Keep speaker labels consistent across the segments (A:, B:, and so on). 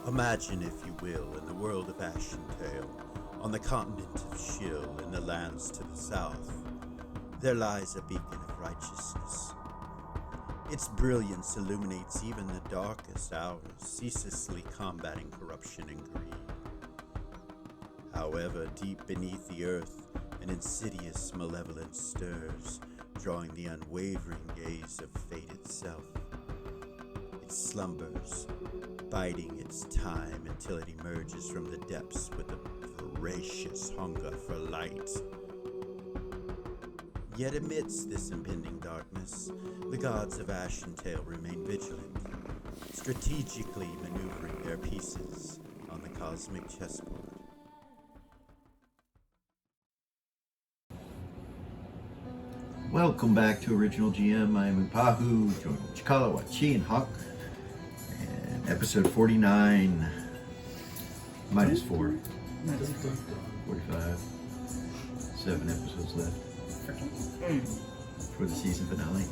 A: Imagine, if you will, in the world of Ashentale, on the continent of Shill, in the lands to the south, there lies a beacon of righteousness. Its brilliance illuminates even the darkest hours, ceaselessly combating corruption and greed. However, deep beneath the earth, an insidious malevolence stirs, drawing the unwavering gaze of fate itself. It slumbers, biding its time until it emerges from the depths with a voracious hunger for light. Yet amidst this impending darkness, the gods of Ashentale remain vigilant, strategically maneuvering their pieces on the cosmic chessboard.
B: Welcome back to Original GM. I'm Hupahu Cikala, Wachi, and Hawk. And episode 49. Minus 4. 45. 7 episodes left. For the season finale.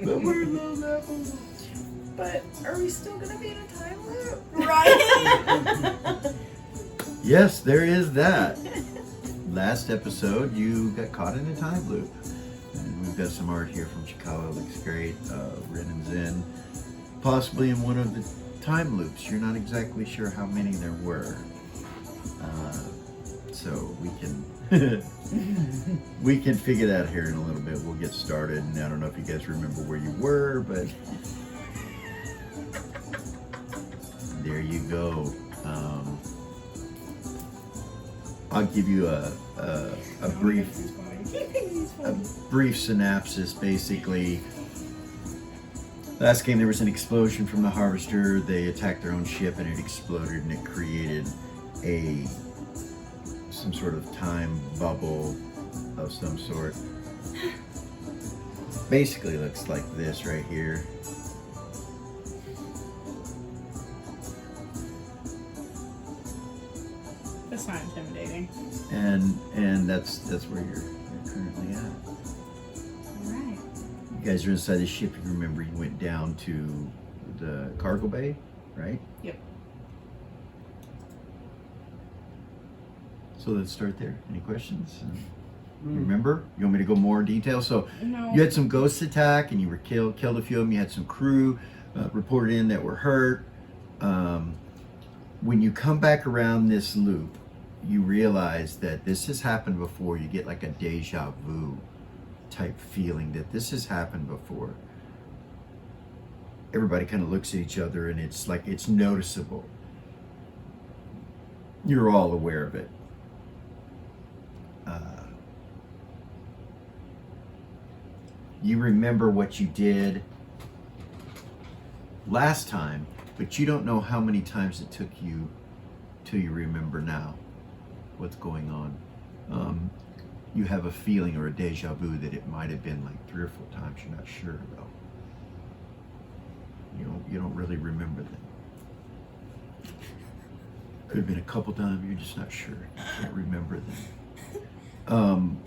B: But we're low level.
C: But are we still going to be in a time loop? Right?
B: Yes, there is that. Last episode, you got caught in a time loop. And we've got some art here from Chicago. Looks great. Renan's in. Possibly in one of the time loops. You're not exactly sure how many there were. So we can we can figure that out here in a little bit. We'll get started. And I don't know if you guys remember where you were, but there you go. I'll give you a brief synopsis. Basically, last game there was an explosion from the Harvester. They attacked their own ship and it exploded, and it created some sort of time bubble of some sort. Basically looks like this right here.
C: That's not intimidating.
B: And that's where you're currently at.
C: Alright.
B: You guys are inside the ship. You remember you went down to the cargo bay, right?
C: Yep.
B: So let's start there. Any questions? You remember? You want me to go more in detail? So
C: No.
B: you had some ghost attack and you were killed a few of them. You had some crew reported in that were hurt. When you come back around this loop, you realize that this has happened before. You get like a deja vu type feeling that this has happened before. Everybody kind of looks at each other and it's like it's noticeable. You're all aware of it. You remember what you did last time, but you don't know how many times it took you till you remember now what's going on. You have a feeling or a deja vu that it might have been like 3 or 4 times. You're not sure though. You don't really remember them. Could have been a couple times. You're just not sure. You can't remember them.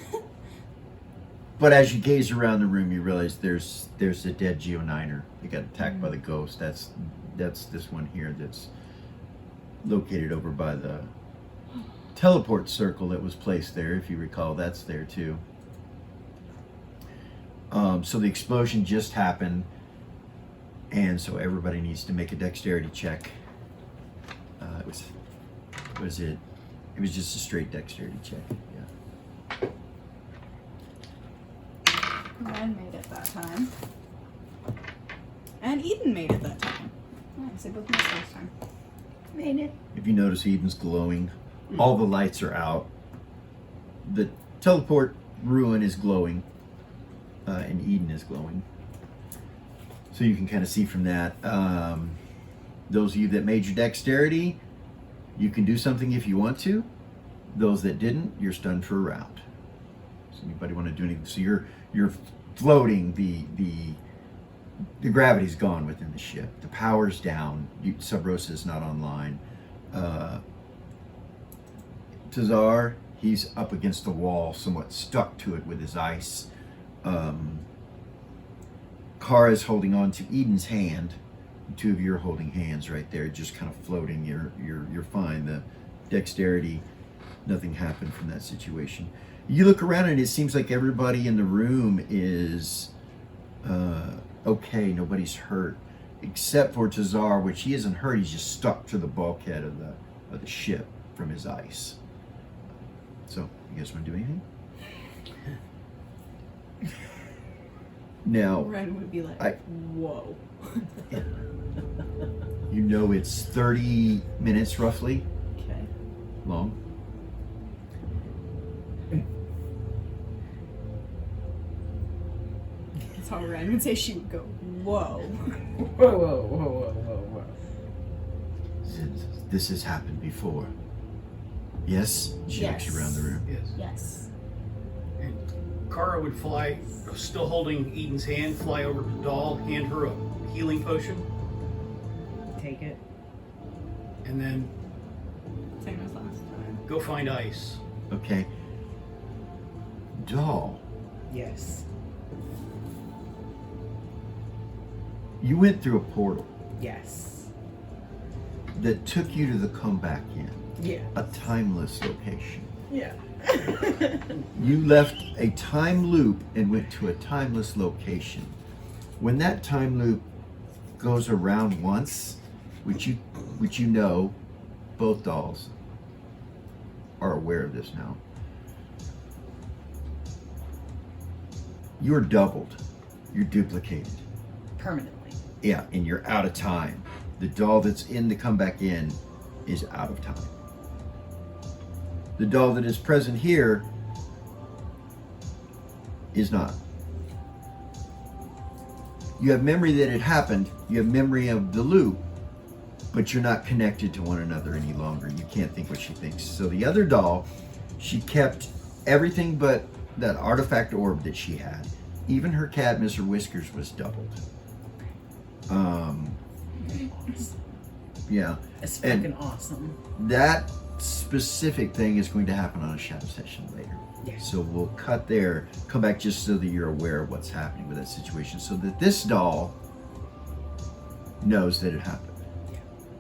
B: But as you gaze around the room, you realize there's a dead Geo9er. They got attacked by the ghost. That's this one here that's located over by the teleport circle that was placed there. If you recall, that's there too. So the explosion just happened, and so everybody needs to make a dexterity check. It was just a straight dexterity check. Yeah.
C: Ren made it that time. And Eden made it that time. Nice, they both missed last time. Made it.
B: If you notice, Eden's glowing. All the lights are out. The teleport ruin is glowing, and Eden is glowing. So you can kind of see from that. Those of you that made your dexterity, you can do something if you want to. Those that didn't, you're stunned for a round. So anybody want to do anything? So you're floating. The gravity's gone within the ship. The power's down. Sub Rosa's not online. Tazar, he's up against the wall, somewhat stuck to it with his ice. Kara's holding on to Eden's hand, two of you are holding hands right there, just kind of floating. You're fine. The dexterity, nothing happened from that situation. You look around and it seems like everybody in the room is okay. Nobody's hurt except for Tazar, which he isn't hurt. He's just stuck to the bulkhead of the ship from his ice. So, you guys want to do anything? Now,
C: Ren would be like, whoa.
B: You know it's 30 minutes roughly
C: Okay.
B: long.
C: That's how Ren would say she would go, whoa.
D: Whoa, whoa, whoa, whoa, whoa, whoa.
B: This has happened before. Yes? She looks
C: Yes.
B: around the room.
D: Yes.
C: Yes.
D: And Kara would fly, still holding Eden's hand, fly over to Doll, hand her a healing potion,
C: Take it.
D: and then
C: Same as last time.
D: go find Ice.
B: Okay. Doll,
C: Yes.
B: you went through a portal
C: Yes.
B: that took you to the comeback in,
C: Yeah.
B: a timeless location.
C: Yeah.
B: You left a time loop and went to a timeless location. When that time loop goes around once, which you know, both dolls are aware of this now. You're doubled. You're duplicated.
C: Permanently.
B: Yeah, and you're out of time. The doll that's in the comeback in is out of time. The doll that is present here is not. You have memory that it happened, you have memory of the loop, but you're not connected to one another any longer. You can't think what she thinks. So the other doll, she kept everything but that artifact orb that she had. Even her cat, Mr. Whiskers, was doubled. Yeah.
C: It's
B: And-
C: fucking awesome.
B: That specific thing is going to happen on a shadow session later.
C: Yeah.
B: So we'll cut there, come back just so that you're aware of what's happening with that situation, so that this doll knows that it happened.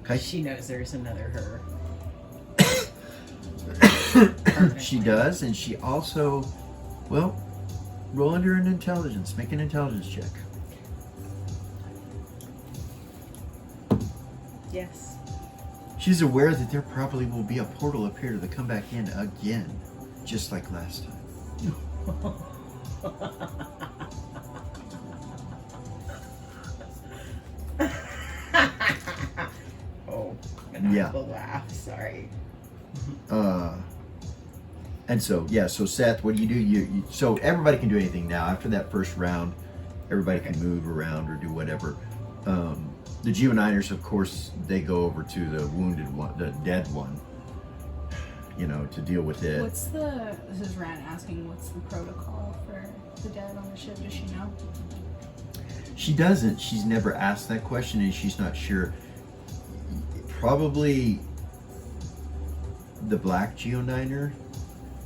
B: Okay?
C: She knows there's another her.
B: She does, and she also, well, roll under an intelligence. Make an intelligence check.
C: Yes.
B: She's aware that there probably will be a portal up here to come back in again, just like last time.
C: Oh,
B: Yeah.
C: the laugh. Sorry.
B: And so, yeah, so Seth, what do? You so everybody can do anything now. After that first round, everybody can move around or do whatever. The Geoniners, of course, they go over to the wounded one, the dead one, you know, to deal with it.
E: What's the, this is Ran asking, what's the protocol for the dead on the ship? Does she know?
B: She doesn't. She's never asked that question, and she's not sure. Probably the black Geoniner,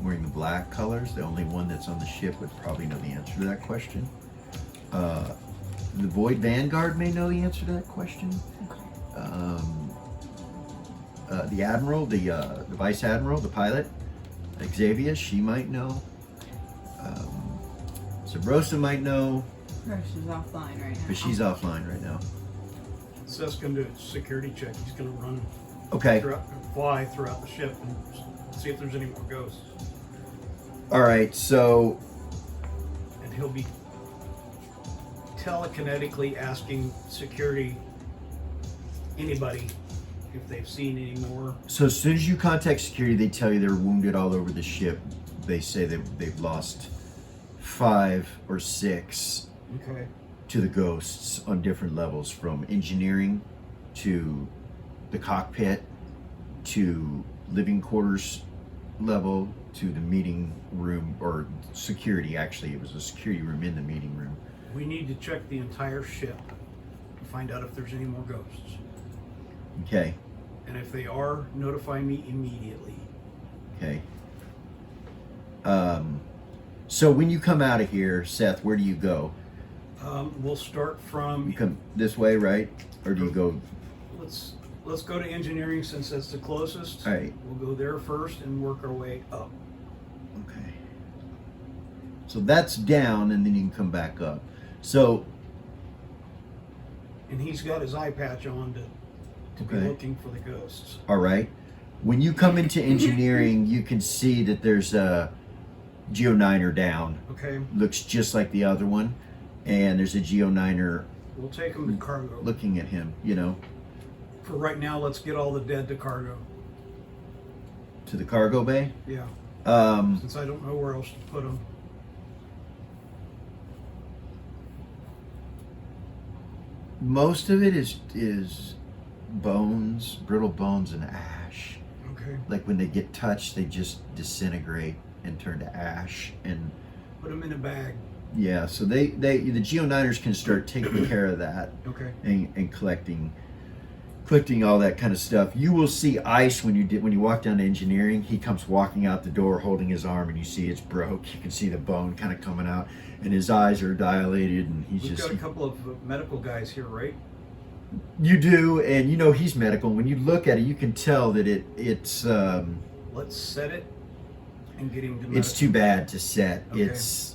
B: wearing the black colors, the only one that's on the ship, would probably know the answer to that question. The Void Vanguard may know the answer to that question.
E: Okay.
B: The Admiral, the Vice Admiral, the pilot, Xavier, she might know. Sabrosa might know,
E: Or she's offline right now.
B: but she's offline right now.
D: Seth's going to do a security check. He's going to run,
B: Okay.
D: fly throughout the ship and see if there's any more ghosts.
B: All right. So
D: And he'll be telekinetically asking security, anybody, if they've seen any more.
B: So as soon as you contact security, they tell you they're wounded all over the ship. They say they've lost 5 or 6
D: Okay.
B: to the ghosts on different levels, from engineering to the cockpit to living quarters level to the meeting room, or security. Actually, it was a security room in the meeting room.
D: We need to check the entire ship to find out if there's any more ghosts.
B: Okay.
D: And if they are, notify me immediately.
B: Okay. So when you come out of here, Seth, where do you go?
D: We'll start from.
B: You come this way, right? Or do you go?
D: Let's go to engineering since that's the closest.
B: All right.
D: We'll go there first and work our way up.
B: Okay. So that's down, and then you can come back up. So.
D: And he's got his eye patch on to be
B: Okay.
D: looking for the ghosts.
B: All right. When you come into engineering, you can see that there's a Geo9er down.
D: Okay.
B: Looks just like the other one, and there's a Geo9er
D: We'll take him to cargo.
B: looking at him. You know,
D: For right now, let's get all the dead to cargo.
B: to the cargo bay.
D: Yeah.
B: Um,
D: Since I don't know where else to put them.
B: most of it is bones, brittle bones, and ash.
D: Okay.
B: Like when they get touched, they just disintegrate and turn to ash. And
D: Put them in a bag.
B: yeah, so the Geo9ers can start taking care of that
D: Okay.
B: and collecting all that kind of stuff. You will see Ice when you walk down to engineering. He comes walking out the door holding his arm, and you see it's broke. You can see the bone kind of coming out, and his eyes are dilated, and he's
D: We've
B: just.
D: got a couple of medical guys here, right?
B: You do, and you know he's medical. When you look at it, you can tell that it's.
D: Let's set it and get him to
B: It's
D: medical.
B: too bad to set.
D: Okay.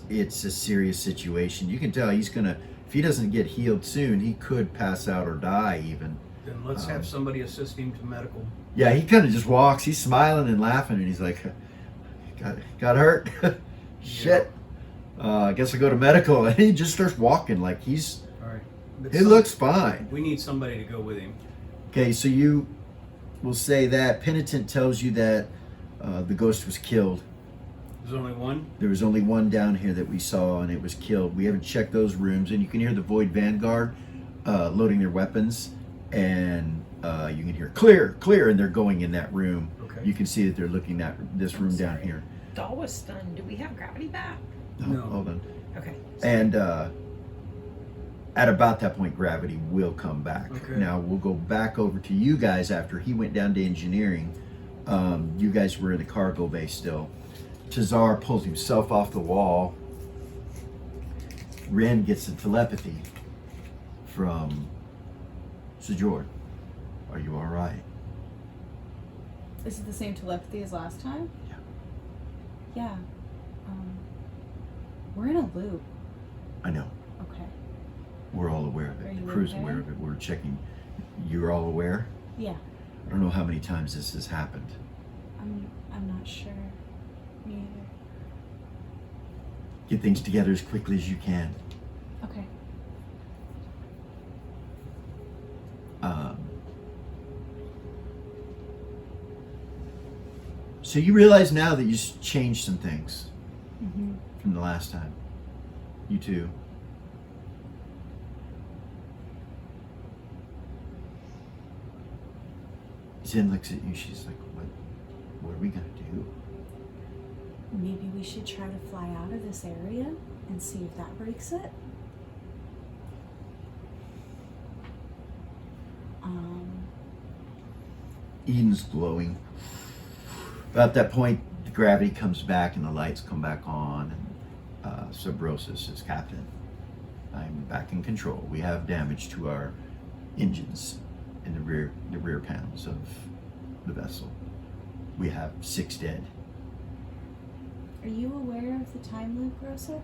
B: It's a serious situation. You can tell he's gonna. If he doesn't get healed soon, he could pass out or die even.
D: Then let's have somebody assist him to medical.
B: Yeah, he kind of just walks. He's smiling and laughing, and he's like, "Got hurt? Shit. I guess I go to medical." And he just starts walking like he's.
D: All right. But
B: He looks fine.
D: We need somebody to go with him.
B: Okay, so you will say that Penitent tells you that the ghost was killed.
D: There's only one.
B: There was only one down here that we saw, and it was killed. We haven't checked those rooms, and you can hear the Void Vanguard loading their weapons, and you can hear clear, clear, and they're going in that room.
D: Okay.
B: You can see that they're looking at this room down
C: Sorry.
B: here.
C: Doll was stunned. Do we have gravity back?
D: No.
B: Hold on.
C: Okay.
B: And at about that point, gravity will come back.
D: Okay.
B: Now we'll go back over to you guys after he went down to engineering. You guys were in the cargo bay still. Tazar pulls himself off the wall. Ren gets the telepathy from Sejord. Are you all right?
E: Is it the same telepathy as last time?
B: Yeah.
E: Yeah. We're in a loop.
B: I know.
E: Okay.
B: We're all aware of
E: Are
B: it.
E: you
B: The crew's
E: okay?
B: aware of it. We're checking. You're all aware?
E: Yeah.
B: I don't know how many times this has happened.
E: I'm not sure. Me either.
B: Get things together as quickly as you can.
E: Okay.
B: So you realize now that you changed some things
E: Mm-hmm.
B: from the last time. You too. Zen looks at you. She's like, what are we gonna do?
E: Maybe we should try to fly out of this area and see if that breaks it.
B: Eden's glowing. About that point, the gravity comes back and the lights come back on. And Subrosa says, "Captain, I'm back in control. We have damage to our engines in the rear panels of the vessel. We have 6 dead."
E: Are you aware of the time loop, Rosa?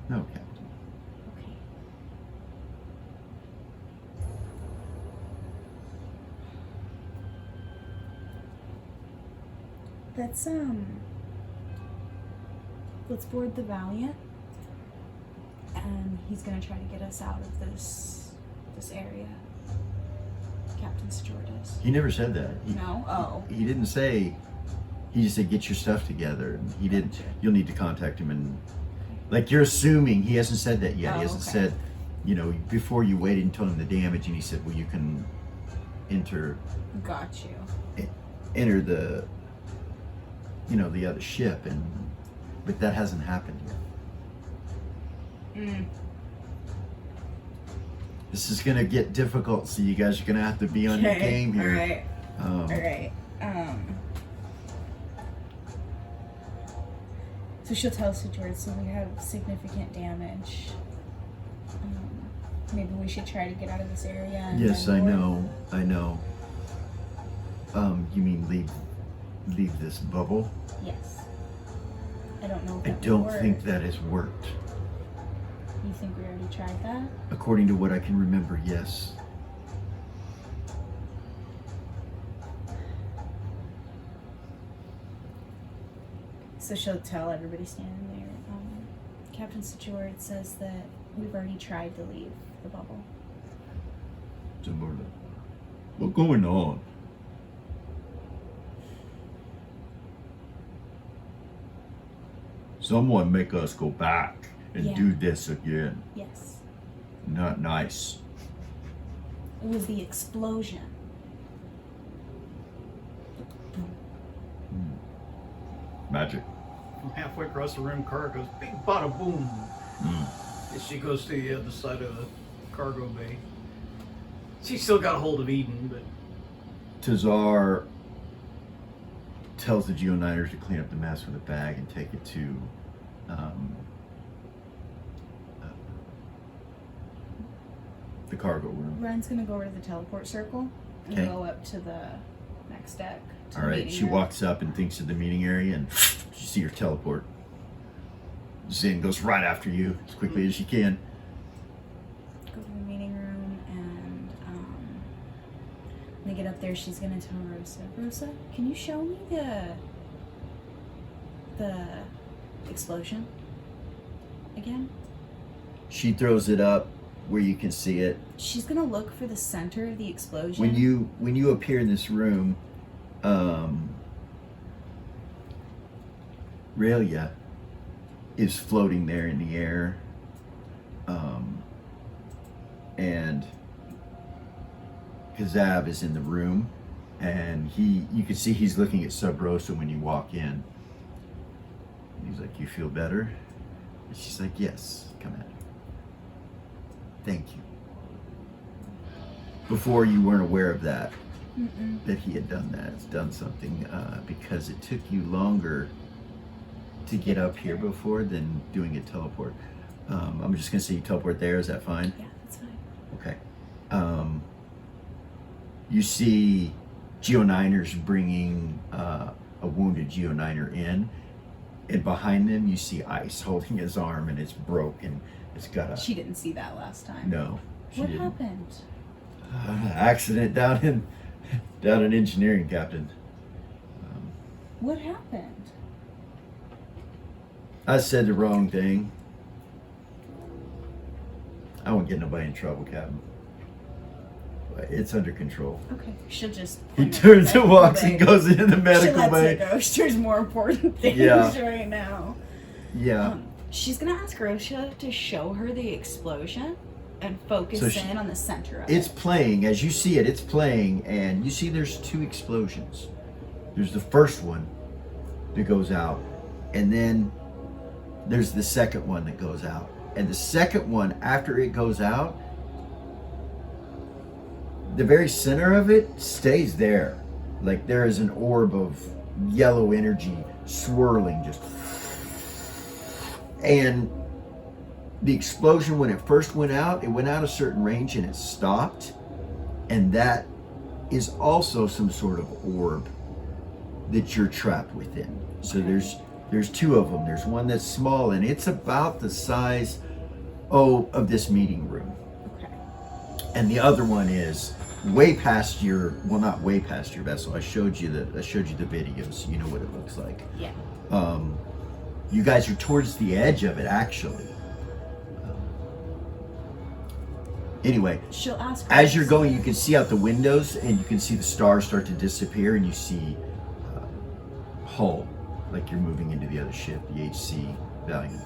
B: No, Captain.
E: Okay. Let's board the Valiant, and he's gonna try to get us out of this area. Captain Stewart is.
B: He never said that.
E: No? Oh.
B: He didn't say. He just said, "Get your stuff together." And he didn't. You'll need to contact him, and like you're assuming he hasn't said that yet.
E: Oh,
B: He hasn't
E: okay.
B: said, before you waited and told him the damage, and he said, "Well, you can enter
E: Got you.
B: the, the other ship," but that hasn't happened yet. This is gonna get difficult, so you guys are gonna have to be on your game here.
E: Alright.
B: Um,
E: Alright. So So she'll tell George, so we have significant damage. Maybe we should try to get out of this area. And
B: Yes,
E: then
B: I
E: board.
B: know. You mean leave this bubble?
E: Yes. I don't know if
B: I
E: that
B: don't
E: would
B: think
E: work.
B: that has worked.
E: You think we already tried that?
B: According to what I can remember, yes.
E: So she'll tell everybody standing there. Captain Stewart says that we've already tried to leave the bubble.
B: Zamorla, what's going on? Someone make us go back and
E: Yeah.
B: do this again.
E: Yes.
B: Not nice.
E: It was the explosion.
B: Magic.
D: From halfway across the room, Kara goes, big bada boom. As she goes to the other side of the cargo bay. She still got a hold of Eden, but
B: Tazar tells the Geoniners to clean up the mess with a bag and take it to the cargo room.
E: Ren's gonna go over to the teleport circle and
B: Okay.
E: go up to the next deck. To
B: All
E: the
B: right,
E: meeting
B: she
E: room.
B: walks up and thinks of the meeting area, and you see her teleport. Zin goes right after you as quickly as she can.
E: Go to the meeting room, and when they get up there, she's gonna tell Rosa, Rosa, can you show me the explosion again?
B: She throws it up where you can see it.
E: She's gonna look for the center of the explosion.
B: When you appear in this room, Raelia is floating there in the air, and Kazab is in the room, and you can see he's looking at Sub Rosa when you walk in. He's like, "You feel better?" And she's like, "Yes, Commander. Thank you." Before, you weren't aware of that. That he had done that. It's done something because it took you longer to get up here before than doing a teleport. I'm just gonna say you teleport there. Is that fine?
E: Yeah, that's fine.
B: Okay. You see Geoniners bringing a wounded Geoniner in, and behind them you see Ice holding his arm, and it's broken. It's got a
E: She didn't see that last time.
B: no. She
E: What
B: didn't.
E: happened?
B: Accident down in engineering, Captain.
E: What happened?
B: I said the wrong thing. I won't get nobody in trouble, Captain. But it's under control.
E: Okay, she'll just.
B: He
E: point at
B: turns
E: the
B: and walks
E: medical
B: and
E: bay.
B: goes into the
E: She
B: medical
E: lets
B: bay.
E: it go. There's more important things
B: Yeah.
E: right now.
B: Yeah.
E: She's gonna ask Rosha to show her the explosion and focus
B: So she-
E: in on the center of
B: It's
E: it.
B: playing. As you see it, it's playing. And you see there's two explosions. There's the first one that goes out. And then there's the second one that goes out. And the second one, after it goes out, the very center of it stays there. Like there is an orb of yellow energy swirling just. And the explosion, when it first went out, it went out a certain range and it stopped. And that is also some sort of orb that you're trapped within. So there's two of them. There's one that's small and it's about the size of this meeting room.
E: Okay.
B: And the other one is way past your, well, not way past your vessel. I showed you the videos. So you know what it looks like.
E: Yeah.
B: You guys are towards the edge of it, actually. Anyway,
E: She'll ask.
B: as you're going, you can see out the windows, and you can see the stars start to disappear, and you see hull, like you're moving into the other ship, the HC Valiant.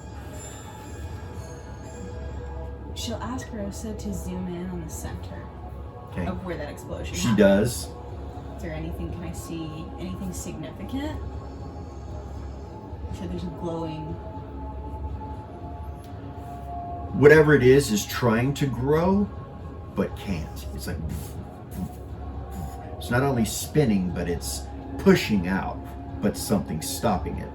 E: She'll ask Rosa to zoom in on the center
B: Okay,
E: of where that explosion.
B: she
E: happened.
B: does.
E: Is there anything? Can I see anything significant? So there's a glowing.
B: Whatever it is trying to grow, but can't. It's like it's not only spinning, but it's pushing out, but something's stopping it.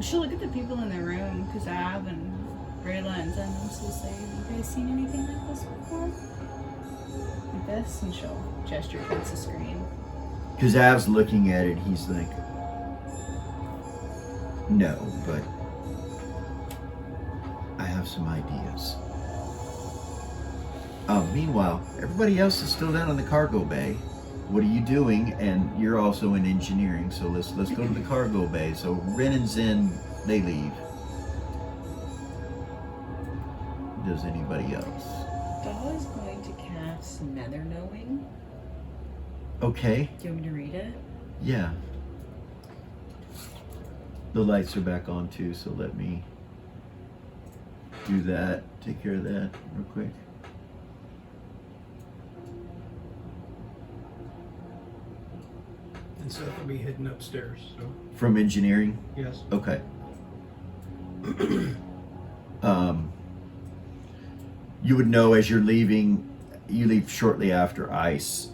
E: She'll look at the people in the room, Kazav and Rayla and Zen, and she'll say, "Have you guys seen anything like this before? Like this?" And she'll gesture towards the screen.
B: Kazav's looking at it. He's like, no, but I have some ideas. Meanwhile, everybody else is still down in the cargo bay. What are you doing? And you're also in engineering, so let's go to the cargo bay. So Ren and Zen, they leave. Does anybody else?
C: Dahl is going to cast Nether Knowing.
B: Okay.
C: Do you want me to read it?
B: Yeah. The lights are back on too, so let me do that. Take care of that real quick.
D: And Seth will be hidden upstairs. So
B: From engineering?
D: yes.
B: Okay. You would know as you're leaving, you leave shortly after Ice.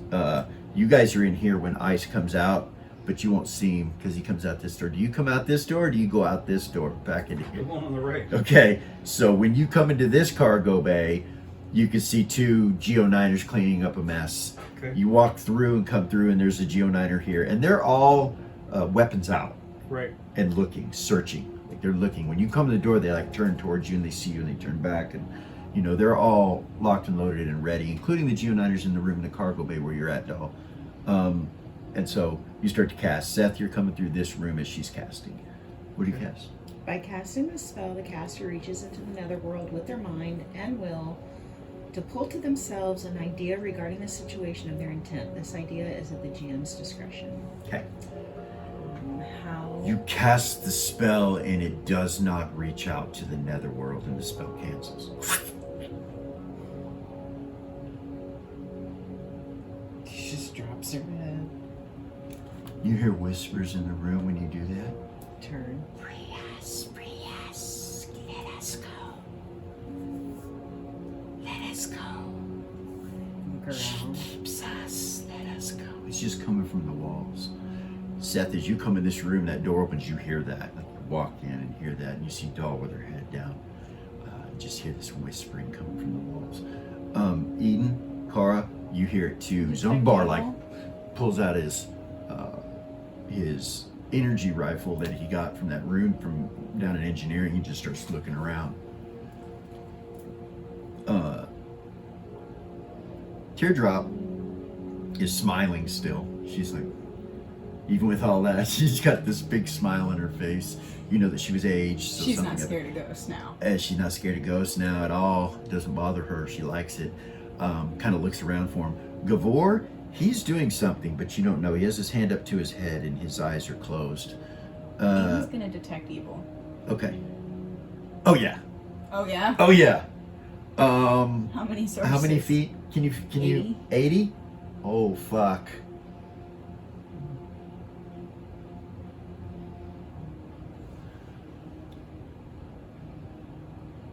B: You guys are in here when Ice comes out, but you won't see him because he comes out this door. Do you come out this door or do you go out this door back into
D: The
B: here?
D: one on the right.
B: Okay, so when you come into this cargo bay, you can see two Geo9ers cleaning up a mess.
D: Okay.
B: You walk through and come through, and there's a Geo9er here, and they're all weapons out
D: Right.
B: and looking, searching. Like they're looking. When you come to the door, they like turn towards you and they see you and they turn back, and you know they're all locked and loaded and ready, including the Geo9ers in the room in the cargo bay where you're at, doll. And so you start to cast. Seth, you're coming through this room as she's casting. What do you cast?
C: By casting the spell, the caster reaches into the netherworld with their mind and will to pull to themselves an idea regarding the situation of their intent. This idea is at the GM's discretion.
B: Okay.
C: How?
B: You cast the spell and it does not reach out to the netherworld and the spell cancels.
C: She just drops her head.
B: You hear whispers in the room when you do that?
C: Turn.
F: Free us, let us go. Let us go.
C: Look around.
F: Keeps us, let us go.
B: It's just coming from the walls. Seth, as you come in this room, that door opens, you hear that. Like you walk in and hear that, and you see Doll with her head down. Just hear this whispering coming from the walls. Eden, Kara, you hear it too. Zumbar like pulls out his energy rifle that he got from that room from down in engineering. He just starts looking around. Teardrop is smiling still. She's like, even with all that, she's got this big smile on her face. You know that she was aged. So
E: She's not scared of ghosts now.
B: She's not scared of ghosts now at all. It doesn't bother her. She likes it. Kind of looks around for him. Gavor, he's doing something, but you don't know. He has his hand up to his head and his eyes are closed.
E: He's gonna detect evil.
B: Okay. Oh yeah.
E: Oh yeah?
B: Oh yeah.
E: How many sources?
B: How many feet? Can you 80? Oh fuck.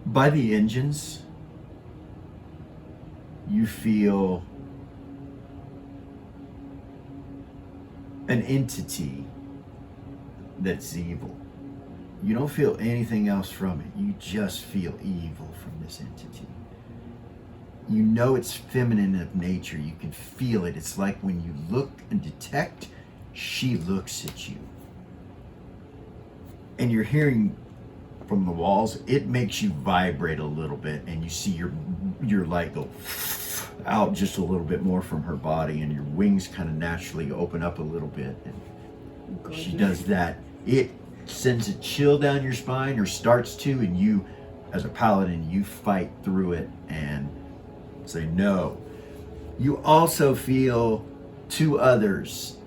B: By the engines, you feel an entity that's evil. You don't feel anything else from it. You just feel evil from this entity. You know it's feminine of nature. You can feel it. It's like when you look and detect, she looks at you. And you're hearing from the walls, it makes you vibrate a little bit, and you see your light go out just a little bit more from her body, and your wings kind of naturally open up a little bit. And she does that. It sends a chill down your spine, or starts to, and you, as a paladin, you fight through it and say no. You also feel two others,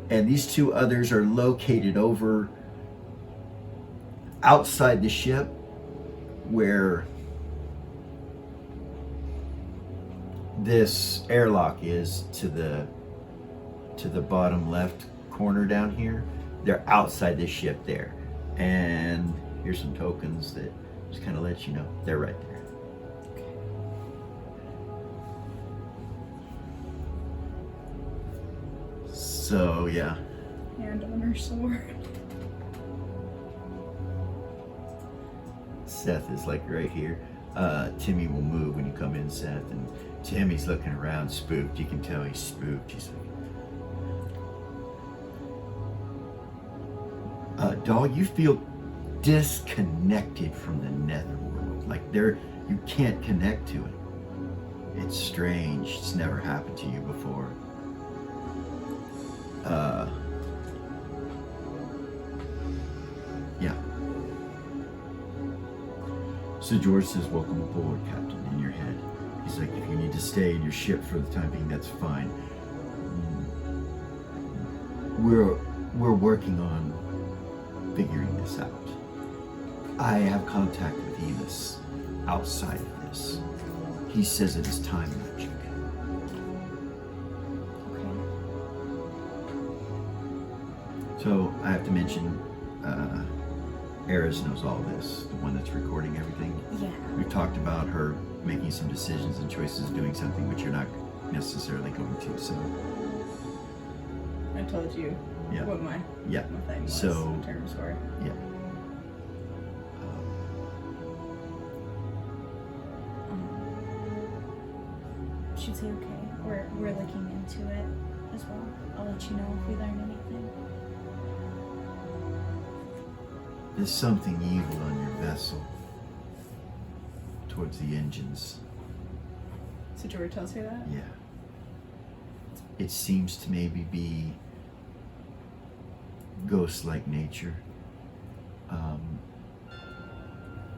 B: and these two others are located over outside the ship where this airlock is, to the bottom left corner down here. They're outside the ship there, and here's some tokens that just kind of let you know they're right there. So yeah.
E: Hand on her sword.
B: Seth is like right here. Timmy will move when you come in, Seth, and Timmy's looking around spooked. You can tell he's spooked. He's like, Doll, you feel disconnected from the netherworld. Like you can't connect to it. It's strange. It's never happened to you before. Yeah. So George says, welcome aboard, Captain, in your head. He's like, if you need to stay in your ship for the time being, that's fine. We're working on figuring this out. I have contact with Elis outside of this. He says it is time magic.
E: Okay.
B: So I have to mention, Eris knows all this, the one that's recording everything.
E: Yeah.
B: We talked about her making some decisions and choices, doing something which you're not necessarily going to. So
E: I told you
B: yeah,
E: what my thing was
B: So
E: in terms for.
B: yeah.
E: She'd say okay. We're looking into it as well. I'll let you know if we learn anything.
B: There's something evil on your vessel towards the engines.
E: So George tells her that?
B: Yeah. It seems to maybe be ghost-like nature.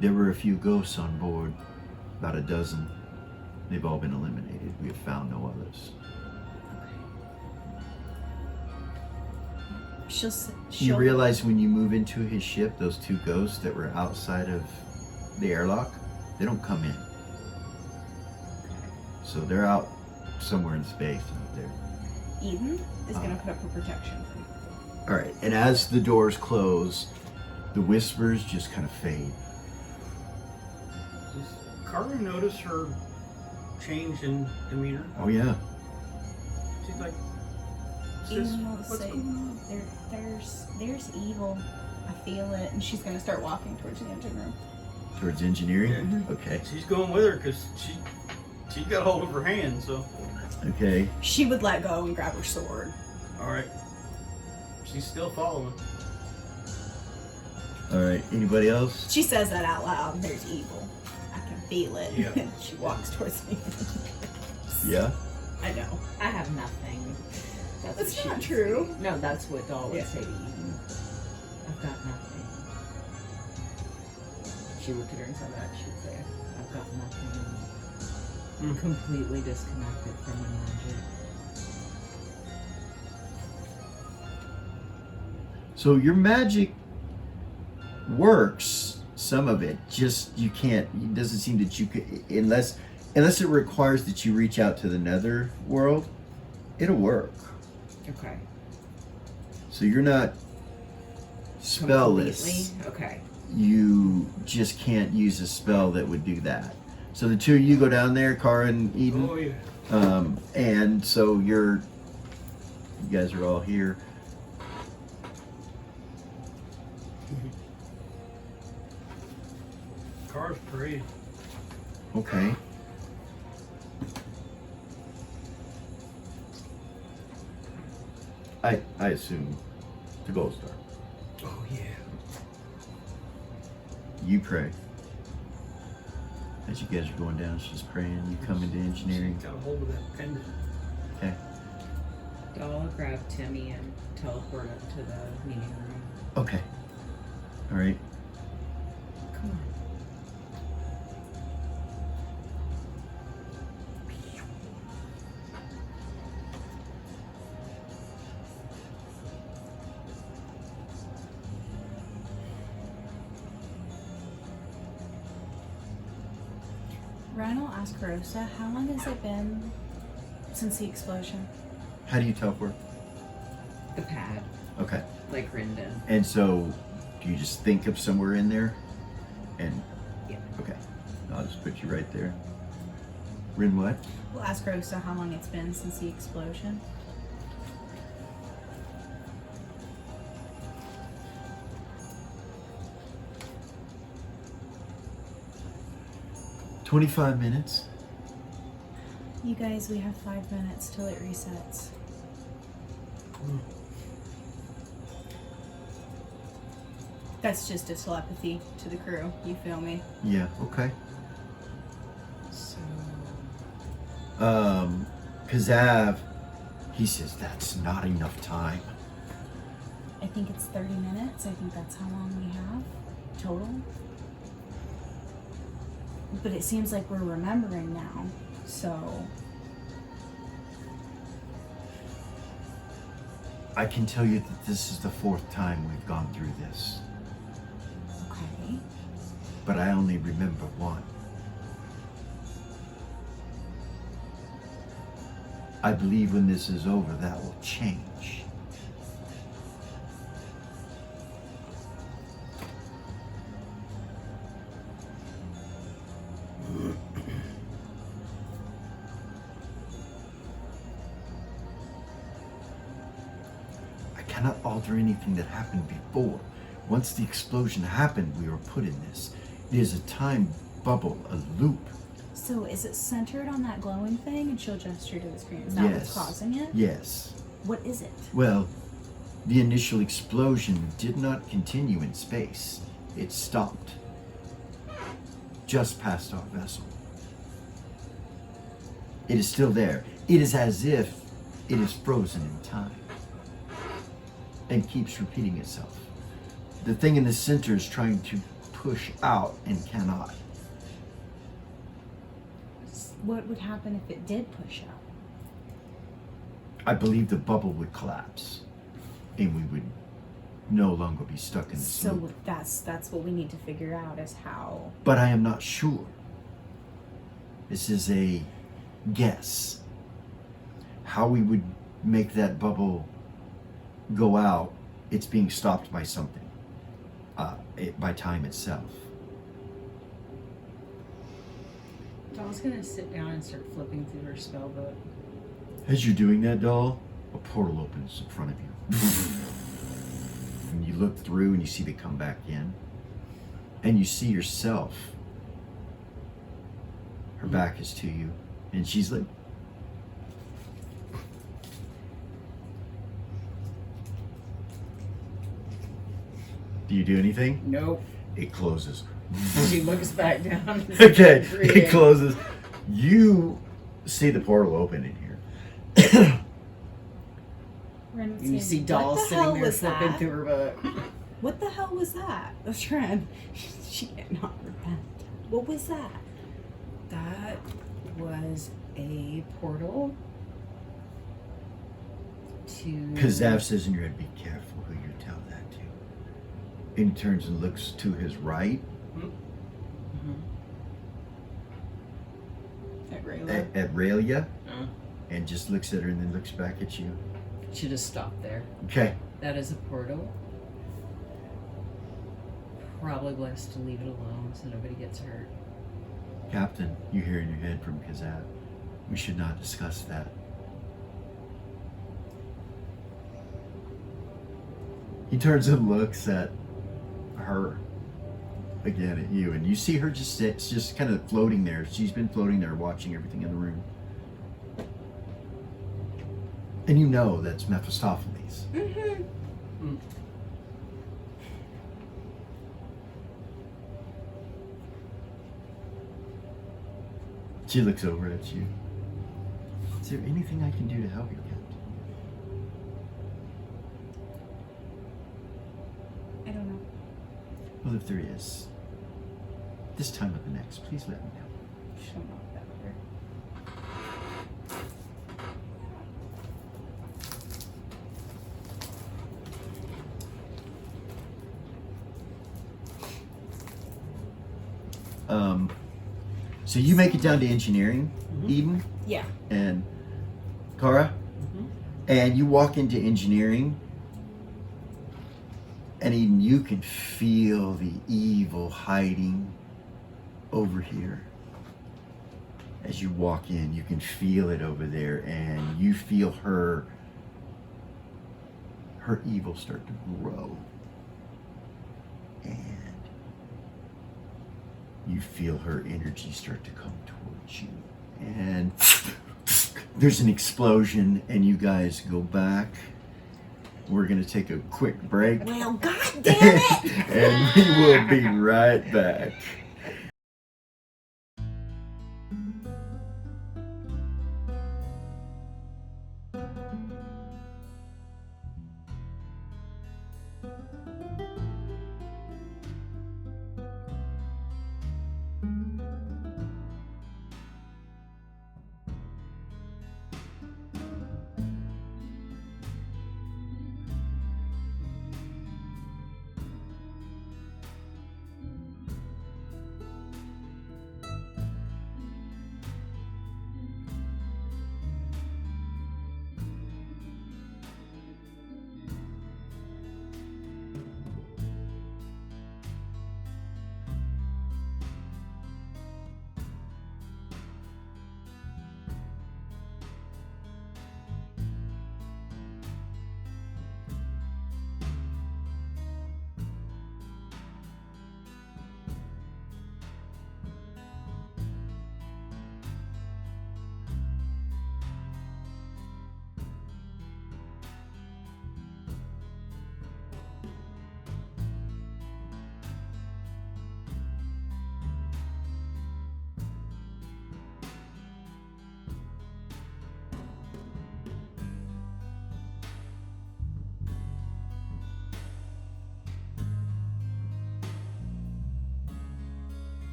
B: There were a few ghosts on board, about a dozen. They've all been eliminated. We have found no others. You realize when you move into his ship, those two ghosts that were outside of the airlock, they don't come in. So they're out somewhere in space out there.
E: Eden is going to put up a protection for you.
B: All right, and as the doors close, the whispers just kind of fade.
D: Does Karu notice her change in demeanor?
B: Oh yeah.
D: She's like,
E: Eden will
D: what's
E: say,
D: going on?
E: there's evil. I feel it. And she's going to start walking towards the engine room.
B: Towards engineering?
D: Yeah.
B: Okay.
D: She's going with her because she got hold of her hand, so.
B: Okay.
E: She would let go and grab her sword.
D: All right. She's still following.
B: All right. Anybody else?
E: She says that out loud. There's evil. I can feel it.
D: Yeah.
E: She walks towards me.
B: Yeah.
E: I know.
C: I have nothing. That's
E: That's
C: what she
E: not
C: would
E: true.
C: say. No, that's what Doll would
E: Yeah.
C: say to Eden. I've got nothing. She looked at her and said that. She would say, I've got nothing. I'm completely disconnected from the magic.
B: So your magic works, some of it, just you can't, it doesn't seem that you could, unless it requires that you reach out to the nether world, it'll work.
C: Okay.
B: So you're not spellless.
C: Completely? Okay.
B: You just can't use a spell that would do that. So the two of you go down there, Kara and Eden.
D: Oh, yeah.
B: And so you guys are all here.
D: Car's parade.
B: Okay. I assume the Gold Star.
D: Oh, yeah.
B: You pray. As you guys are going down, she's praying. You come into engineering.
D: She got a hold of that pendant.
B: Okay.
C: Doll grab Timmy and teleport up to the meeting room.
B: Okay. All right.
C: Come on.
E: Ryan will ask Rosa, how long has it been since the explosion?
B: How do you teleport?
C: The pad,
B: Okay.
C: like Rindan.
B: And so, do you just think of somewhere in there? And
C: Yeah.
B: okay, I'll just put you right there. Rin, what?
E: We'll ask Rosa how long it's been since the explosion.
B: 25 minutes.
E: You guys, we have 5 minutes till it resets. That's just a telepathy to the crew. You feel me?
B: Yeah, okay.
C: So,
B: Kazav, he says that's not enough time.
E: I think it's 30 minutes. I think that's how long we have total. But it seems like we're remembering now, so...
B: I can tell you that this is the 4th time we've gone through this,
E: Okay.
B: but I only remember one. I believe when this is over, that will change. I cannot alter anything that happened before. Once the explosion happened, we were put in this. It is a time bubble, a loop.
E: So is it centered on that glowing thing? And she'll gesture to the screen. Is that what's causing it?
B: Yes.
E: What is it?
B: Well, the initial explosion did not continue in space. It stopped just past our vessel. It is still there. It is as if it is frozen in time and keeps repeating itself. The thing in the center is trying to push out and cannot.
E: What would happen if it did push out?
B: I believe the bubble would collapse and we would no longer be stuck in this
E: So
B: loop.
E: that's what we need to figure out is how.
B: But I am not sure. This is a guess. How we would make that bubble go out, it's being stopped by something. By time itself.
C: Doll's gonna sit down and start flipping through her spell book.
B: As you're doing that, doll, a portal opens in front of you. And you look through and you see they come back in. And you see yourself. Her back is to you. And she's like, do you do anything?
C: Nope.
B: It closes.
C: She looks back down. And
B: Okay,
C: starts reading.
B: it closes. You see the portal open in here.
C: And you see Doll
E: what the
C: sitting
E: hell
C: there
E: was
C: flipping
E: that?
C: through her book.
E: What the hell was that? I was trying. She cannot repent. What was that?
C: That was a portal to.
B: Kazav says in your head, be careful who you tell that to. And he turns and looks to his right
C: At Rayla.
B: at Raylia
C: Uh,
B: and just looks at her and then looks back at you.
C: should have stopped there.
B: Okay.
C: That is a portal. Probably best to leave it alone so nobody gets hurt.
B: Captain, you hear in your head from Kazav, we should not discuss that. He turns and looks at her again, at you, and you see her just kind of floating there. She's been floating there watching everything in the room. And you know that's Mephistopheles.
E: Mm-hmm.
B: She looks over at you. Is there anything I can do to help you, Captain?
E: I don't know.
B: Well, if there is, this time or the next, please let me know.
E: She'll know better.
B: So you make it down to engineering, Eden
E: Yeah.
B: and Kara, and you walk into engineering, and Eden, you can feel the evil hiding over here. As you walk in, you can feel it over there, and you feel her evil start to grow. And you feel her energy start to come towards you. And there's an explosion, and you guys go back. We're going to take a quick break.
E: Well, god damn it!
B: And we will be right back.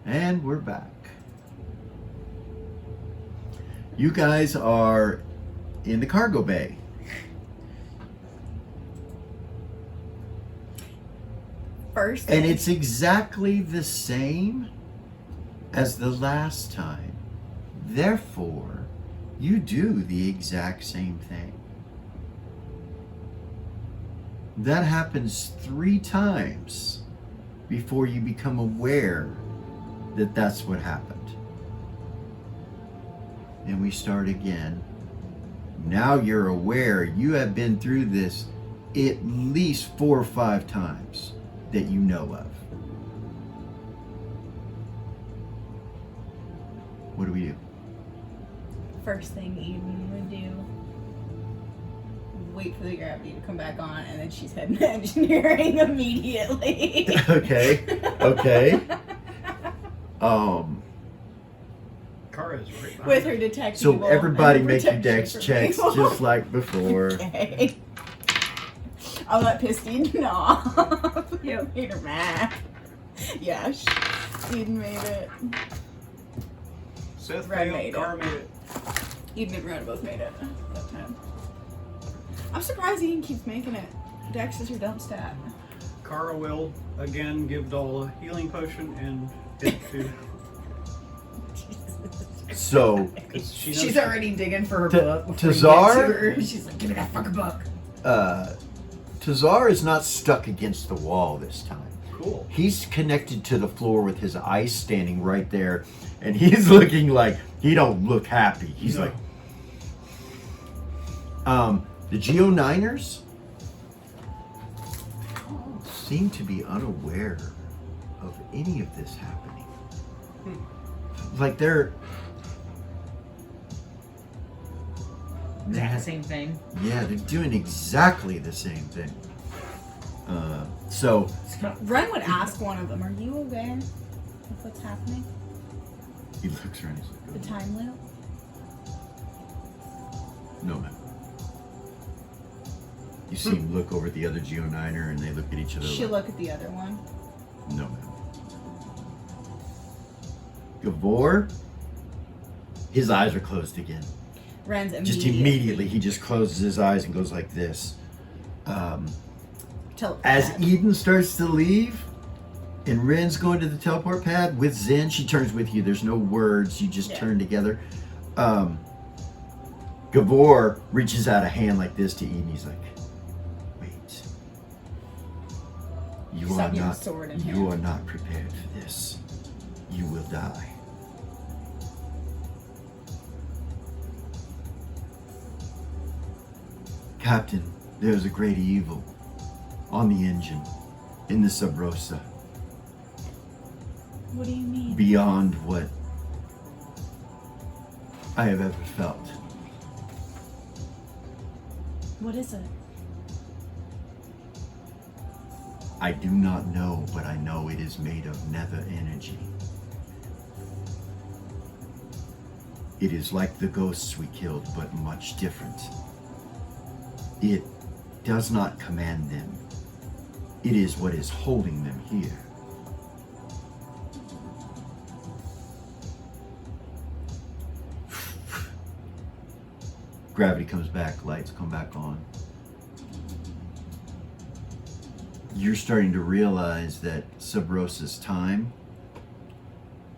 B: And we're back. You guys are in the cargo bay.
E: First
B: And
E: thing.
B: it's exactly the same as the last time. Therefore, you do the exact same thing. That happens 3 times before you become aware that that's what happened. And we start again. Now you're aware you have been through this at least 4 or 5 times that you know of. What do we do?
E: First thing Eden would do, wait for the gravity to come back on, and then she's heading to engineering immediately.
B: Okay. Okay.
D: Kara's right behind
E: With
D: her.
E: her detective.
B: So everybody make your
E: protection
B: dex
E: from
B: checks
E: evil.
B: just like before.
E: Okay. I'll let Pistine know. You made her mad. Yeah, Eden made it.
D: Seth
E: Red
D: failed,
E: made it.
D: Kara made it.
E: Eden and Red both made it that time. I'm surprised Eden keeps making it. Dex is her dump stat.
D: Kara will again give Doll a healing potion and hit food.
B: So,
D: 'Cause she knows
C: She's already digging for her
B: To-
C: book. before you
B: Tazar?
C: get to her. She's like, give me that fucking book.
B: Tazar is not stuck against the wall this time.
D: Cool.
B: He's connected to the floor with his eyes standing right there, and he's looking like he don't look happy. He's
D: No.
B: like, the Geo9ers seem to be unaware of any of this happening. Like they're
C: Exact same thing.
B: yeah, they're doing exactly the same thing. So
E: Ren would ask one of them, are you aware of what's happening?
B: he looks around. He's like,
E: The time loop?
B: no, man. You see him look over at the other Geo9er, and they look at each other.
E: She'll
B: like,
E: look at the other one.
B: no, man. Gavor, his eyes are closed again.
E: Ren's
B: Just immediately, he just closes his eyes and goes like this. As Eden starts to leave, and Ren's going to the teleport pad with Zen, she turns with you. There's no words. You just
E: Yeah.
B: turn together. Gavor reaches out a hand like this to Eden. He's like, "Wait, you
E: Stop
B: are
E: getting
B: not.
E: sword in
B: You
E: here."
B: are not prepared for this. You will die." Captain, there is a great evil on the engine in the Sub Rosa,
E: What do you mean?
B: beyond what I have ever felt.
E: What is it?
B: I do not know, but I know it is made of nether energy. It is like the ghosts we killed, but much different. It does not command them. It is what is holding them here. Gravity comes back, lights come back on. You're starting to realize that Sub Rosa's time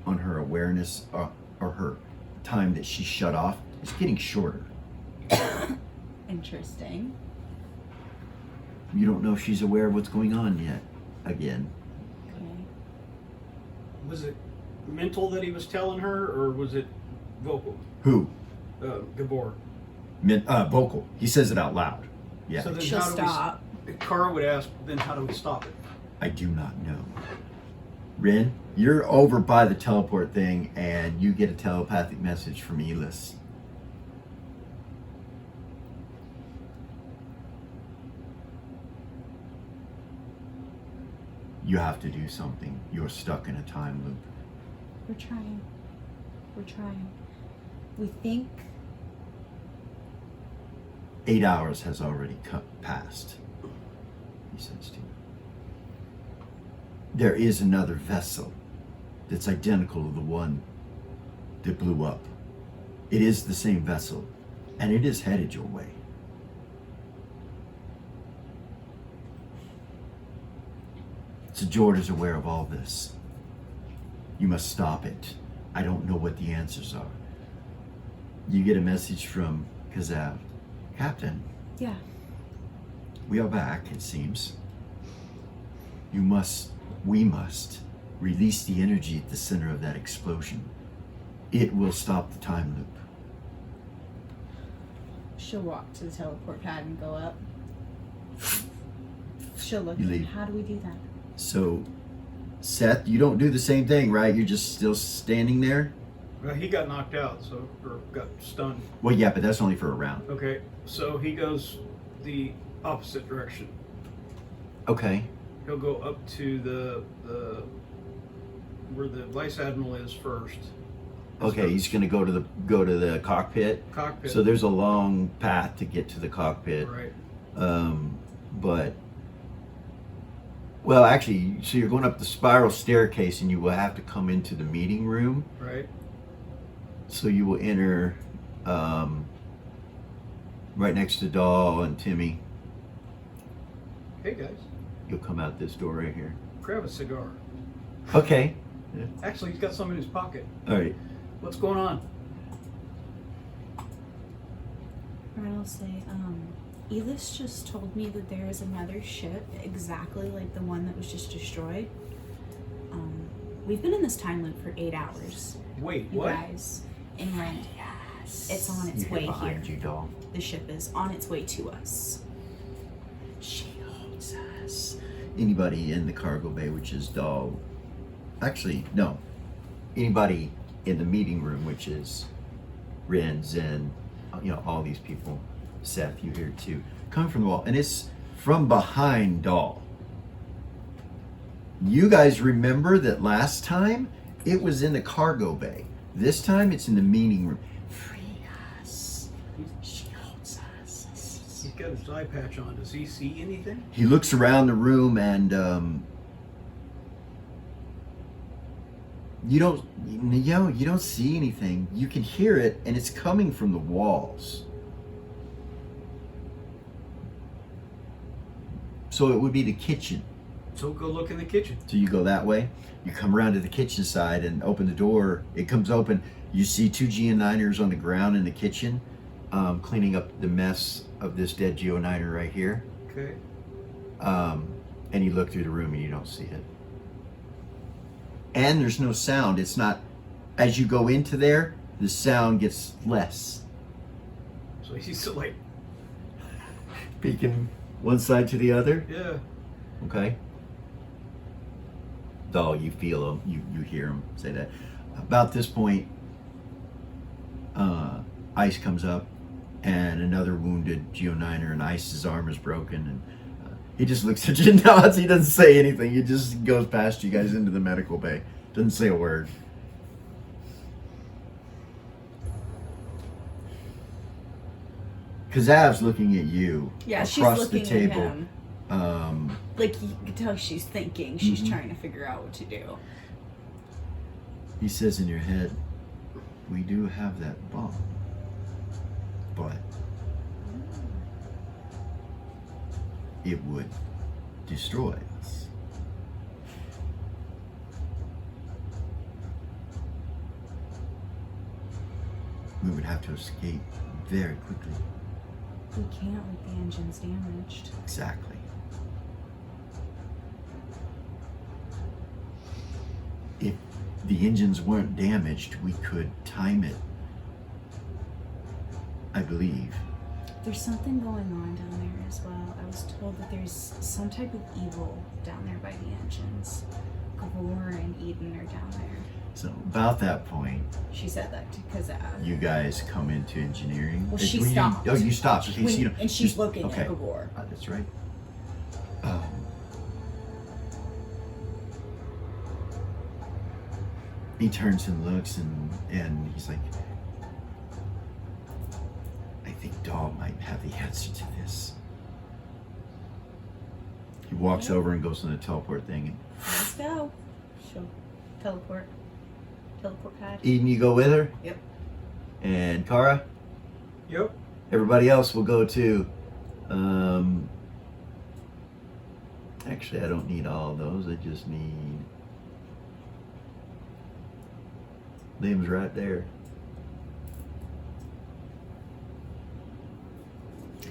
B: on her awareness, or her time that she shut off, is getting shorter.
E: Interesting.
B: You don't know if she's aware of what's going on yet. Again.
E: Okay.
D: Was it mental that he was telling her, or was it vocal?
B: Who?
D: Gabor.
B: Vocal. He says it out loud. Yeah.
D: So then
E: She'll
D: how do
E: stop.
D: Kara would ask, then how do we stop it?
B: I do not know. Rin, you're over by the teleport thing, and you get a telepathic message from Elis. You have to do something. You're stuck in a time loop.
E: We're trying. We're trying. We think
B: 8 hours has already passed, he says to you. There is another vessel that's identical to the one that blew up. It is the same vessel, and it is headed your way. So Jord is aware of all this. You must stop it. I don't know what the answers are. You get a message from Kazav. Captain,
E: yeah.
B: we are back, it seems. We must release the energy at the center of that explosion. It will stop the time loop.
E: She'll walk to the teleport pad and go up. She'll look
B: You
E: at it.
B: leave.
E: How do we do that?
B: So, Seth, you don't do the same thing, right? You're just still standing there?
D: Well, he got knocked out, or got stunned.
B: Well, yeah, but that's only for a round.
D: Okay, so he goes the opposite direction.
B: Okay.
D: He'll go up to the where the vice admiral is first,
B: Okay, he's going to go to the cockpit.
D: Cockpit.
B: So there's a long path to get to the cockpit.
D: Right.
B: But well, actually, so you're going up the spiral staircase, and you will have to come into the meeting room.
D: Right.
B: So you will enter right next to Doll and Timmy.
D: Hey guys,
B: You'll come out this door right here.
D: grab a cigar.
B: Okay.
D: Actually, he's got some in his pocket.
B: All right.
D: What's going on?
E: I'll say, Elis just told me that there is another ship exactly like the one that was just destroyed. We've been in this time loop for 8 hours.
D: Wait,
E: You
D: what?
E: guys, and it's on its
B: You
E: way
B: hear behind
E: here.
B: you, Doll.
E: The ship is on its way to us.
B: She holds us. Anybody in the cargo bay, which is Doll. Actually, no. Anybody in the meeting room, which is Ren, Zen, all these people. Seth, you hear too. Coming from the wall. And it's from behind Doll. You guys remember that last time it was in the cargo bay. This time it's in the meeting room. Free us. She holds us.
D: He's got his eye patch on. Does he see anything?
B: He looks around the room and you don't see anything. You can hear it, and it's coming from the walls. So it would be the kitchen.
D: So go look in the kitchen.
B: So you go that way. You come around to the kitchen side and open the door. It comes open. You see 2 Geo9ers on the ground in the kitchen, cleaning up the mess of this dead Geo9er right here.
D: Okay.
B: And you look through the room and you don't see it. And there's no sound. It's not, as you go into there, the sound gets less.
D: So he's still like,
B: Peeking one side to the other.
D: yeah.
B: Okay. Doll, you feel him, you hear him say that. About this point, Ice comes up, and another wounded Geo9er, and Ice's arm is broken, and he just looks at you and nods. He doesn't say anything. He just goes past you guys into the medical bay. Doesn't say a word. Kazav's looking at you
E: Yeah, she's
B: across
E: looking
B: the table.
E: at him. Like you can tell she's thinking. She's trying to figure out what to do.
B: He says in your head, we do have that bomb, but it would destroy us. We would have to escape very quickly.
E: We can't with the engines damaged.
B: Exactly. If the engines weren't damaged, we could time it, I believe.
E: There's something going on down there as well. I was told that there's some type of evil down there by the engines. Gavor and Eden are down there.
B: So about that point,
E: She said that to Kazav.
B: you guys come into engineering.
E: Well, she
B: When you-
E: stopped.
B: Oh, you stopped. Okay, so you don't,
E: And she's
B: just-
E: looking
B: okay.
E: at Gavor.
B: That's right. He turns and looks, and he's like, I think Doll might have the answer to this. He walks over and goes on the teleport thing.
E: Let's go. She'll teleport. Teleport pad.
B: Eden, you go with her?
C: Yep.
B: And Kara?
D: Yep.
B: Everybody else will go too. Actually, I don't need all of those. I just need... Liam's right there.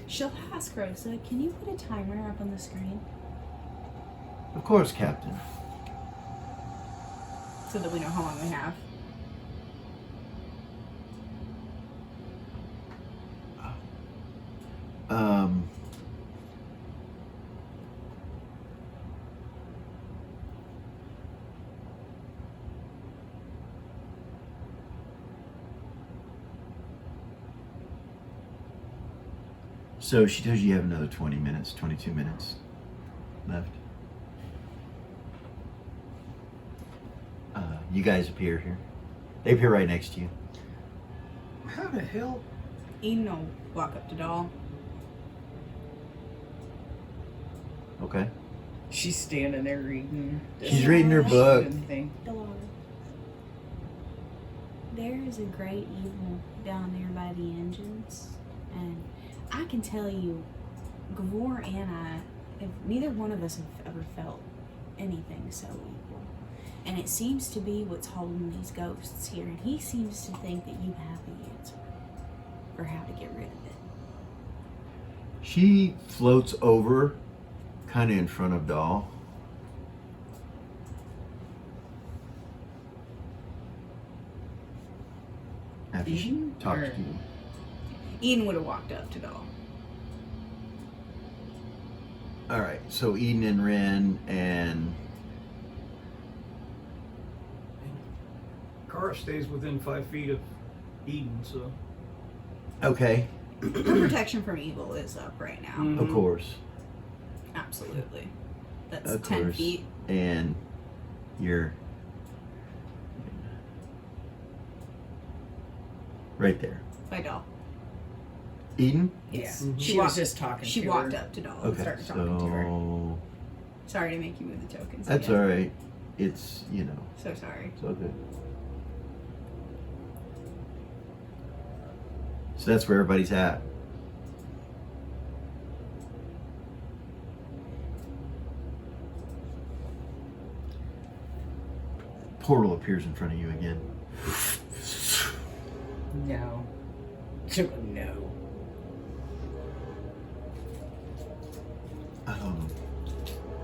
E: She'll ask Rosa, can you put a timer up on the screen
B: Of course, Captain.
E: so that we know how long we have?
B: So she tells you have another 20 minutes, 22 minutes left. You guys appear here. They appear right next to you.
D: How the hell?
E: Eden will walk up to Doll.
B: Okay.
C: She's standing there reading.
B: She's reading her book.
C: Anything.
E: Dolores. There is a great evil down there by the engines, and I can tell you, Gavor and I, if neither one of us have ever felt anything so evil. And it seems to be what's holding these ghosts here, and he seems to think that you have the answer for how to get rid of it.
B: She floats over, kind of in front of Doll. After she
C: Eden,
B: talks
C: or-
B: to you.
E: Eden would have walked up to Doll.
B: All right, so Eden and Ren and
D: Kara stays within 5 feet of Eden, so.
B: okay,
E: Her protection from evil is up right now.
D: Mhm.
B: of course,
E: Absolutely. That's
B: of
E: 10
B: course,
E: feet.
B: and you're right there.
E: By Doll.
B: Eden.
C: Yes.
D: Mhm.
C: She
E: She
C: was
E: walked-
C: just talking
E: She
C: to
E: walked
C: her.
E: up to Doll and
B: Okay,
E: started talking to her.
B: so
E: Sorry to make you move the tokens.
B: that's
E: again.
B: all right. It's
E: So sorry.
B: it's all good. So that's where everybody's at. Portal appears in front of you again.
C: No. No.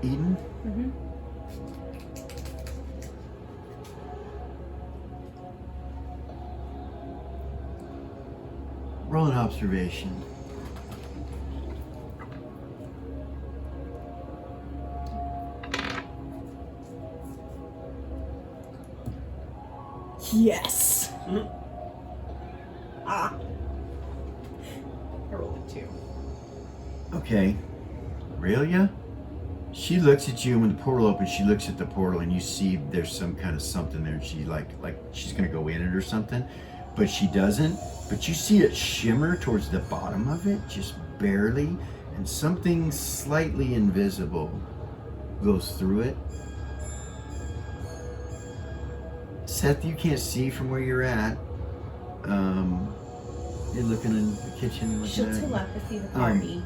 B: Eden?
E: Mm-hmm.
B: Roll an observation.
E: Yes.
D: Mhm.
E: Ah. I rolled a 2.
B: Okay. Aurelia? She looks at you when the portal opens. She looks at the portal and you see there's some kind of something there. She like she's gonna go in it or something, but she doesn't. But you see it shimmer towards the bottom of it, just barely, and something slightly invisible goes through it. Seth, you can't see from where you're at. You're looking in the kitchen. Looking
E: She'll
B: at it.
E: telepathy the party.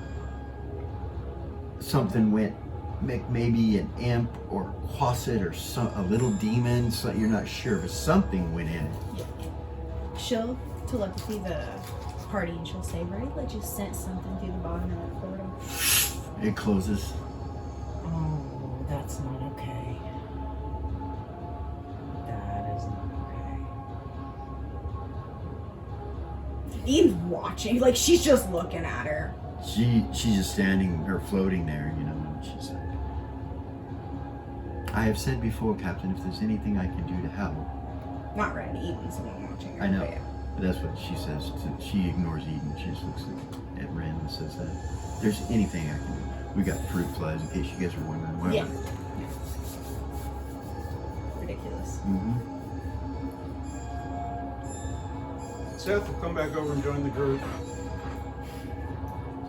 B: Something went, maybe an imp or Quasit or a little demon, so you're not sure, but something went in it.
E: She'll telepathy the party and she'll say, Ray, just sent something through the bottom of that portal.
B: It closes.
C: Oh, that's not okay. That is not okay.
E: Eve's watching, like she's just looking at her.
B: She's just standing or floating there, and she's like, I have said before, Captain, if there's anything I can do to help.
E: Not Ren, Eden's the one watching her.
B: I know.
E: but yeah.
B: But that's what she says. She ignores Eden. She just looks at Ren and says that if there's anything I can do. We got fruit flies, in case you guys are wondering. Whatever.
E: Yeah. Ridiculous.
B: Mm-hmm.
D: Seth will come back over and join the group.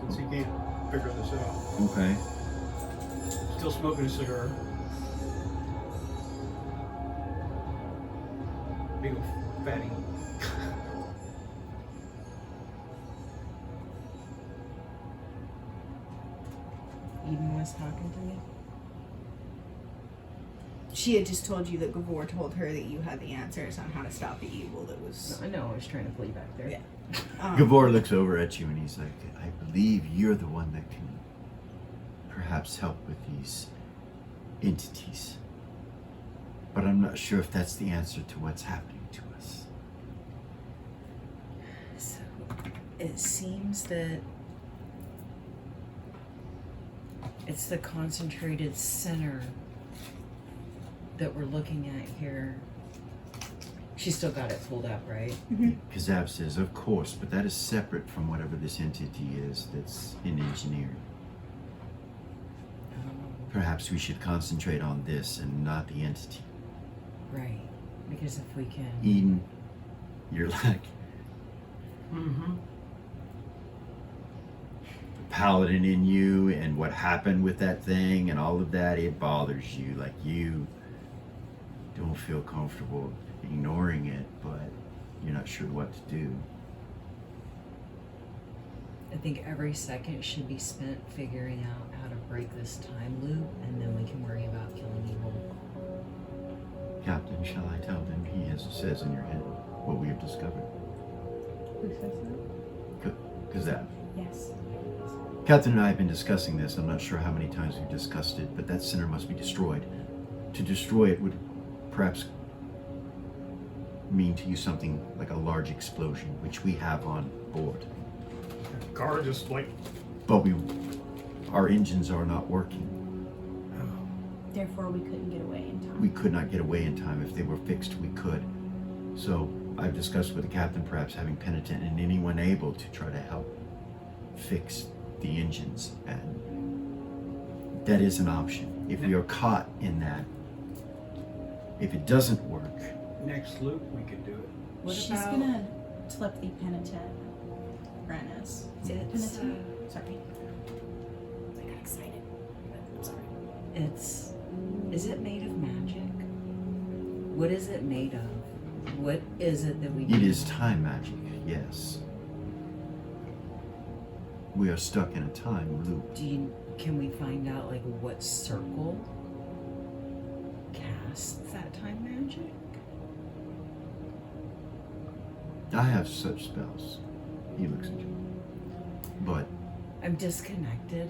D: Since he can't figure this out.
B: Okay.
D: Still smoking a cigar. Big ol' fatty.
C: Eden was talking to me.
E: She had just told you that Gavor told her that you had the answers on how to stop the evil that was.
C: I know, I was trying to play back there.
E: Yeah.
B: Gabor looks over at you and he's like, I believe you're the one that can perhaps help with these entities. But I'm not sure if that's the answer to what's happening to us.
C: So it seems that it's the concentrated center that we're looking at here. She's still got it pulled up, right?
B: Kazab says, of course, but that is separate from whatever this entity is that's in engineering. Perhaps we should concentrate on this and not the entity.
C: Right. Because if we can.
B: Eden, You're like,
D: Mm-hmm.
B: the paladin in you and what happened with that thing and all of that, it bothers you. Like, you don't feel comfortable ignoring it, but you're not sure what to do.
G: I think every second should be spent figuring out how to break this time loop, and then we can worry about killing evil.
B: Captain, shall I tell them he says in your head what we have discovered?
E: Who says that?
B: Kazab.
E: Yes.
B: Captain and I have been discussing this. I'm not sure how many times we've discussed it, but that center must be destroyed. To destroy it would perhaps mean to use something like a large explosion, which we have on board.
D: Car just like,
B: But our engines are not working.
E: Therefore, we couldn't get away in time.
B: We could not get away in time. If they were fixed, we could. So I've discussed with the captain perhaps having Penitent and anyone able to try to help fix the engines, and that is an option. If we are caught in that, if it doesn't work,
D: next loop, we could do it.
G: What
E: She's
G: about-
E: gonna telepathy Penitent Renus. Is it
G: It's,
E: Penitent? Sorry. I got excited. I'm sorry.
G: Is it made of magic? What is it made of? What is it that we
B: it
G: need?
B: is time magic, yes. We are stuck in a time loop.
G: Can we find out like what circle casts that time magic?
B: I have such spells. He looks at you. But
G: I'm disconnected.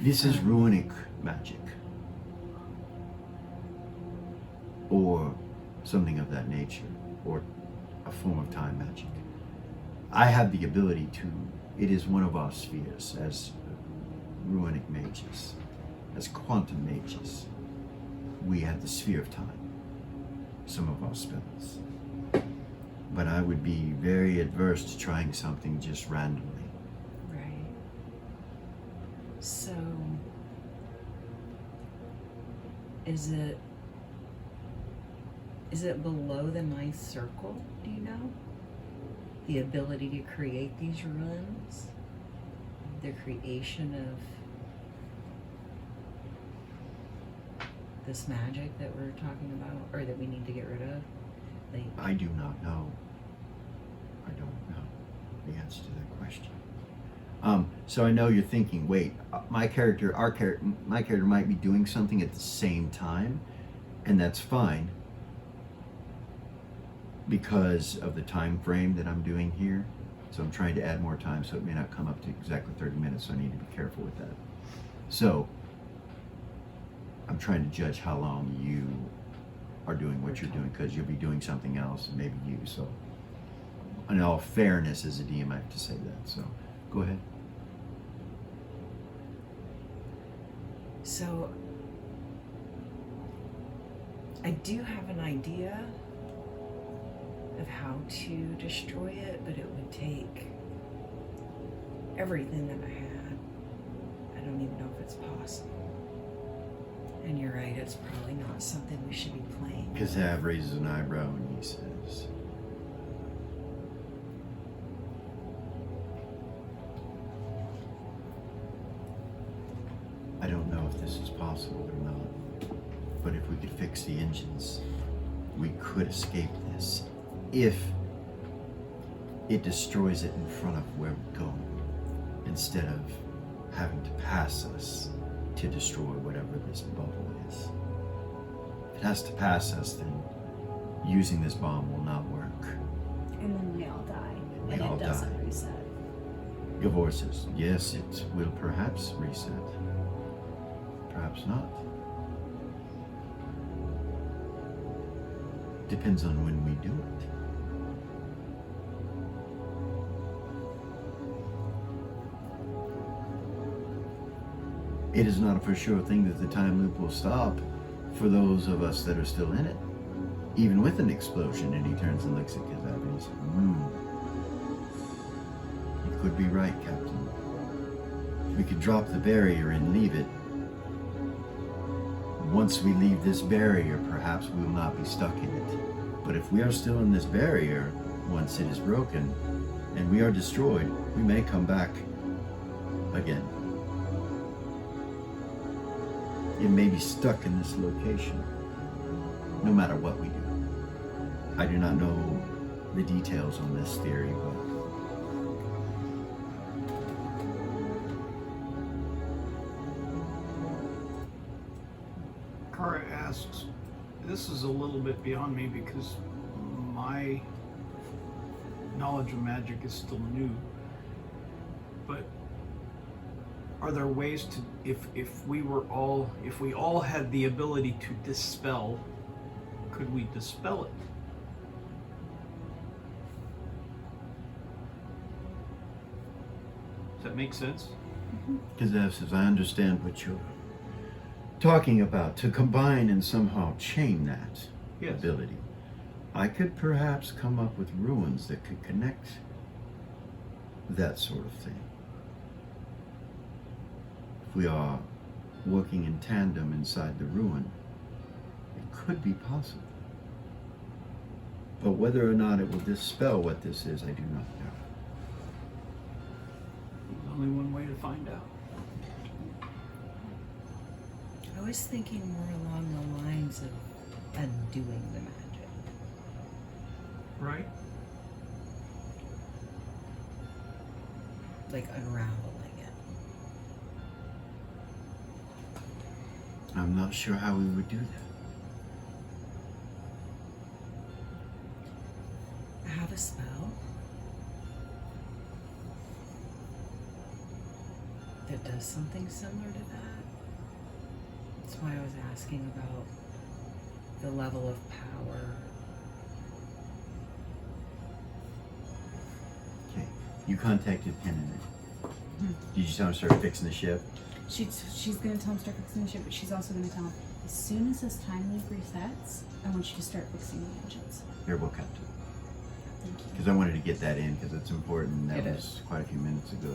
B: this is runic magic. Or something of that nature. Or a form of time magic. I have the ability to, it is one of our spheres as runic mages, as quantum mages. We have the sphere of time, some of our spells. But I would be very adverse to trying something just randomly.
G: Right. So, is it below the ninth circle? Do you know? The ability to create these ruins, the creation of this magic that we're talking about, or that we need to get rid of. Like,
B: I do not know. I don't know the answer to that question. So I know you're thinking, wait, my character might be doing something at the same time, and that's fine because of the time frame that I'm doing here. So I'm trying to add more time, so it may not come up to exactly 30 minutes, so I need to be careful with that. So I'm trying to judge how long you are doing what you're doing, because you'll be doing something else, and maybe you. So in all fairness, as a DM, I have to say that. So go ahead.
G: so I do have an idea of how to destroy it, but it would take everything that I had. I don't even know if it's possible. And you're right, it's probably not something we should be playing.
B: Kazav raises an eyebrow and he says, I don't know if this is possible or not, but if we could fix the engines, we could escape this. If it destroys it in front of where we're going, instead of having to pass us to destroy whatever this bubble is. If it has to pass us, then using this bomb will not work.
E: And then we all die.
B: We
E: And
B: all
E: it doesn't
B: die.
E: reset.
B: Gavor says, yes, it will perhaps reset. Perhaps not. Depends on when we do it. It is not a for sure thing that the time loop will stop for those of us that are still in it, even with an explosion. And he turns and looks at Kazav and he says, You could be right, Captain. We could drop the barrier and leave it. Once we leave this barrier, perhaps we will not be stuck in it. But if we are still in this barrier, once it is broken and we are destroyed, we may come back again. It may be stuck in this location, no matter what we do. I do not know the details on this theory, but
D: Kara asks, this is a little bit beyond me because my knowledge of magic is still new, but are there ways to, if we all had the ability to dispel, could we dispel it? Does that make sense?
B: because as I understand what you're talking about, to combine and somehow chain that
D: Yes.
B: ability, I could perhaps come up with ruins that could connect that sort of thing. If we are working in tandem inside the ruin, it could be possible. But whether or not it will dispel what this is, I do not know.
D: There's only one way to find out.
G: I was thinking more along the lines of undoing the magic.
D: Right?
G: Like unraveling it.
B: I'm not sure how we would do that.
G: I have a spell that does something similar to that. That's why I was asking about the level of power.
B: Okay, you contacted Pennon. Did you tell him to start fixing the ship?
E: She's gonna tell him to start fixing the ship, but she's also gonna tell him, as soon as this time loop resets, I want you to start fixing the engines.
B: Here, we'll cut to it.
E: Thank you.
B: Because I wanted to get that in because it's important. That
G: It
B: was
G: is.
B: quite a few minutes ago.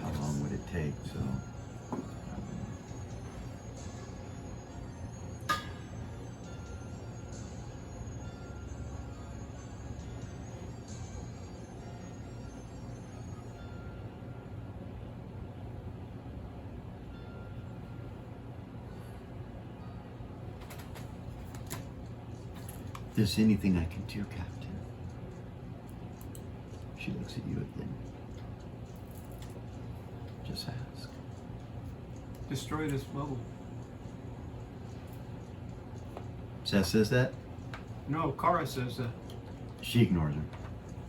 B: How long would it take? So. If there's anything I can do, Captain. She looks at you again. Just ask.
D: Destroy this bubble.
B: Seth says that.
D: No, Kara says that.
B: She ignores her.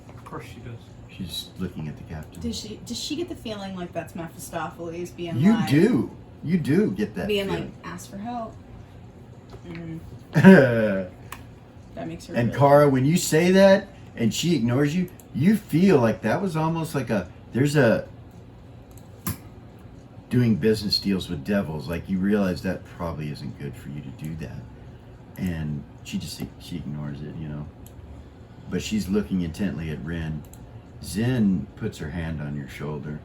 D: Of course she does.
B: She's looking at the captain.
E: Does she get the feeling like that's Mephistopheles being
B: You
E: like,
B: do. You do get that
E: being
B: feeling.
E: like, ask for help? Mm,
B: Like.
E: that makes her.
B: And
E: really-
B: Kara, when you say that and she ignores you, you feel like that was almost like there's a doing business deals with devils. Like you realize that probably isn't good for you to do that. And she ignores it, But she's looking intently at Ren. Zen puts her hand on your shoulder.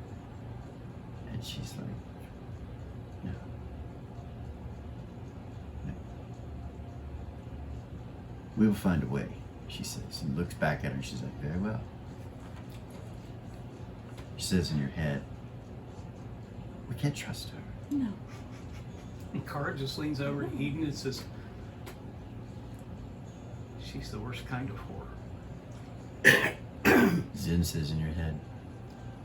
B: And she's like, no. No. We will find a way, she says, and looks back at her and she's like, very well. She says in your head, we can't trust her.
E: No.
D: And Kara just leans over to Eden and says, she's the worst kind of whore.
B: Zen says in your head,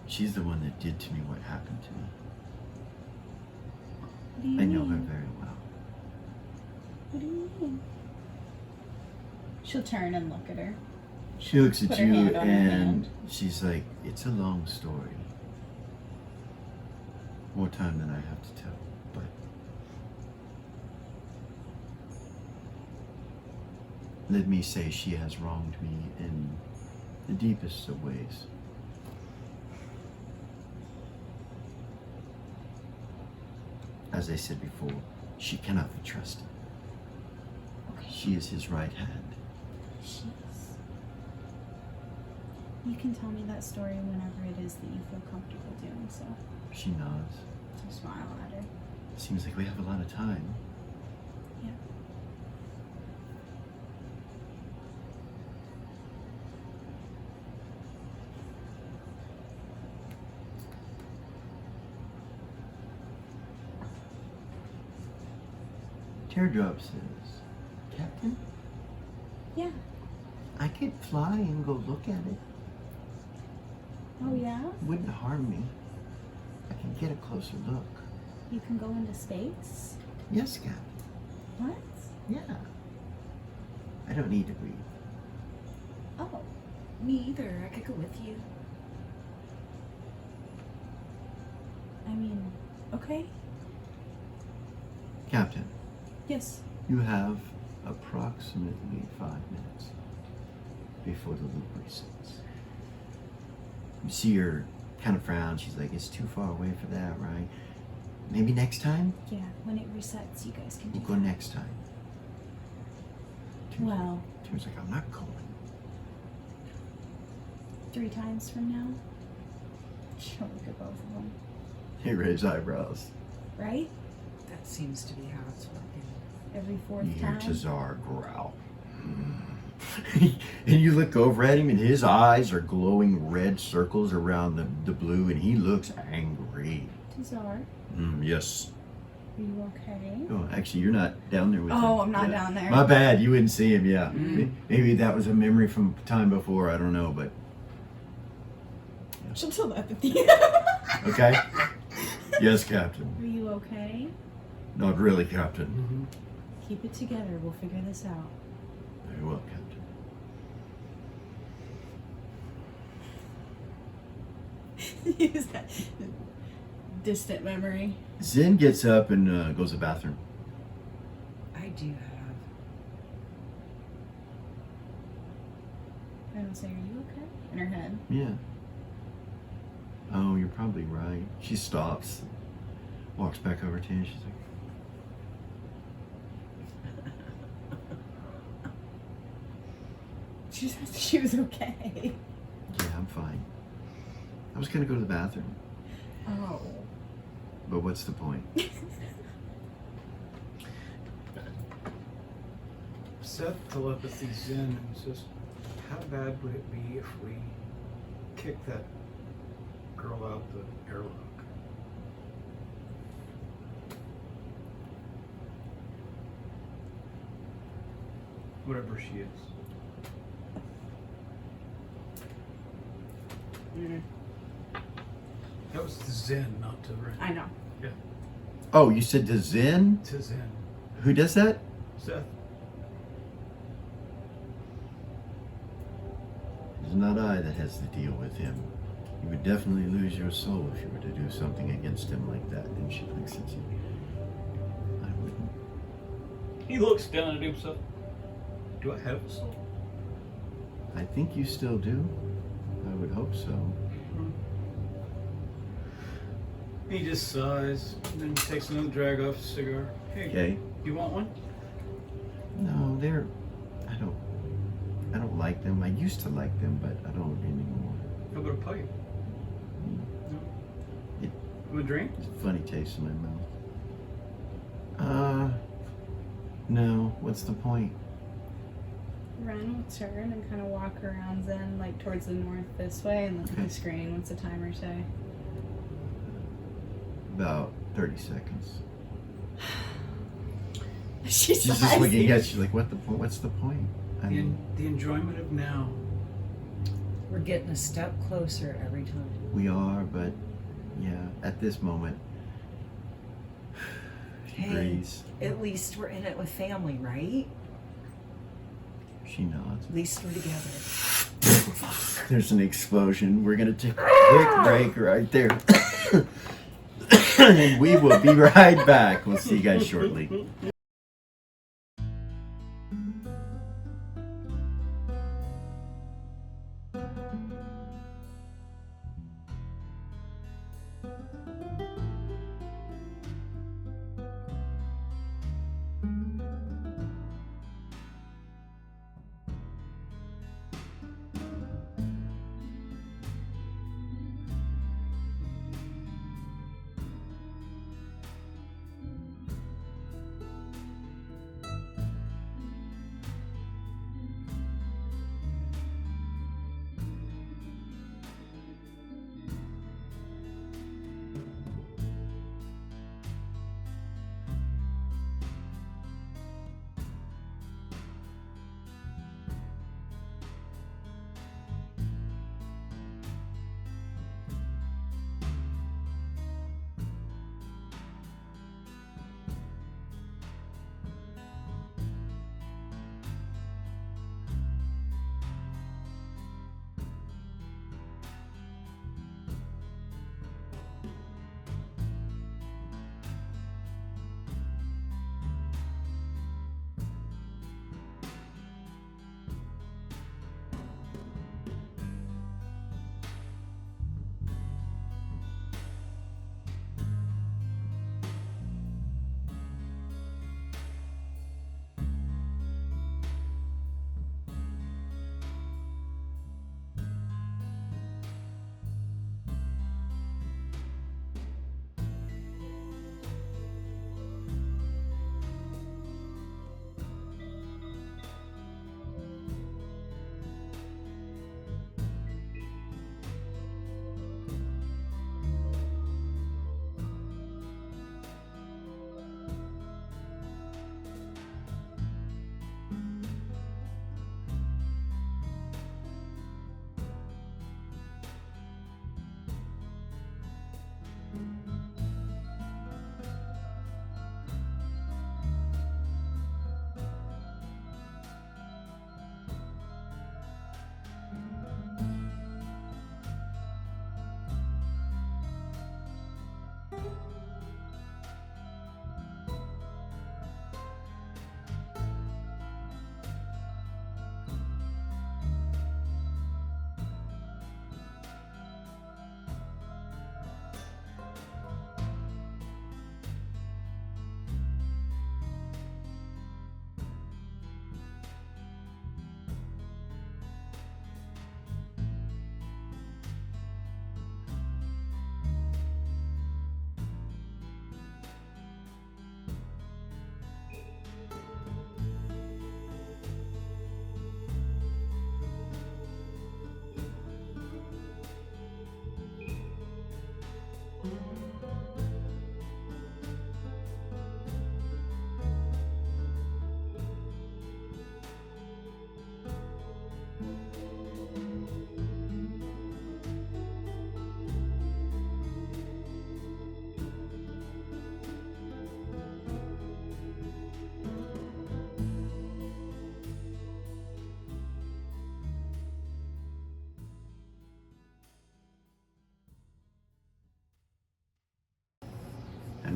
B: she's the one that did to me what happened to me.
E: What do you
B: I know her
E: mean?
B: very well.
E: What do you mean? She'll turn and look at her.
B: She looks at
E: Put her
B: you
E: hand on her
B: and
E: hand.
B: she's like, it's a long story. More time than I have to tell, but let me say she has wronged me in the deepest of ways. As I said before, she cannot be trusted.
E: Okay.
B: She is his right hand.
E: She's. You can tell me that story whenever it is that you feel comfortable doing so.
B: She nods.
E: So smile at her.
B: Seems like we have a lot of time.
E: Yeah.
B: Teardrop says, Captain,
E: Yeah.
B: I could fly and go look at it.
E: Oh, yeah?
B: Wouldn't harm me. I can get a closer look.
E: You can go into space?
B: Yes, Captain.
E: What?
B: Yeah. I don't need to breathe.
E: Oh.
C: Me either. I could go with you.
E: I mean, okay.
B: Captain,
E: Yes.
B: you have approximately 5 minutes before the loop resets. You see her kind of frown. She's like, it's too far away for that, right? Maybe next time?
E: Yeah, when it resets, you guys can do
B: We'll go
E: that.
B: next time.
E: Well,
B: Tim's like, I'm not going.
E: 3 times from now? She'll look at both of them.
B: He raised eyebrows.
E: Right?
G: That seems to be how it's working.
E: Every 4th
B: You hear
E: time.
B: Tazar growl. And you look over at him, and his eyes are glowing red circles around the blue, and he looks angry.
E: Tazar,
B: Yes.
E: are you okay?
B: Oh, actually, you're not down there with him.
E: Oh, I'm not
B: Yeah.
E: down there.
B: My bad. You wouldn't see him. Yeah. Maybe that was a memory from time before. I don't know, but
E: She'll telepathy.
B: okay. Yes, Captain.
E: Are you okay?
B: Not really, Captain.
E: Keep it together. We'll figure this out.
B: Very well, Captain.
E: Use that distant memory.
B: Zen gets up and goes to the bathroom.
G: I do have.
E: I don't say, are you okay? In her head.
B: Yeah. Oh, you're probably right. She stops, walks back over to you, and she's like,
E: She just asked if she was okay.
B: yeah, I'm fine. I was gonna go to the bathroom,
E: Oh.
B: but what's the point?
D: Seth telepathies in and says, how bad would it be if we kicked that girl out the airlock? Whatever she is. That was to Zen, not to Ren.
E: I know.
D: Yeah,
B: Oh, you said to Zen?
D: to Zen.
B: Who does that?
D: Seth.
B: It's not I that has to deal with him. You would definitely lose your soul if you were to do something against him like that. And she looks at you. I wouldn't.
D: He looks down at himself. Do I have a soul?
B: I think you still do. I would hope so.
D: He just sighs, and then takes another drag off his cigar. Hey,
B: Okay.
D: you want one?
B: No, they're. I don't like them. I used to like them, but I don't anymore.
D: How about a pipe? No.
B: It-
D: Want a drink?
B: It's a funny taste in my mouth. No. What's the point?
E: Ren will turn and kind of walk around Zen, like towards the north this way, and look at
B: Okay.
E: the screen. What's the timer say?
B: About 30 seconds.
E: She's
B: She's just looking at you like, what the point? What's the point? I mean,
D: The enjoyment of now.
G: We're getting a step closer every time.
B: we are, but yeah, at this moment, she
G: Hey.
B: breathes.
G: At least we're in it with family, right?
B: She nods.
G: At least we're together.
B: There's an explosion. We're gonna take a quick break right there. And we will be right back. We'll see you guys shortly.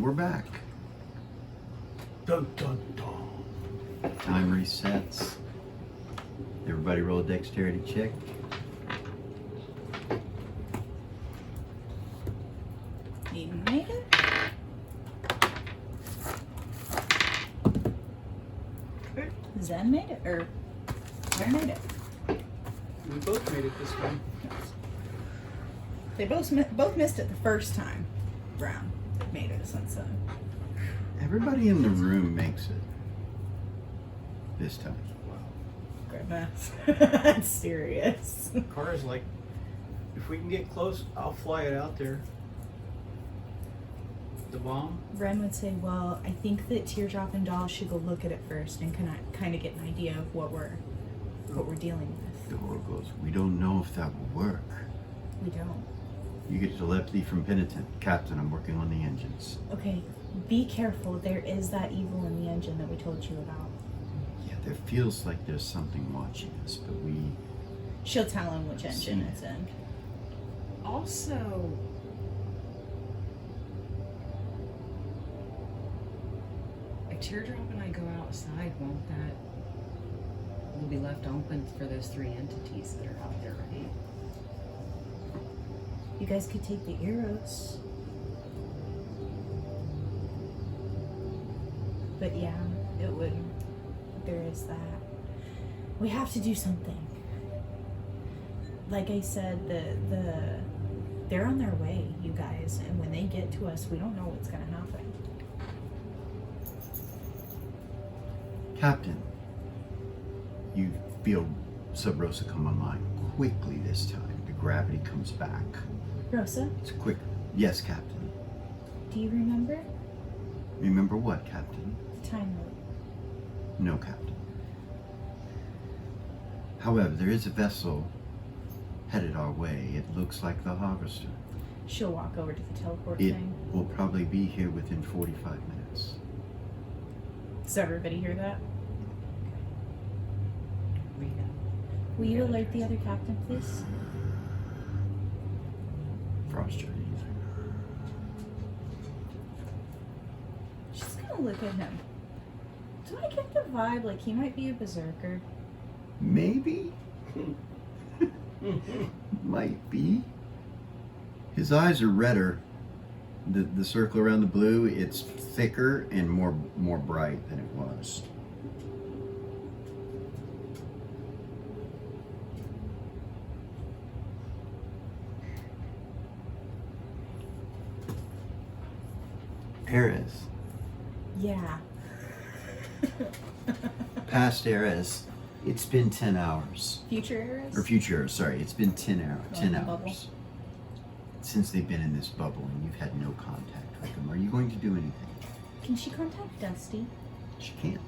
B: we're back.
D: Dun dun dun.
B: Time resets. Everybody roll a dexterity check.
E: Eden made it.
D: Okay.
E: Zen made it, or I made it.
D: We both made it this time.
E: They both missed it the first time round. That made it since then.
B: Everybody in the room makes it. This time.
E: Goodness, that's serious.
D: Kara's like, if we can get close, I'll fly it out there. The bomb?
E: Ren would say, "Well, I think that Teardrop and Doll should go look at it first and kind of get an idea of what we're dealing with."
B: The Horde goes, we don't know if that will work.
E: We don't.
B: You get telepathy from Penitent. Captain, I'm working on the engines.
E: Okay, be careful. There is that evil in the engine that we told you about.
B: Yeah, there feels like there's something watching us, but we...
E: She'll tell him which engine it's in.
C: Also, if Teardrop and I go outside, won't that will be left open for those 3 entities that are out there, right?
E: You guys could take the arrows. But yeah, it would. There is that. We have to do something. Like I said, they're on their way, you guys, and when they get to us, we don't know what's gonna happen.
B: Captain, you feel Sub Rosa come online quickly this time. The gravity comes back.
E: Rosa,
B: It's quick. Yes, Captain.
E: do you remember?
B: Remember what, Captain?
E: Time loop.
B: No, Captain. However, there is a vessel headed our way. It looks like the Harvester.
E: She'll walk over to the teleport
B: It
E: thing.
B: will probably be here within 45 minutes.
E: Does everybody hear that?
C: We
E: Will you alert the other captain, please?
B: Frost journey.
E: Just gonna look at him. Do I get the vibe like he might be a berserker?
B: Maybe? Might be. His eyes are redder. The circle around the blue, it's thicker and more bright than it was. Erez.
E: Yeah.
B: Past Erez. It's been 10 hours.
E: Future eras?
B: Or future Erez, sorry. It's been 10 hours.
E: Oh,
B: 10
E: the
B: hours.
E: bubble.
B: Since they've been in this bubble and you've had no contact with them. Are you going to do anything?
E: Can she contact Dusty?
B: She can't.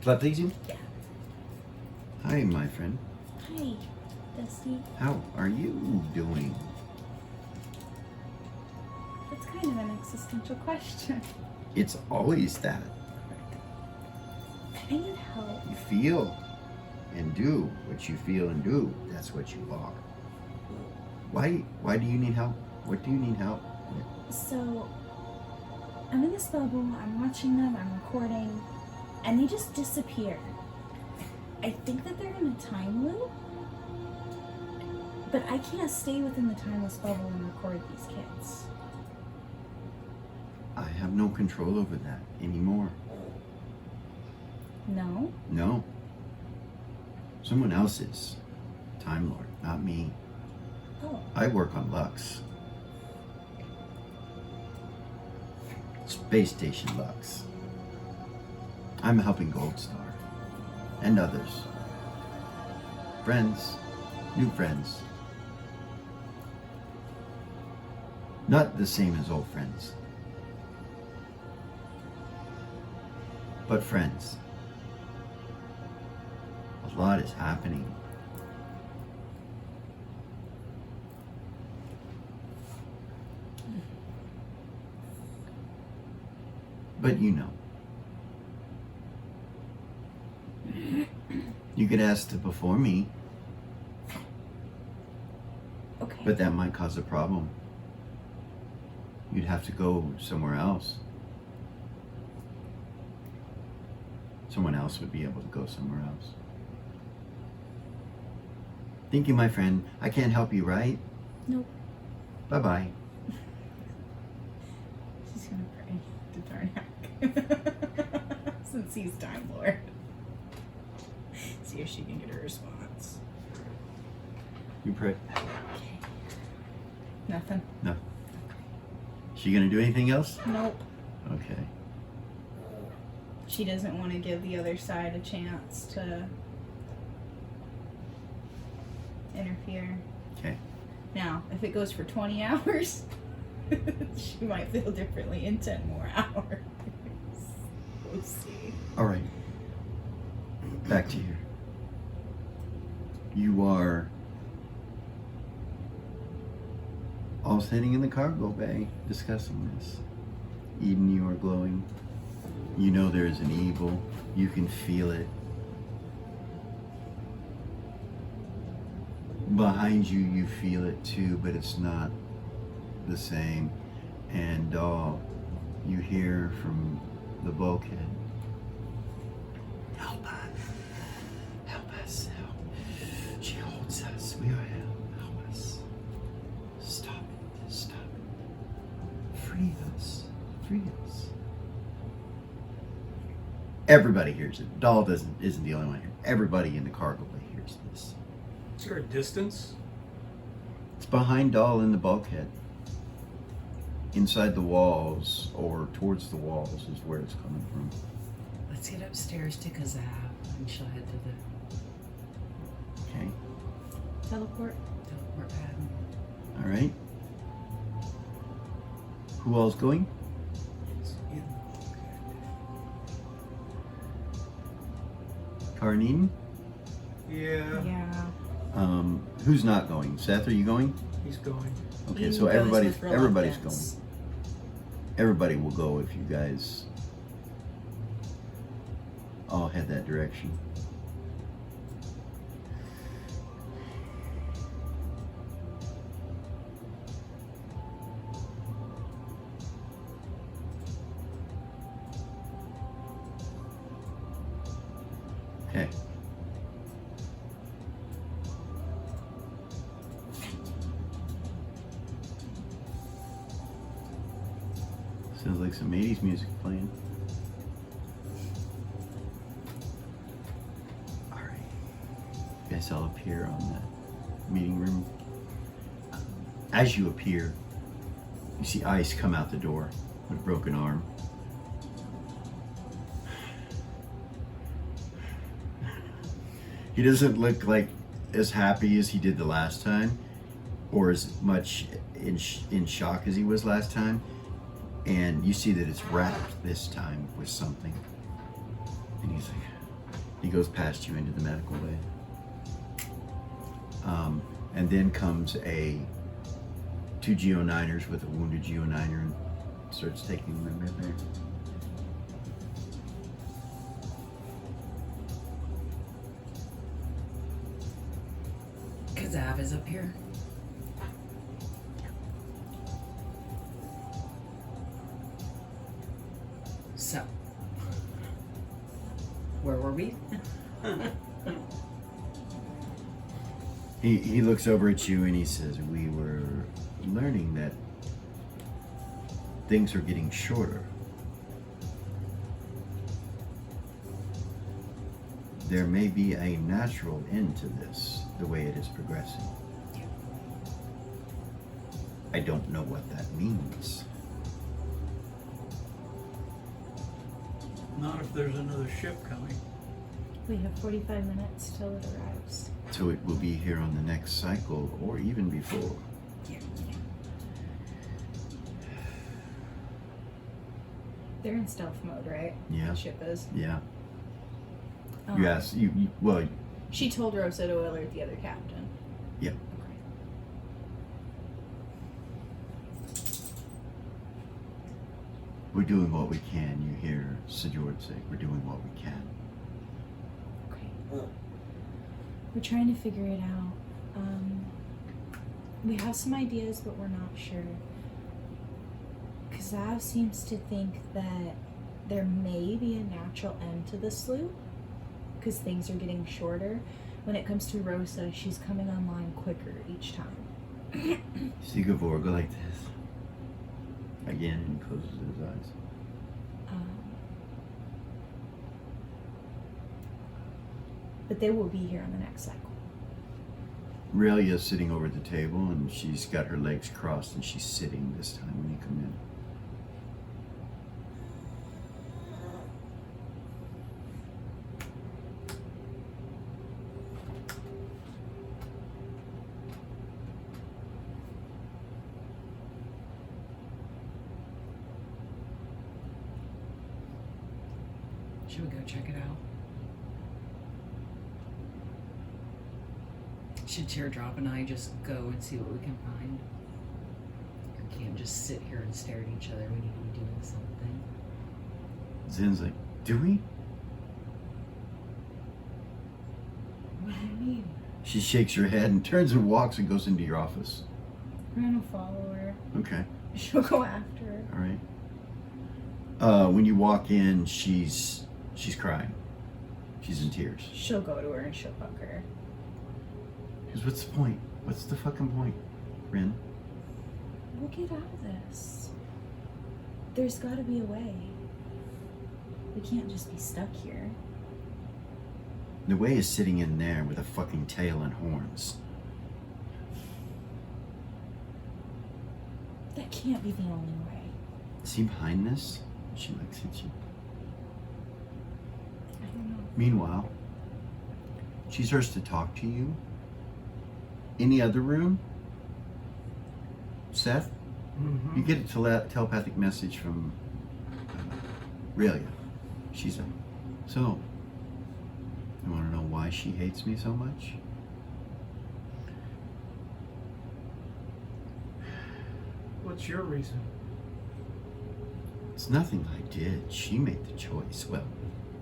B: Telepathy?
E: Yeah.
B: Hi, my friend.
E: Hi, Dusty.
B: How are you doing?
E: That's kind of an existential question.
B: It's always that.
E: I need help.
B: You feel and do what you feel and do. That's what you are. Why do you need help? What do you need help with?
E: So, I'm in this bubble, I'm watching them, I'm recording, and they just disappear. I think that they're in a time loop, but I can't stay within the timeless bubble and record these kids.
B: I have no control over that anymore.
E: No?
B: No. Someone else is. Time Lord, not me.
E: Oh.
B: I work on Lux. Space Station Lux. I'm helping Gold Star. And others. Friends. New friends. Not the same as old friends. But friends. A lot is happening. But you know. You could ask to before me,
E: Okay.
B: but that might cause a problem. you'd have to go somewhere else. Someone else would be able to go somewhere else. Thank you, my friend. I can't help you, right?
E: Nope.
B: Bye-bye.
E: She's gonna pray to Tarnak. Since he's Time Lord. See if she can get a response.
B: You pray.
E: Nothing.
B: No. She gonna do anything else?
E: Nope.
B: Okay.
E: She doesn't want to give the other side a chance to interfere.
B: Okay.
E: Now, if it goes for 20 hours, she might feel differently in 10 more hours. We'll see.
B: All right. Back to here. You are all sitting in the cargo bay discussing this. Eden, you are glowing. You know there is an evil. You can feel it. Behind you, you feel it too, but it's not the same. And you hear from the bulkhead, help us, help us, help. She holds us, we are help us. Stop it, stop it. Free us, free us. Everybody hears it. Doll isn't the only one here. Everybody in the cargo bay hears this.
D: Is there a distance?
B: It's behind Doll in the bulkhead. Inside the walls, or towards the walls, is where it's coming from.
G: Let's get upstairs to Kazav and she'll head to the
B: Okay.
E: Teleport.
G: teleport pad.
B: All right. Who all's going? Carnine?
D: Yeah,
E: Yeah.
B: Who's not going? Seth, are you going?
D: he's going.
B: Okay,
E: Eden
B: so
E: goes
B: everybody's
E: with
B: everybody's
E: reluctance.
B: going. Everybody will go if you guys all head that direction. Okay. Sounds like some 80s music playing. Alright. You guys all appear on the meeting room. As you appear, you see Ice come out the door with a broken arm. He doesn't look like as happy as he did the last time, or as much in shock as he was last time. And you see that it's wrapped this time with something. And he's like, he goes past you into the medical bay. And then comes two Geo9ers with a wounded Geo9er and starts taking them in there.
G: Kazav is up here. So, where were we?
B: He looks over at you and he says, we were learning that things are getting shorter. There may be a natural end to this, the way it is progressing. I don't know what that means.
D: Not if there's another ship coming.
E: We have 45 minutes till it arrives.
B: So it will be here on the next cycle, or even before.
E: They're in stealth mode, right?
B: Yeah.
E: The ship is.
B: Yeah. You asked, well,
E: She told Rosa to alert the other captain.
B: yeah. We're doing what we can. You hear Sejord say, we're doing what we can.
E: Okay. We're trying to figure it out. We have some ideas, but we're not sure. Zav seems to think that there may be a natural end to the sloop because things are getting shorter. When it comes to Rosa, she's coming online quicker each time.
B: See Gavor go like this. Again, and he closes his eyes.
E: But they will be here on the next cycle.
B: Ralia's sitting over the table and she's got her legs crossed and she's sitting this time when you come in.
G: Should we go check it out? Should Teardrop and I just go and see what we can find? We can't just sit here and stare at each other. We need to be doing something.
B: Zin's like, do we?
G: What do you mean?
B: She shakes her head and turns and walks and goes into your office.
E: I'm gonna follow her.
B: Okay.
E: She'll go after her.
B: All right. When you walk in, she's crying. She's in tears.
E: She'll go to her and she'll hug her.
B: Because what's the point? What's the fucking point, Rin?
E: We'll get out of this. There's gotta be a way. We can't just be stuck here.
B: The way is sitting in there with a fucking tail and horns.
E: That can't be the only way.
B: See behind this? She looks at you.
E: I don't know.
B: Meanwhile, she starts to talk to you. In the other room, Seth, you get a telepathic message from Relia. She's like, so, you want to know why she hates me so much?
D: What's your reason?
B: It's nothing I did. She made the choice. Well,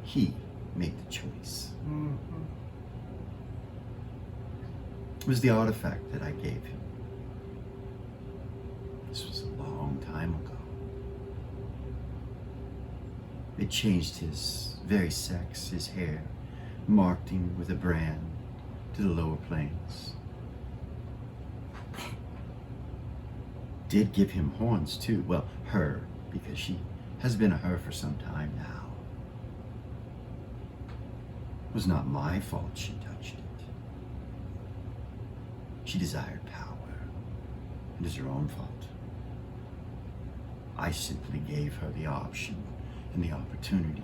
B: he made the choice.
D: Mm-hmm.
B: It was the artifact that I gave him. This was a long time ago. It changed his very sex, his hair, marked him with a brand to the lower planes. Did give him horns too. Well, her, because she has been a her for some time now. It was not my fault she touched it. She desired power. It is her own fault. I simply gave her the option and the opportunity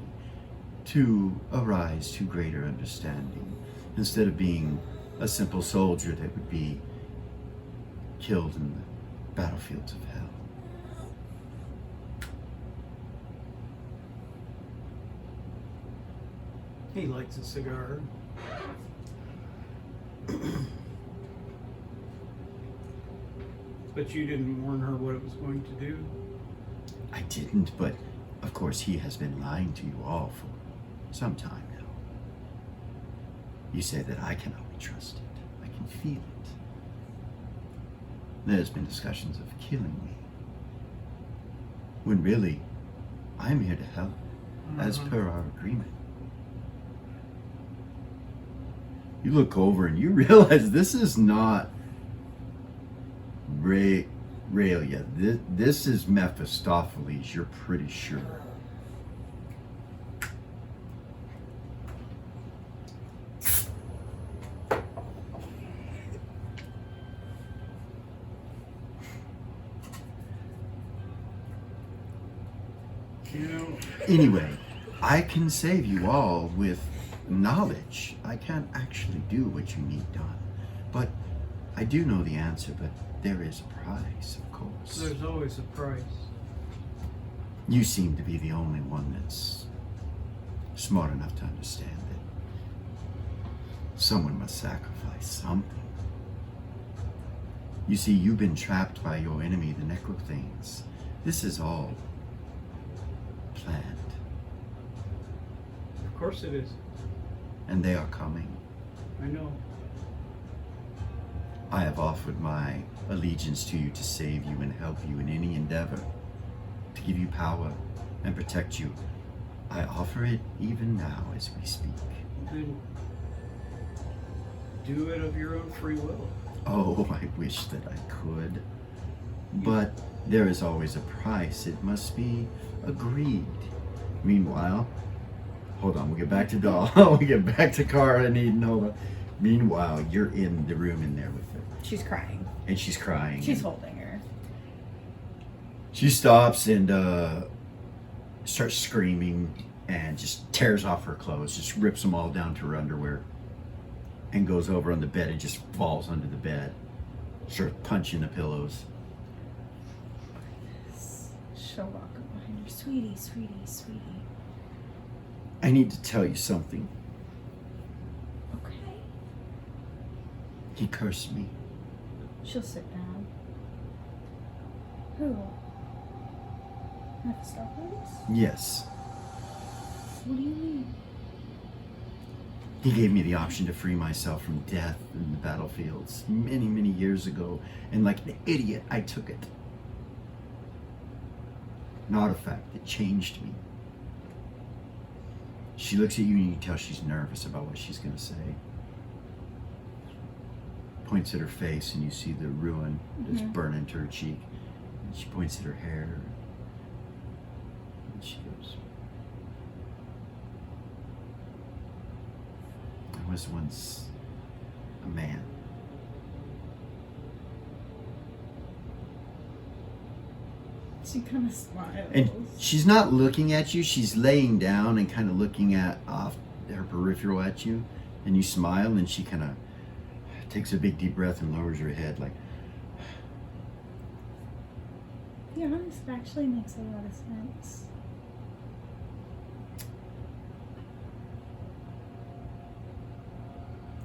B: to arise to greater understanding instead of being a simple soldier that would be killed in the battlefields of hell.
D: He lights a cigar. But you didn't warn her what it was going to do?
B: I didn't, but of course he has been lying to you all for some time now. You say that I cannot be trusted. I can feel it. There's been discussions of killing me. When really, I'm here to help, as per our agreement. You look over and you realize this is not Raelia. This is Mephistopheles, you're pretty sure.
D: You know,
B: Anyway, I can save you all with knowledge. I can't actually do what you need done. But I do know the answer, but there is a price, of course.
D: there's always a price.
B: You seem to be the only one that's smart enough to understand it. Someone must sacrifice something. You see, you've been trapped by your enemy, the Necrothanes. This is all planned.
D: Of course it is.
B: And they are coming.
D: I know.
B: I have offered my allegiance to you to save you and help you in any endeavor. to give you power and protect you. I offer it even now as we speak.
D: Then do it of your own free will.
B: Oh, I wish that I could. But there is always a price. It must be agreed. Meanwhile, hold on, we'll get back to Doll. We'll get back to Cara and Eden. Hold on. Meanwhile, you're in the room in there with her.
E: She's crying.
B: And she's crying.
E: She's holding her.
B: She stops and starts screaming and just tears off her clothes, just rips them all down to her underwear, and goes over on the bed and just falls under the bed, starts punching the pillows.
E: She'll walk up behind her. Sweetie, sweetie, sweetie.
B: I need to tell you something.
E: Okay.
B: He cursed me.
E: She'll sit down. Who? Mephistopheles?
B: Yes.
E: What do you mean?
B: He gave me the option to free myself from death in the battlefields many, many years ago, and like an idiot, I took it. An artifact that changed me. She looks at you and you can tell she's nervous about what she's going to say. Points at her face and you see the ruin that's burnt into her cheek. And she points at her hair. And she goes, I was once a man.
E: She kind of smiles.
B: And she's not looking at you, she's laying down and kind of looking at off her peripheral at you. And you smile and she kind of takes a big deep breath and lowers her head like,
E: yeah, this actually makes a lot of sense.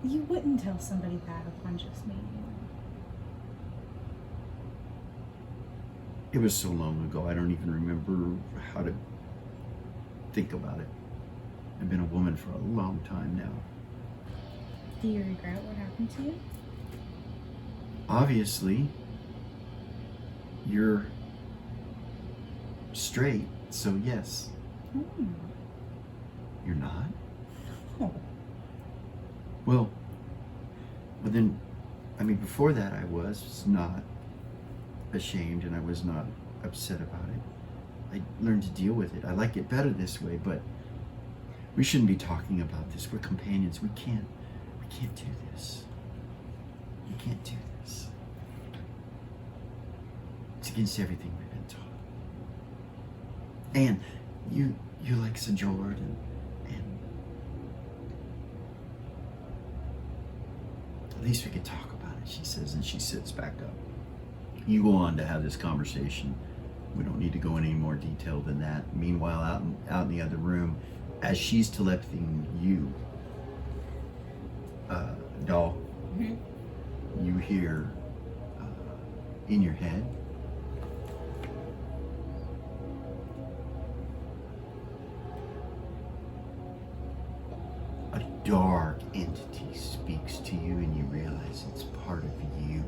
E: You wouldn't tell somebody that upon just meeting them.
B: it was so long ago, I don't even remember how to think about it. I've been a woman for a long time now.
E: Do you regret what happened to you?
B: Obviously, you're straight, so yes.
E: Hmm.
B: You're not?
E: Oh.
B: Well, then, I mean, before that I was not ashamed and I was not upset about it. I learned to deal with it. I like it better this way, but we shouldn't be talking about this. We're companions. We can't do this. We can't do this. It's against everything we've been taught. And you like Sejord and at least we could talk about it, she says, and she sits back up. You go on to have this conversation. We don't need to go in any more detail than that. Meanwhile, out in the other room, as she's telepathying you, Doll, you hear in your head, a dark entity speaks to you and you realize it's part of you.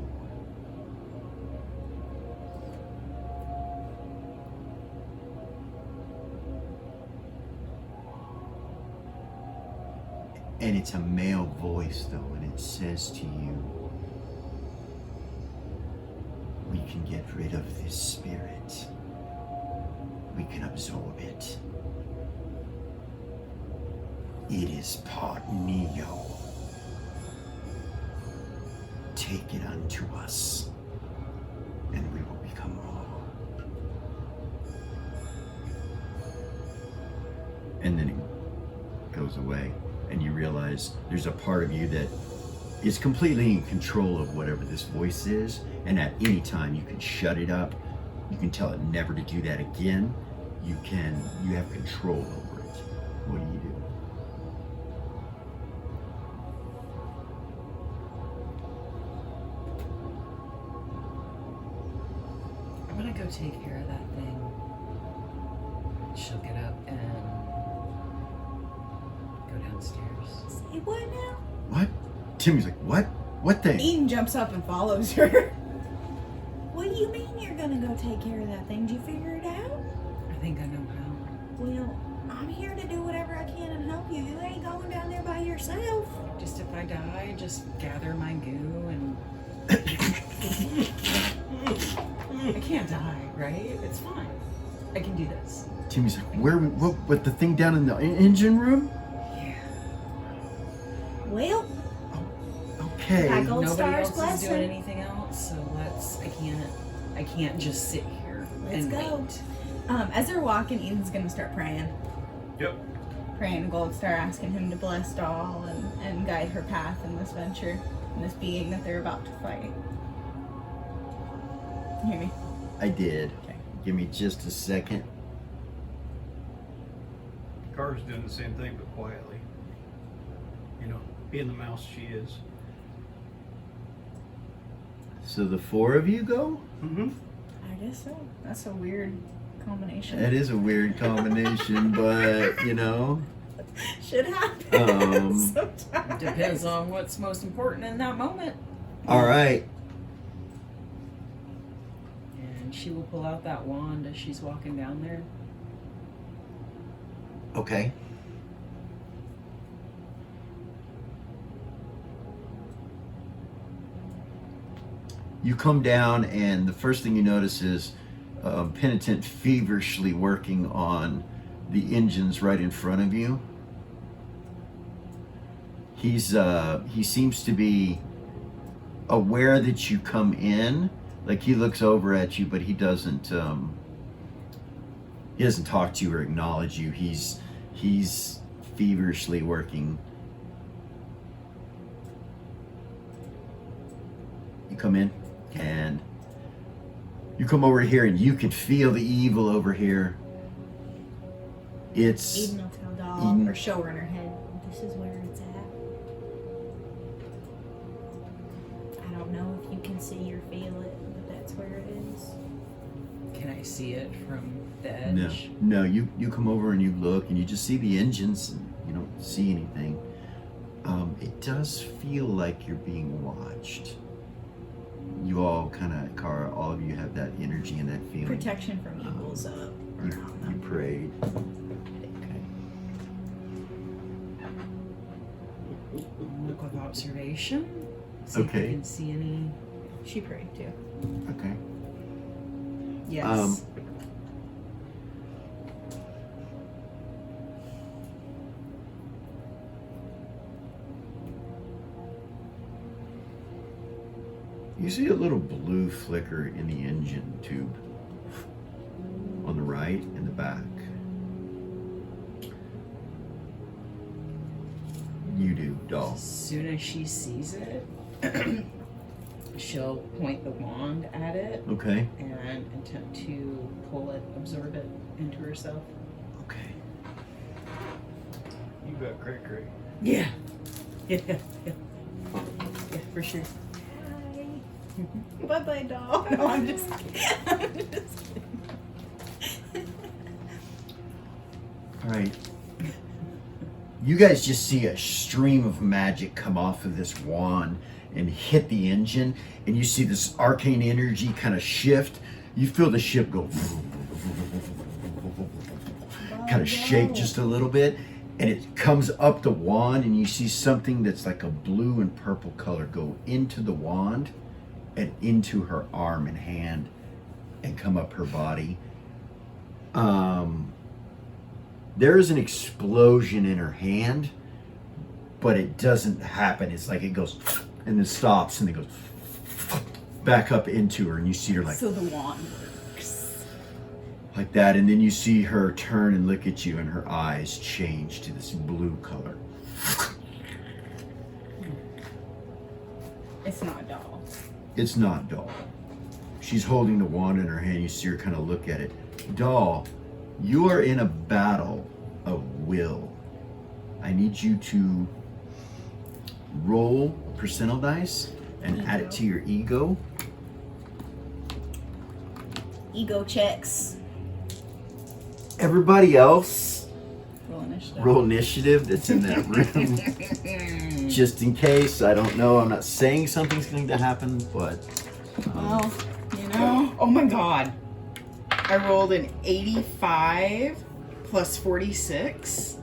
B: And it's a male voice though, and it says to you, we can get rid of this spirit. We can absorb it. It is part Neo. Take it unto us, and we will become more. And then it goes away, and you realize there's a part of you that is completely in control of whatever this voice is, and at any time you can shut it up. You can tell it never to do that again. You have control over it. What do you do?
G: I'm gonna go take care of that thing. She'll get up and go downstairs.
E: Say what now?
B: What? Timmy's like, what? What thing?
E: Eden jumps up and follows her. What do you mean you're gonna go take care of that thing? Did you figure it out?
G: I think I know how.
E: Well, I'm here to do whatever I can and help you. You ain't going down there by yourself.
G: Just if I die, just gather my goo and. I can't die, right? It's fine. I can do this.
B: Timmy's like, what, the thing down in the engine room?
G: Yeah.
E: Well,
B: Okay.
E: I go- Gold
G: Nobody
E: stars,
G: else
E: bless
G: is doing
E: her.
G: anything else, so I can't just sit here
E: let's
G: and
E: go.
G: wait.
E: As they're walking, Eden's gonna start praying.
D: Yep.
E: Praying to Gold Star, asking him to bless Doll and guide her path in this venture, in this being that they're about to fight. You hear me?
B: I did.
E: Okay.
B: Give me just a second.
D: Car's doing the same thing, but quietly. You know, being the mouse she is.
B: So the 4 of you go?
D: Mm-hmm.
E: I guess so. That's a weird combination.
B: That is a weird combination, but you know.
E: Should happen sometimes.
G: Depends on what's most important in that moment.
B: All right.
G: And she will pull out that wand as she's walking down there.
B: Okay. You come down, and the first thing you notice is Penitent feverishly working on the engines right in front of you. He seems to be aware that you come in. Like, he looks over at you, but he doesn't talk to you or acknowledge you. He's feverishly working. You come in, and you come over here, and you can feel the evil over here. It's
E: Eden will tell Doll,
B: Eden.
E: or show her in her head, this is where it's at. I don't know if you can see or feel it, but that's where it is.
G: Can I see it from the edge?
B: no. You come over and you look, and you just see the engines, and you don't see anything. It does feel like you're being watched. You all kind of, Kara, all of you have that energy and that feeling.
E: Protection from evil's up.
B: You prayed.
G: Look with observation. See if I
B: Okay.
G: can see any.
E: She prayed too.
B: Okay.
G: Yes.
B: You see a little blue flicker in the engine tube on the right and the back. You do, doll.
G: As soon as she sees it, she'll point the wand at it
B: Okay.
G: and attempt to pull it, absorb it into herself.
B: Okay.
D: You got cray-cray.
G: Yeah. Yeah, for sure.
E: Bye bye, Doll. No, I'm just kidding. I'm just kidding.
B: All right. You guys just see a stream of magic come off of this wand and hit the engine, and you see this arcane energy kind of shift. You feel the ship go kind of shake just a little bit, and it comes up the wand, and you see something that's like a blue and purple color go into the wand and into her arm and hand and come up her body. There is an explosion in her hand, but it doesn't happen. It's like it goes and then stops and then goes back up into her, and you see her like
E: So the wand works.
B: like that, and then you see her turn and look at you, and her eyes change to this blue color.
E: It's not Doll.
B: It's not Doll. She's holding the wand in her hand. You see her kind of look at it. Doll, you are in a battle of will. I need you to roll a percentile dice and add it to your ego.
E: Ego checks.
B: Everybody else,
E: Roll initiative.
B: roll initiative that's in that room. Just in case. I don't know. I'm not saying something's going to happen, but
E: Well, you know,
C: Oh my god. I rolled an 85 plus 46.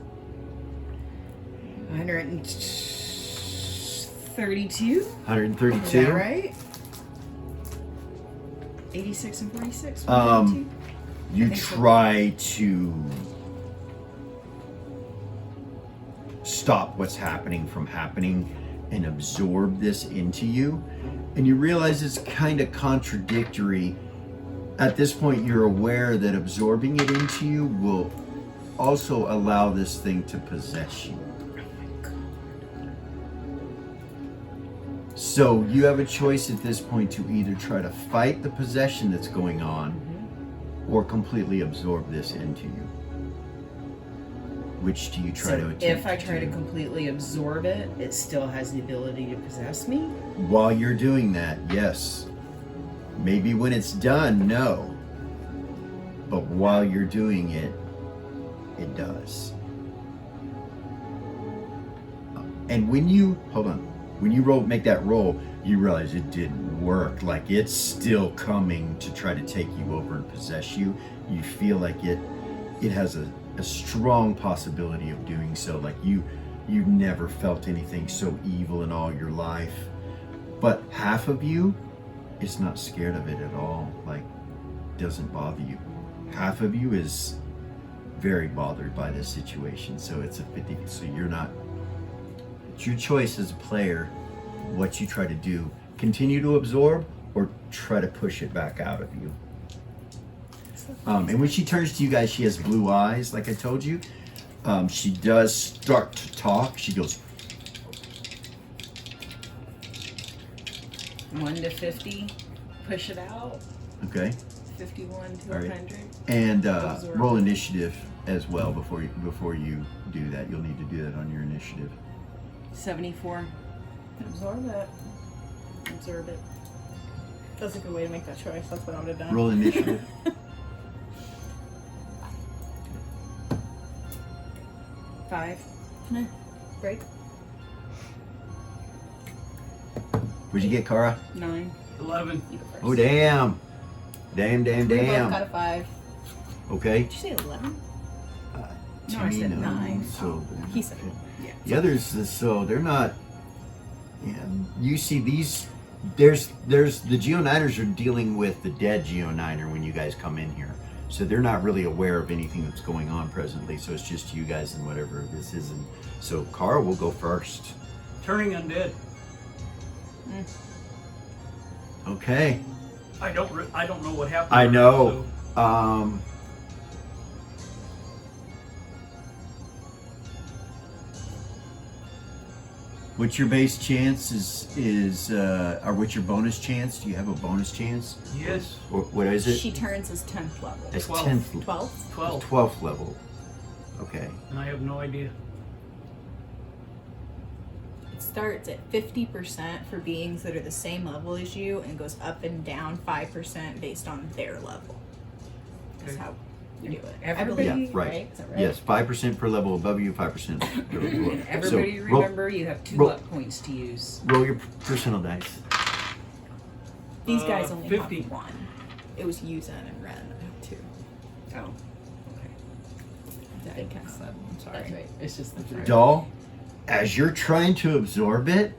C: 132?
B: 132.
C: Is that right? 86 and 46?
B: You
C: think so.
B: try to stop what's happening from happening and absorb this into you, and you realize it's kind of contradictory. At this point, you're aware that absorbing it into you will also allow this thing to possess you. So you have a choice at this point to either try to fight the possession that's going on or completely absorb this into you. Which do you try to attempt?
C: If I try to completely absorb it, it still has the ability to possess me?
B: While you're doing that, yes. Maybe when it's done, no. But while you're doing it, it does. And when you, when you make that roll, you realize it didn't work. Like it's still coming to try to take you over and possess you. You feel like it has a strong possibility of doing so. Like you've never felt anything so evil in all your life. But half of you is not scared of it at all. Like, doesn't bother you. Half of you is very bothered by this situation. So it's a 50. So you're not. It's your choice as a player what you try to do. Continue to absorb or try to push it back out of you. And when she turns to you guys, she has blue eyes, like I told you. She does start to talk. She goes,
C: 1 to 50, push it out.
B: okay.
C: 51 to
B: All right.
C: 100.
B: And
C: Absorb.
B: roll initiative as well before you do that. You'll need to do that on your initiative.
C: 74.
E: Absorb it.
C: Absorb it.
E: That's a good way to make that choice. That's what I would have done.
B: Roll initiative.
C: 5.
E: Can I break?
B: What'd you get, Kara?
C: 9.
D: 11.
E: You go first.
B: Oh, damn. Damn.
E: We both got a 5.
B: Okay.
E: Did you say 11?
C: No, I said
B: Tamino,
C: 9.
B: So
E: He said
C: Yeah.
B: the others, so they're not. Yeah, you see these. There's the Geo9ers are dealing with the dead Geo9er when you guys come in here, so they're not really aware of anything that's going on presently. So it's just you guys and whatever this is. And so Kara will go first.
D: Turning undead.
B: Okay.
D: I don't know what happened.
B: I know.
D: So
B: What's your base chance or what's your bonus chance? Do you have a bonus chance?
D: yes.
B: Or what is it?
E: She turns as 10th level.
B: As
D: 12.
B: 10th.
E: 12th?
D: 12.
B: 12th level. Okay.
D: And I have no idea.
E: It starts at 50% for beings that are the same level as you and goes up and down 5% based on their level. That's
D: Okay.
E: how you do it.
C: Everybody,
B: Yeah, right.
C: right? Is that right?
B: Yes, 5% per level above you, 5% below.
C: Everybody
B: So,
C: remember you have 2
B: roll-
C: luck points to use.
B: Roll your personal dice.
E: These guys only
D: 50.
E: have 1. It was you, Zen, and Ren that have 2.
C: Oh. Okay.
E: I didn't cast that. I'm sorry.
C: That's right. It's just the 3.
B: Doll, as you're trying to absorb it,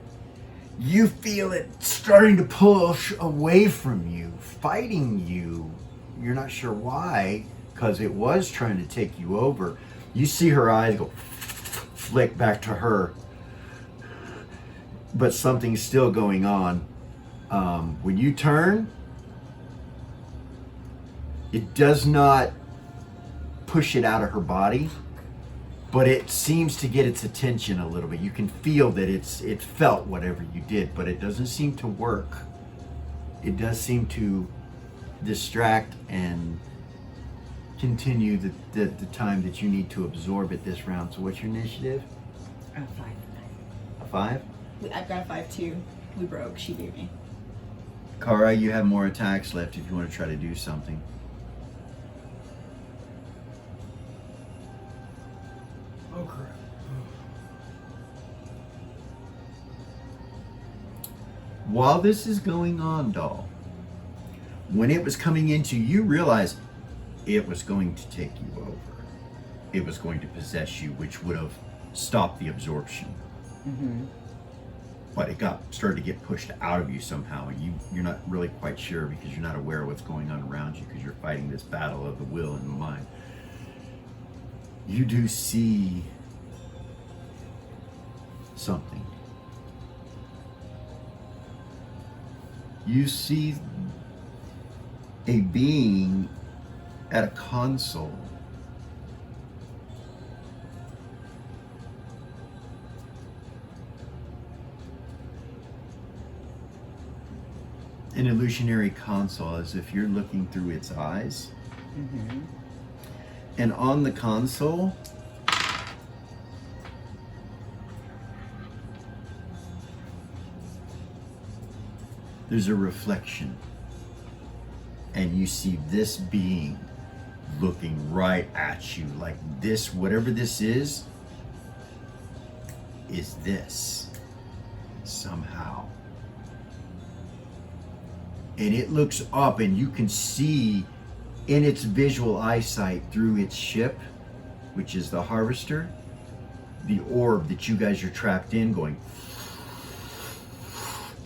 B: you feel it starting to push away from you, fighting you. You're not sure why, because it was trying to take you over. You see her eyes go flick back to her, but something's still going on. When you turn, it does not push it out of her body, but it seems to get its attention a little bit. You can feel that it felt whatever you did, but it doesn't seem to work. It does seem to distract and continue the time that you need to absorb it this round. So what's your initiative?
C: 5.
B: A 5?
E: I've got a 5 too. We broke. She gave me.
B: Kara, you have more attacks left if you want to try to do something.
D: Oh crap.
B: While this is going on, doll, when it was coming into you, realized it was going to take you over. It was going to possess you, which would have stopped the absorption.
G: Mm-hmm.
B: But it started to get pushed out of you somehow, and you're not really quite sure because you're not aware of what's going on around you because you're fighting this battle of the will and the mind. You do see something. You see a being at a console. An illusionary console, as if you're looking through its eyes.
G: Mm-hmm.
B: And on the console, there's a reflection. And you see this being looking right at you, like this, whatever this is this somehow. And it looks up, and you can see in its visual eyesight through its ship, which is the harvester, the orb that you guys are trapped in going,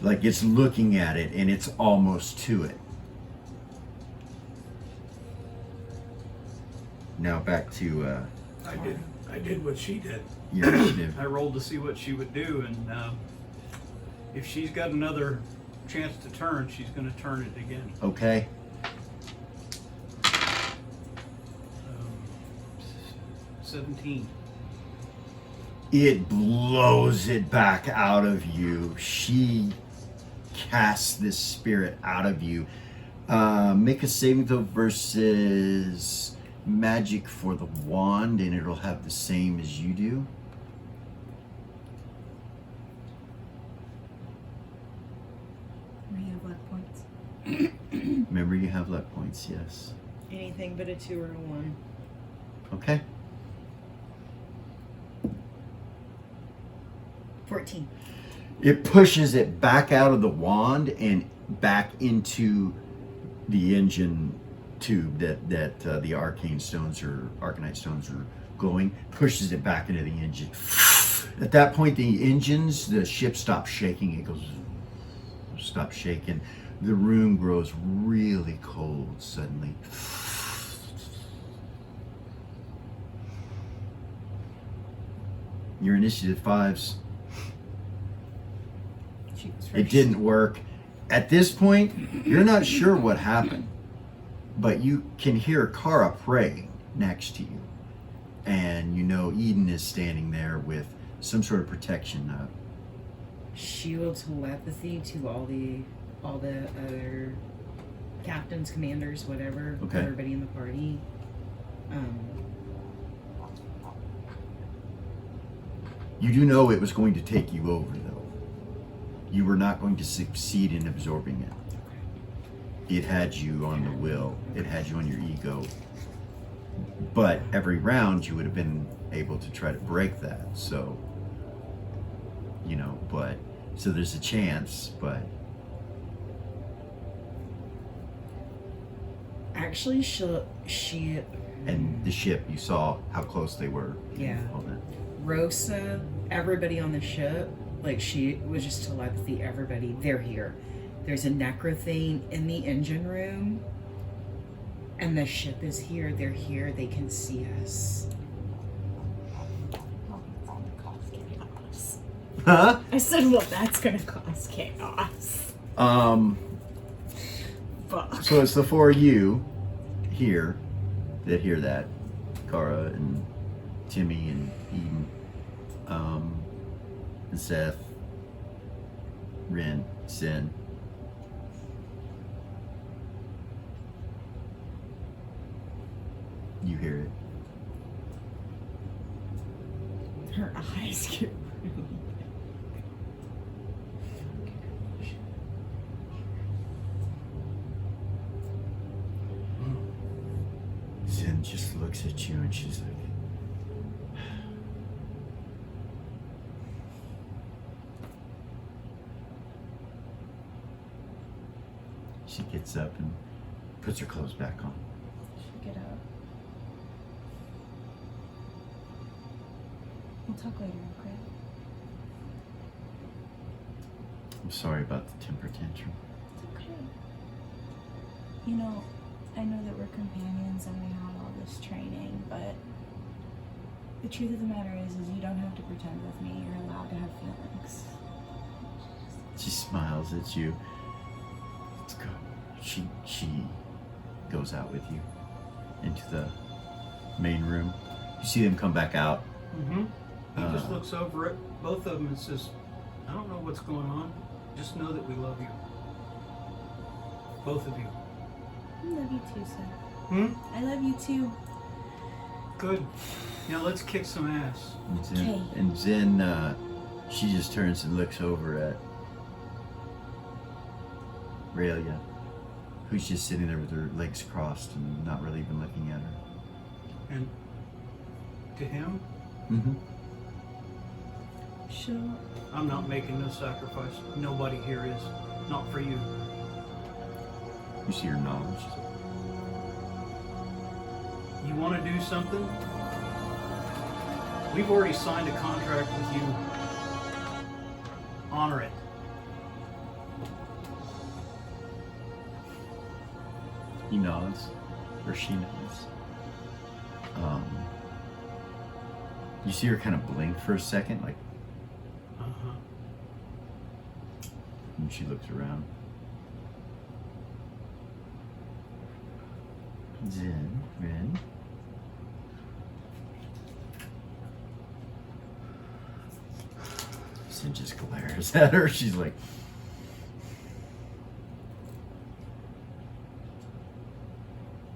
B: like it's looking at it and it's almost to it. Now back to
D: I did what she did.
B: your initiative.
D: I rolled to see what she would do, and if she's got another chance to turn, she's going to turn it again.
B: Okay.
D: 17.
B: It blows it back out of you. She casts this spirit out of you. Make a saving throw versus magic for the wand, and it'll have the same as you do.
E: We have luck points.
B: Remember, you have luck points, yes.
C: Anything but a 2 or a 1.
B: Okay.
C: 14.
B: It pushes it back out of the wand and back into the engine tube that the arcane stones or arcanite stones are going. Pushes it back into the engine. At that point, the ship stops shaking. It goes, stops shaking. The room grows really cold suddenly. Your initiative 5s. It didn't work. At this point, you're not sure what happened, but you can hear Kara praying next to you. And you know Eden is standing there with some sort of protection up.
C: She will telepathy to all the other captains, commanders, whatever,
B: Okay.
C: everybody in the party.
B: You do know it was going to take you over, though. You were not going to succeed in absorbing it. It had you on the will. It had you on your ego. But every round you would have been able to try to break that. So, so there's a chance, but...
C: Actually, she
B: And the ship, you saw how close they were.
C: Yeah.
B: All that.
C: Rosa, everybody on the ship, like she was just telepathy, everybody, they're here. There's a necrothane in the engine room, and the ship is here, they're here, they can see us.
B: Huh?
E: I said, well, that's gonna cause chaos. Fuck.
B: So it's the four of you here that hear that. Kara and Timmy and Eden, and Seth, Ren, Sin. You hear it.
E: Her eyes get really
B: Sin just looks at you and she's like, she gets up and puts her clothes back on.
E: She'll get up. We'll talk later, okay?
B: I'm sorry about the temper tantrum.
E: It's okay. You know, I know that we're companions and we have all this training, but the truth of the matter is you don't have to pretend with me. You're allowed to have feelings.
B: She smiles at you. Let's go. She goes out with you into the main room. You see them come back out.
D: Mm-hmm. He just looks over at both of them and says, I don't know what's going on. Just know that we love you. Both of you.
E: I love you too, sir.
D: Hmm?
E: I love you too.
D: Good. Now let's kick some ass.
E: Okay.
B: And then she just turns and looks over at Raelia, who's just sitting there with her legs crossed and not really even looking at her.
D: And to him,
B: Mm-hmm.
E: She'll...
D: I'm not making no sacrifice. Nobody here is. Not for you.
B: You see her nod. She's like,
D: You want to do something? We've already signed a contract with you. Honor it.
B: he nods, or she nods. You see her kind of blink for a second, like,
D: Uh-huh.
B: and she looks around. Zen, Ren. Zen just glares at her. She's like,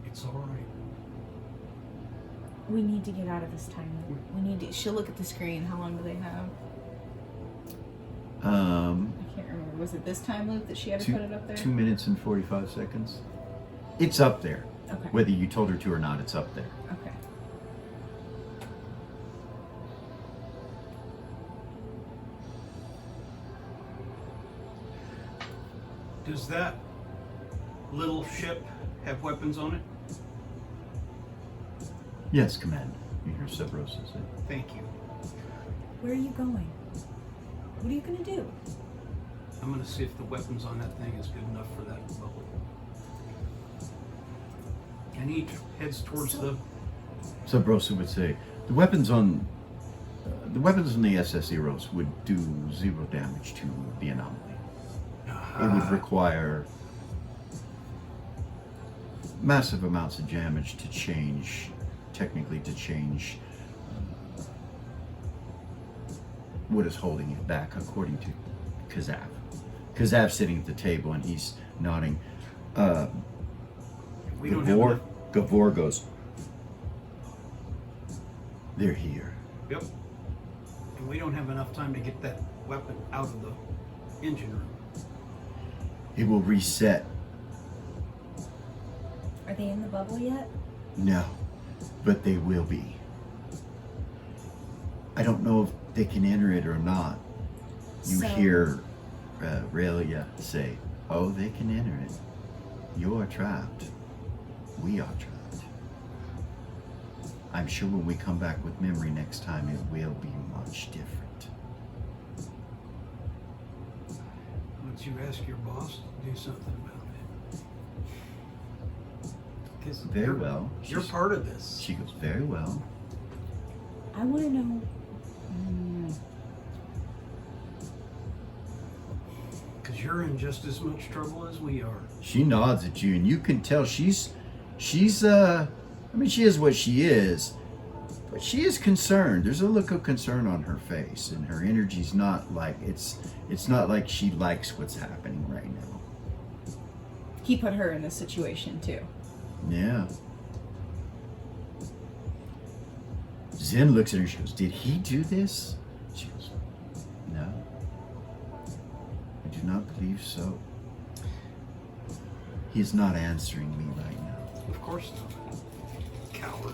D: It's all right.
E: We need to get out of this time. We need to... She'll look at the screen. How long do they have? I can't remember. Was it this time loop that she had to put it up there?
B: 2 minutes and 45 seconds. It's up there.
E: Okay.
B: Whether you told her to or not, it's up there.
E: Okay.
D: Does that little ship have weapons on it?
B: Yes, Commander. You hear Sebrosa say.
D: Thank you.
E: Where are you going? What are you going to do?
D: I'm gonna see if the weapons on that thing is good enough for that bubble. And he heads towards the...
B: Sebrosa would say, the weapons on the SS Eros would do 0 damage to the anomaly. It would require massive amounts of damage to change, technically to change what is holding it back, according to Kazav. Kazav's sitting at the table and he's nodding.
D: We don't have enough.
B: Gavor goes, they're here.
D: Yep. And we don't have enough time to get that weapon out of the engine room.
B: It will reset.
E: Are they in the bubble yet?
B: No, but they will be. I don't know if they can enter it or not. You
E: So-
B: hear Raelia say, oh, they can enter it. You're trapped. We are trapped. I'm sure when we come back with memory next time, it will be much different.
D: Once you ask your boss to do something about it. Because
B: Very well.
D: You're part of this.
B: She goes, very well.
E: I want to know...
D: Because you're in just as much trouble as we are.
B: She nods at you, and you can tell she's I mean, she is what she is, but she is concerned. There's a look of concern on her face, and her energy's not like, it's not like she likes what's happening right now.
E: He put her in this situation, too.
B: Yeah. Zen looks at her, she goes, did he do this? She goes, no. I do not believe so. He's not answering me right now.
D: Of course not. Coward.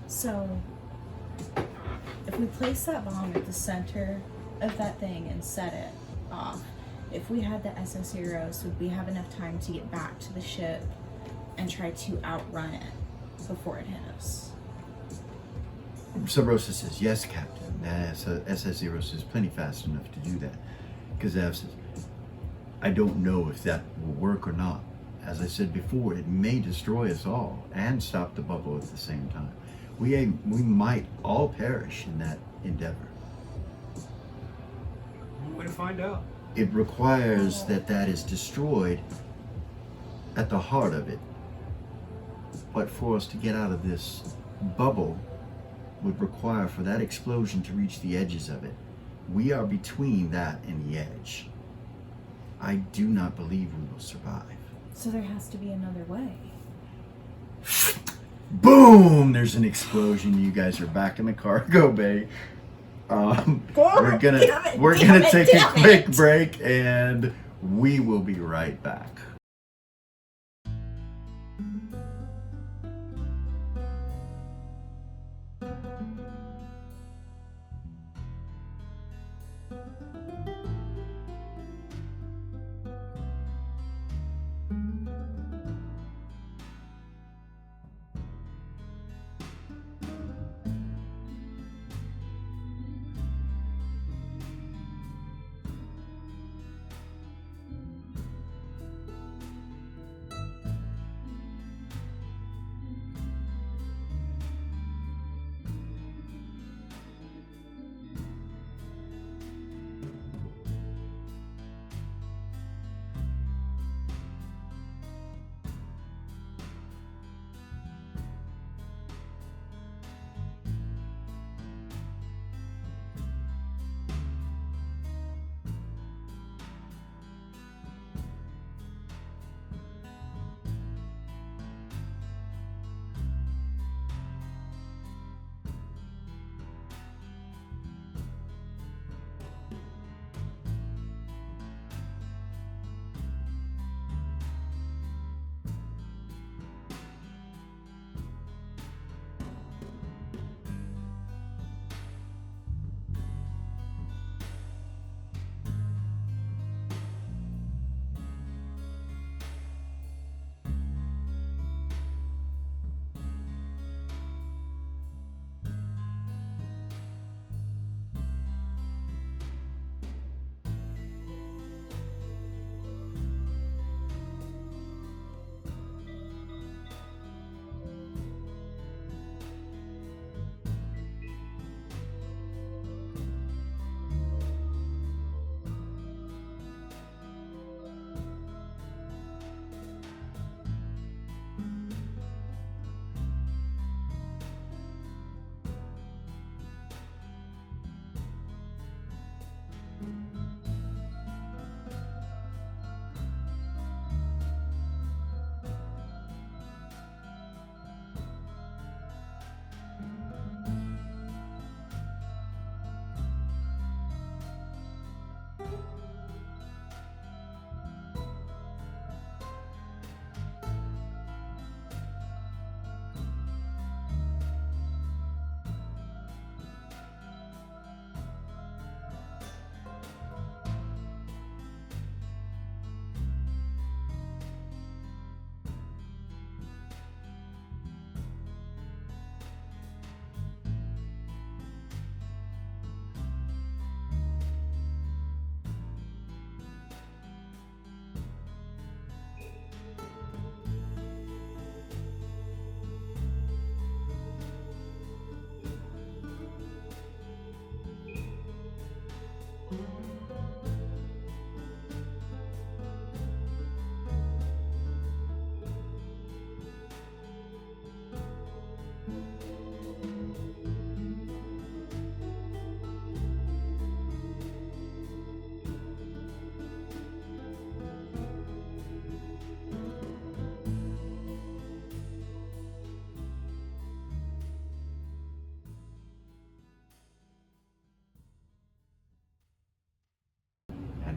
E: So, if we place that bomb at the center of that thing and set it off. If we had the SS Heroes, would we have enough time to get back to the ship and try to outrun it before it hit us?
B: Sub-Rosa says, yes, Captain. SS-Zeros is plenty fast enough to do that. Kazav says, I don't know if that will work or not. As I said before, it may destroy us all and stop the bubble at the same time. We might all perish in that endeavor.
D: One way to find out.
B: It requires that is destroyed at the heart of it. But for us to get out of this bubble would require for that explosion to reach the edges of it. We are between that and the edge. I do not believe we will survive.
E: So there has to be another way.
B: Boom! There's an explosion. You guys are back in the cargo bay. We're gonna take a quick break, and we will be right back.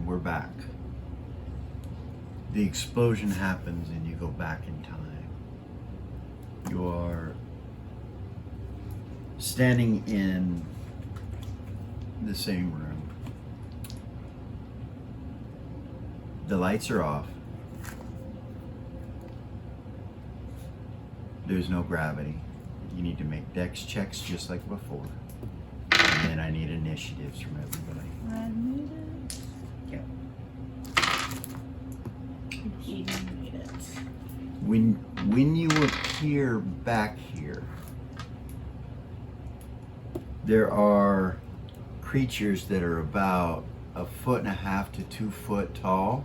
B: We're back. The explosion happens and you go back in time. You are standing in the same room. The lights are off. There's no gravity. You need to make dex checks just like before. And then I need initiatives from everybody.
E: I made it.
C: Yep.
E: Eden made it.
B: When you appear back here, there are creatures that are about 1.5 to 2 foot tall,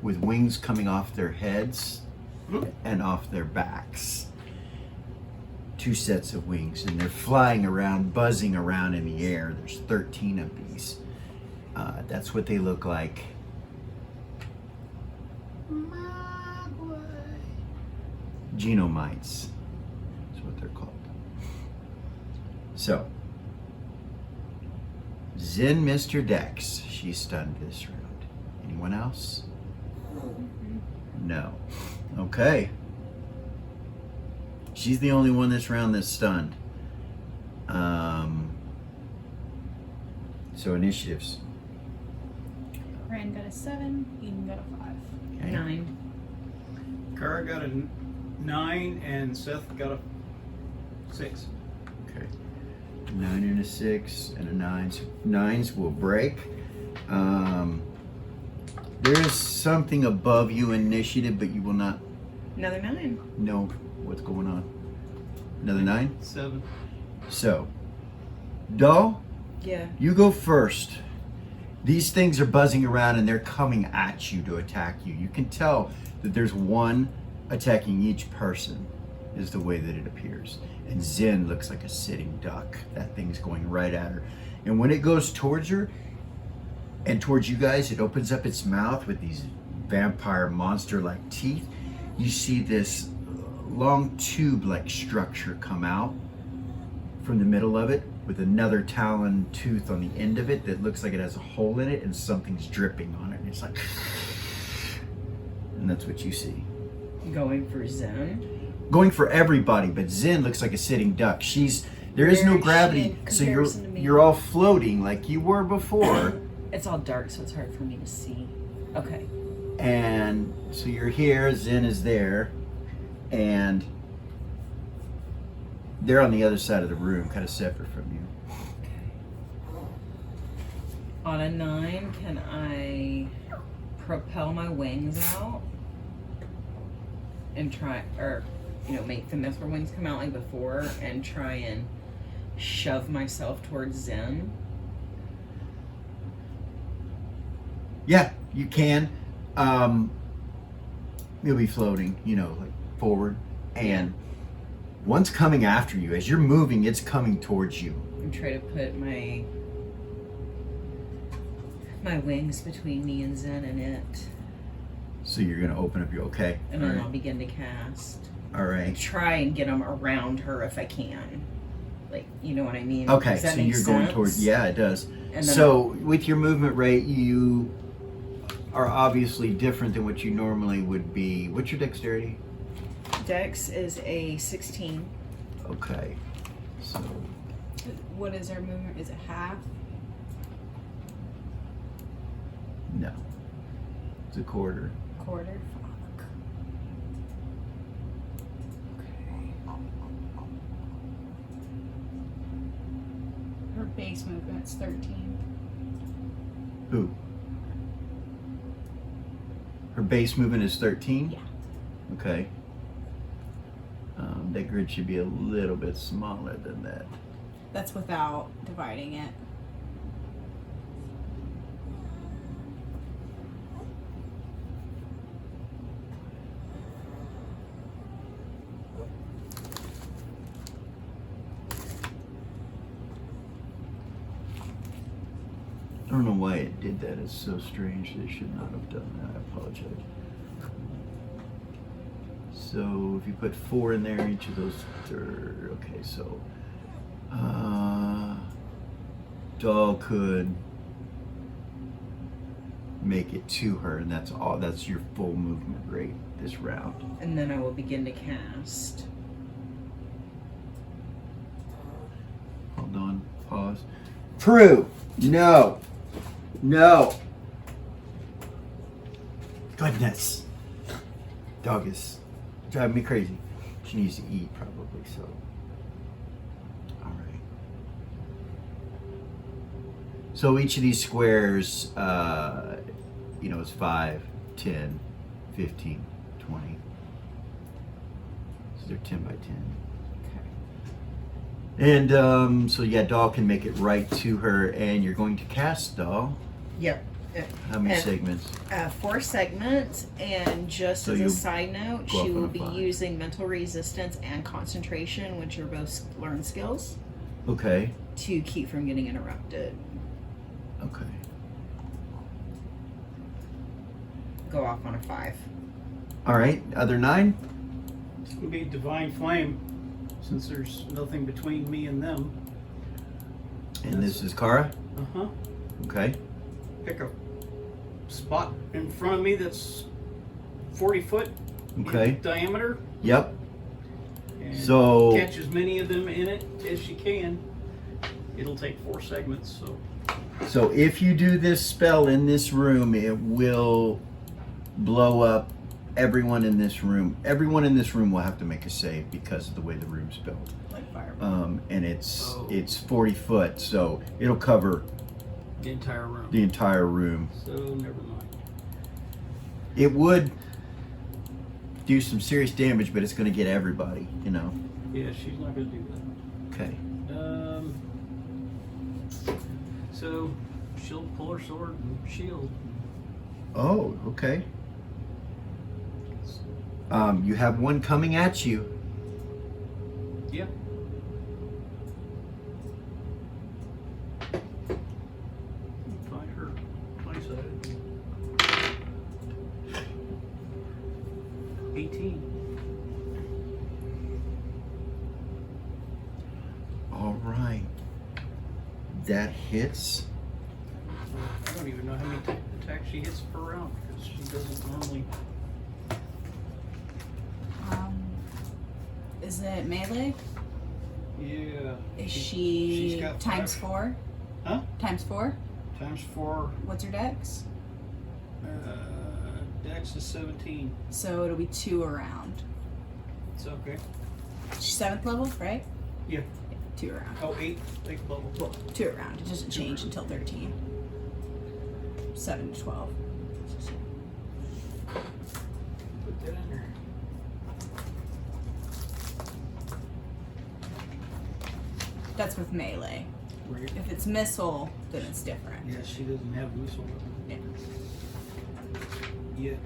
B: with wings coming off their heads and off their backs. 2 sets of wings, and they're flying around, buzzing around in the air. There's 13 of these. That's what they look like. Genomites is what they're called. So, Zen Mr. Dex, she's stunned this round. Anyone else? No. Okay. She's the only one this round that's stunned. So initiatives.
E: Ryan got a 7, Eden got a 5.
B: Okay.
C: 9.
D: Kara got a 9 and Seth got a 6.
B: Okay. 9 and a 6 and a 9. So 9s will break. There is something above you in initiative, but you will not
C: Another 9.
B: know what's going on. Another 9?
D: 7.
B: So, Doll,
C: Yeah.
B: you go first. These things are buzzing around and they're coming at you to attack you. You can tell that there's one attacking each person, is the way that it appears. And Zen looks like a sitting duck. That thing's going right at her. And when it goes towards her and towards you guys, it opens up its mouth with these vampire monster-like teeth. You see this long tube-like structure come out from the middle of it, with another talon tooth on the end of it that looks like it has a hole in it and something's dripping on it. And it's like, and that's what you see.
C: Going for Zen.
B: Going for everybody, but Zen looks like a sitting duck. There is no
C: Where is she
B: gravity,
C: in
B: so
C: comparison to me?
B: you're all floating like you were before.
C: It's all dark, so it's hard for me to see. Okay.
B: And so you're here, Zen is there, and they're on the other side of the room, kind of separate from you.
C: On a 9, can I propel my wings out and try, or, make the Mithra wings come out like before and try and shove myself towards Zen?
B: Yeah, you can. You'll be floating, like forward. And one's coming after you. As you're moving, it's coming towards you.
C: And try to put my wings between me and Zen and it.
B: So you're going to open up your, okay.
C: And
B: all
C: then
B: right.
C: I'll begin to cast.
B: All right.
C: Try and get them around her if I can. Like, you know what I mean?
B: Okay,
C: Does that
B: so
C: make
B: you're going
C: sense?
B: towards, yeah, it does.
C: And then
B: So with your movement rate, you are obviously different than what you normally would be. What's your dexterity?
C: Dex is a 16.
B: Okay. So,
E: What is our movement? Is it half?
B: no. It's a quarter.
E: Quarter? Fuck. Okay. Her base movement's 13.
B: Who? Her base movement is 13?
E: Yeah.
B: Okay. That grid should be a little bit smaller than that.
E: That's without dividing it.
B: I don't know why it did that. It's so strange. They should not have done that. I apologize. So if you put 4 in there, each of those are, okay, so Doll could make it to her, and that's all. That's your full movement rate this round.
C: And then I will begin to cast.
B: Hold on, pause. True. No. No. Goodness. Dog is driving me crazy. She needs to eat probably, so. Alright. So each of these squares, you know, is 5, 10, 15, 20. So they're 10 by 10. And so yeah, doll can make it right to her, and you're going to cast doll.
C: Yep.
B: How many
C: And-
B: segments?
C: 4 segments, and just
B: So
C: as
B: you
C: a side note,
B: go
C: she
B: up
C: will
B: on
C: be
B: 5.
C: using mental resistance and concentration, which are both learned skills,
B: Okay.
C: to keep from getting interrupted.
B: Okay.
C: Go off on a 5.
B: All right. Other 9.
D: It's gonna be divine flame, since there's nothing between me and them.
B: And this is Kara.
D: Uh-huh.
B: Okay.
D: Pick a spot in front of me that's 40 foot
B: Okay.
D: in diameter.
B: Yep.
D: And
B: So
D: catch as many of them in it as she can. It'll take 4 segments, so
B: if you do this spell in this room, it will blow up everyone in this room. Everyone in this room will have to make a save because of the way the room's built.
C: Like fireball.
B: And it's
D: Oh.
B: it's 40 foot, so it'll cover
D: the entire room.
B: the entire room.
D: So never mind.
B: It would do some serious damage, but it's going to get everybody, you know.
D: Yeah, she's not gonna do that.
B: Okay.
D: So she'll pull her sword and shield.
B: Oh, okay. You have one coming at you.
D: Yeah. Find her. My side. 18.
B: All right. That hits.
D: I don't even know how many attacks she hits per round because she doesn't normally.
E: Is it melee?
D: Yeah.
E: Is
D: she's
E: she
D: got
E: times
D: 5.
E: 4?
D: Huh?
E: Times 4?
D: Times 4.
E: What's her dex?
D: Dex is 17.
E: So it'll be 2 around.
D: It's okay.
E: She's 7th level, right?
D: Yeah.
E: 2 around.
D: Oh, 8. 8 level.
E: Well, 2 around. It doesn't change until 13. 7 to 12.
D: Put that in there.
E: That's with melee.
D: Right.
E: If it's missile, then it's different.
D: Yeah, she doesn't have missile
E: Yeah.
D: yet.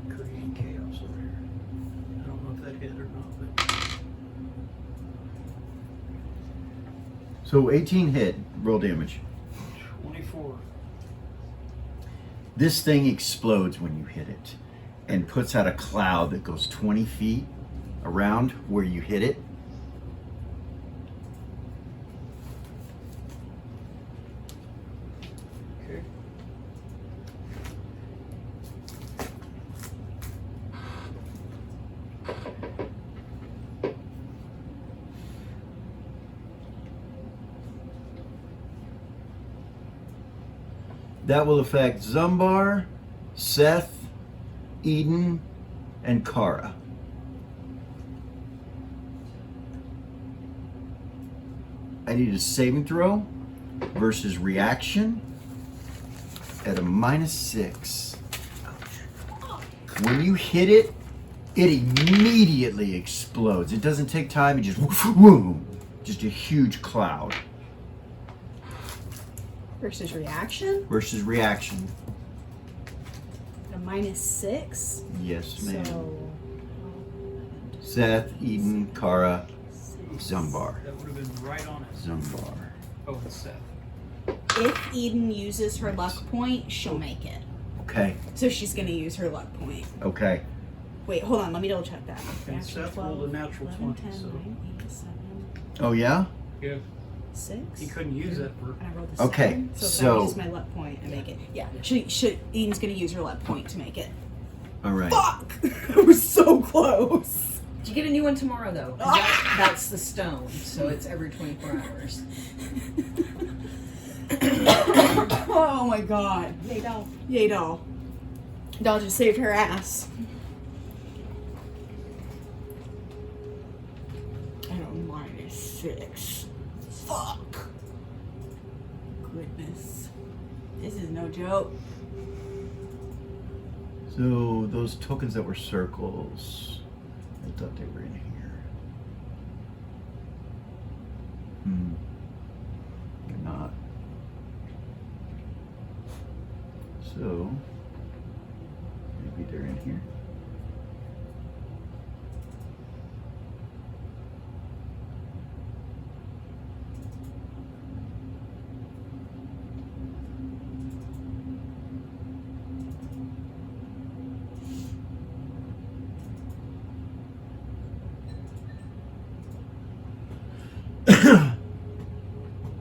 D: Creating chaos over here. I don't know if that hit or not, but
B: So 18 hit. Roll damage.
D: 24.
B: This thing explodes when you hit it and puts out a cloud that goes 20 feet around where you hit it.
D: Okay.
B: That will affect Zumbar, Seth, Eden, and Kara. I need a saving throw versus reaction at a -6. When you hit it, it immediately explodes. It doesn't take time, it just boom, just a huge cloud
E: Versus reaction,
B: versus reaction.
E: a -6.
B: Yes, ma'am.
E: So
B: Seth, Eden, Kara, Zumbar.
D: That would have been right on it.
B: Zumbar.
D: Oh, it's Seth.
E: if Eden uses her luck point, she'll make it.
B: Okay.
E: So she's gonna use her luck point.
B: Okay.
E: Wait, hold on. Let me double check that.
D: And
E: Reaction
D: Seth rolled a natural
E: 11,
D: 20,
E: 10,
D: so
E: 9, 8, 7,
B: Oh yeah.
D: yeah,
E: 6.
D: he couldn't use that for.
E: And I rolled a
B: Okay,
E: 7. So, if
B: so-
E: I use my luck point and make it. Yeah. Eden's gonna use her luck point to make it.
B: All right.
E: Fuck! It was so close.
G: You get a new one tomorrow, though. 'Cause that's the stone, so it's every 24 hours.
E: Oh my god.
G: Yay, doll.
E: Yay, doll. Doll just saved her ass. And a -6. Fuck. Goodness. This is no joke.
B: So those tokens that were circles, I thought they were in here. They're not. So maybe they're in here.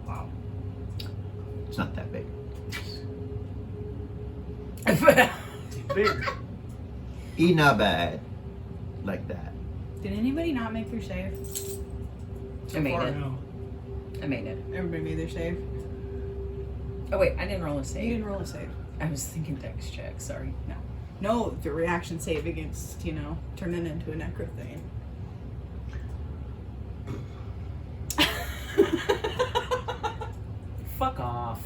D: Wow.
B: It's not that big.
D: Big.
B: Not bad. Like that.
E: Did anybody not make their save?
G: I made
D: Far
G: it.
D: no.
G: I made it.
E: Everybody made their save.
G: Oh, wait, I didn't roll a
E: You
G: save.
E: didn't roll a save.
G: I was thinking dex check, sorry.
E: No, the reaction save against, turning into a necro thing.
G: Fuck off.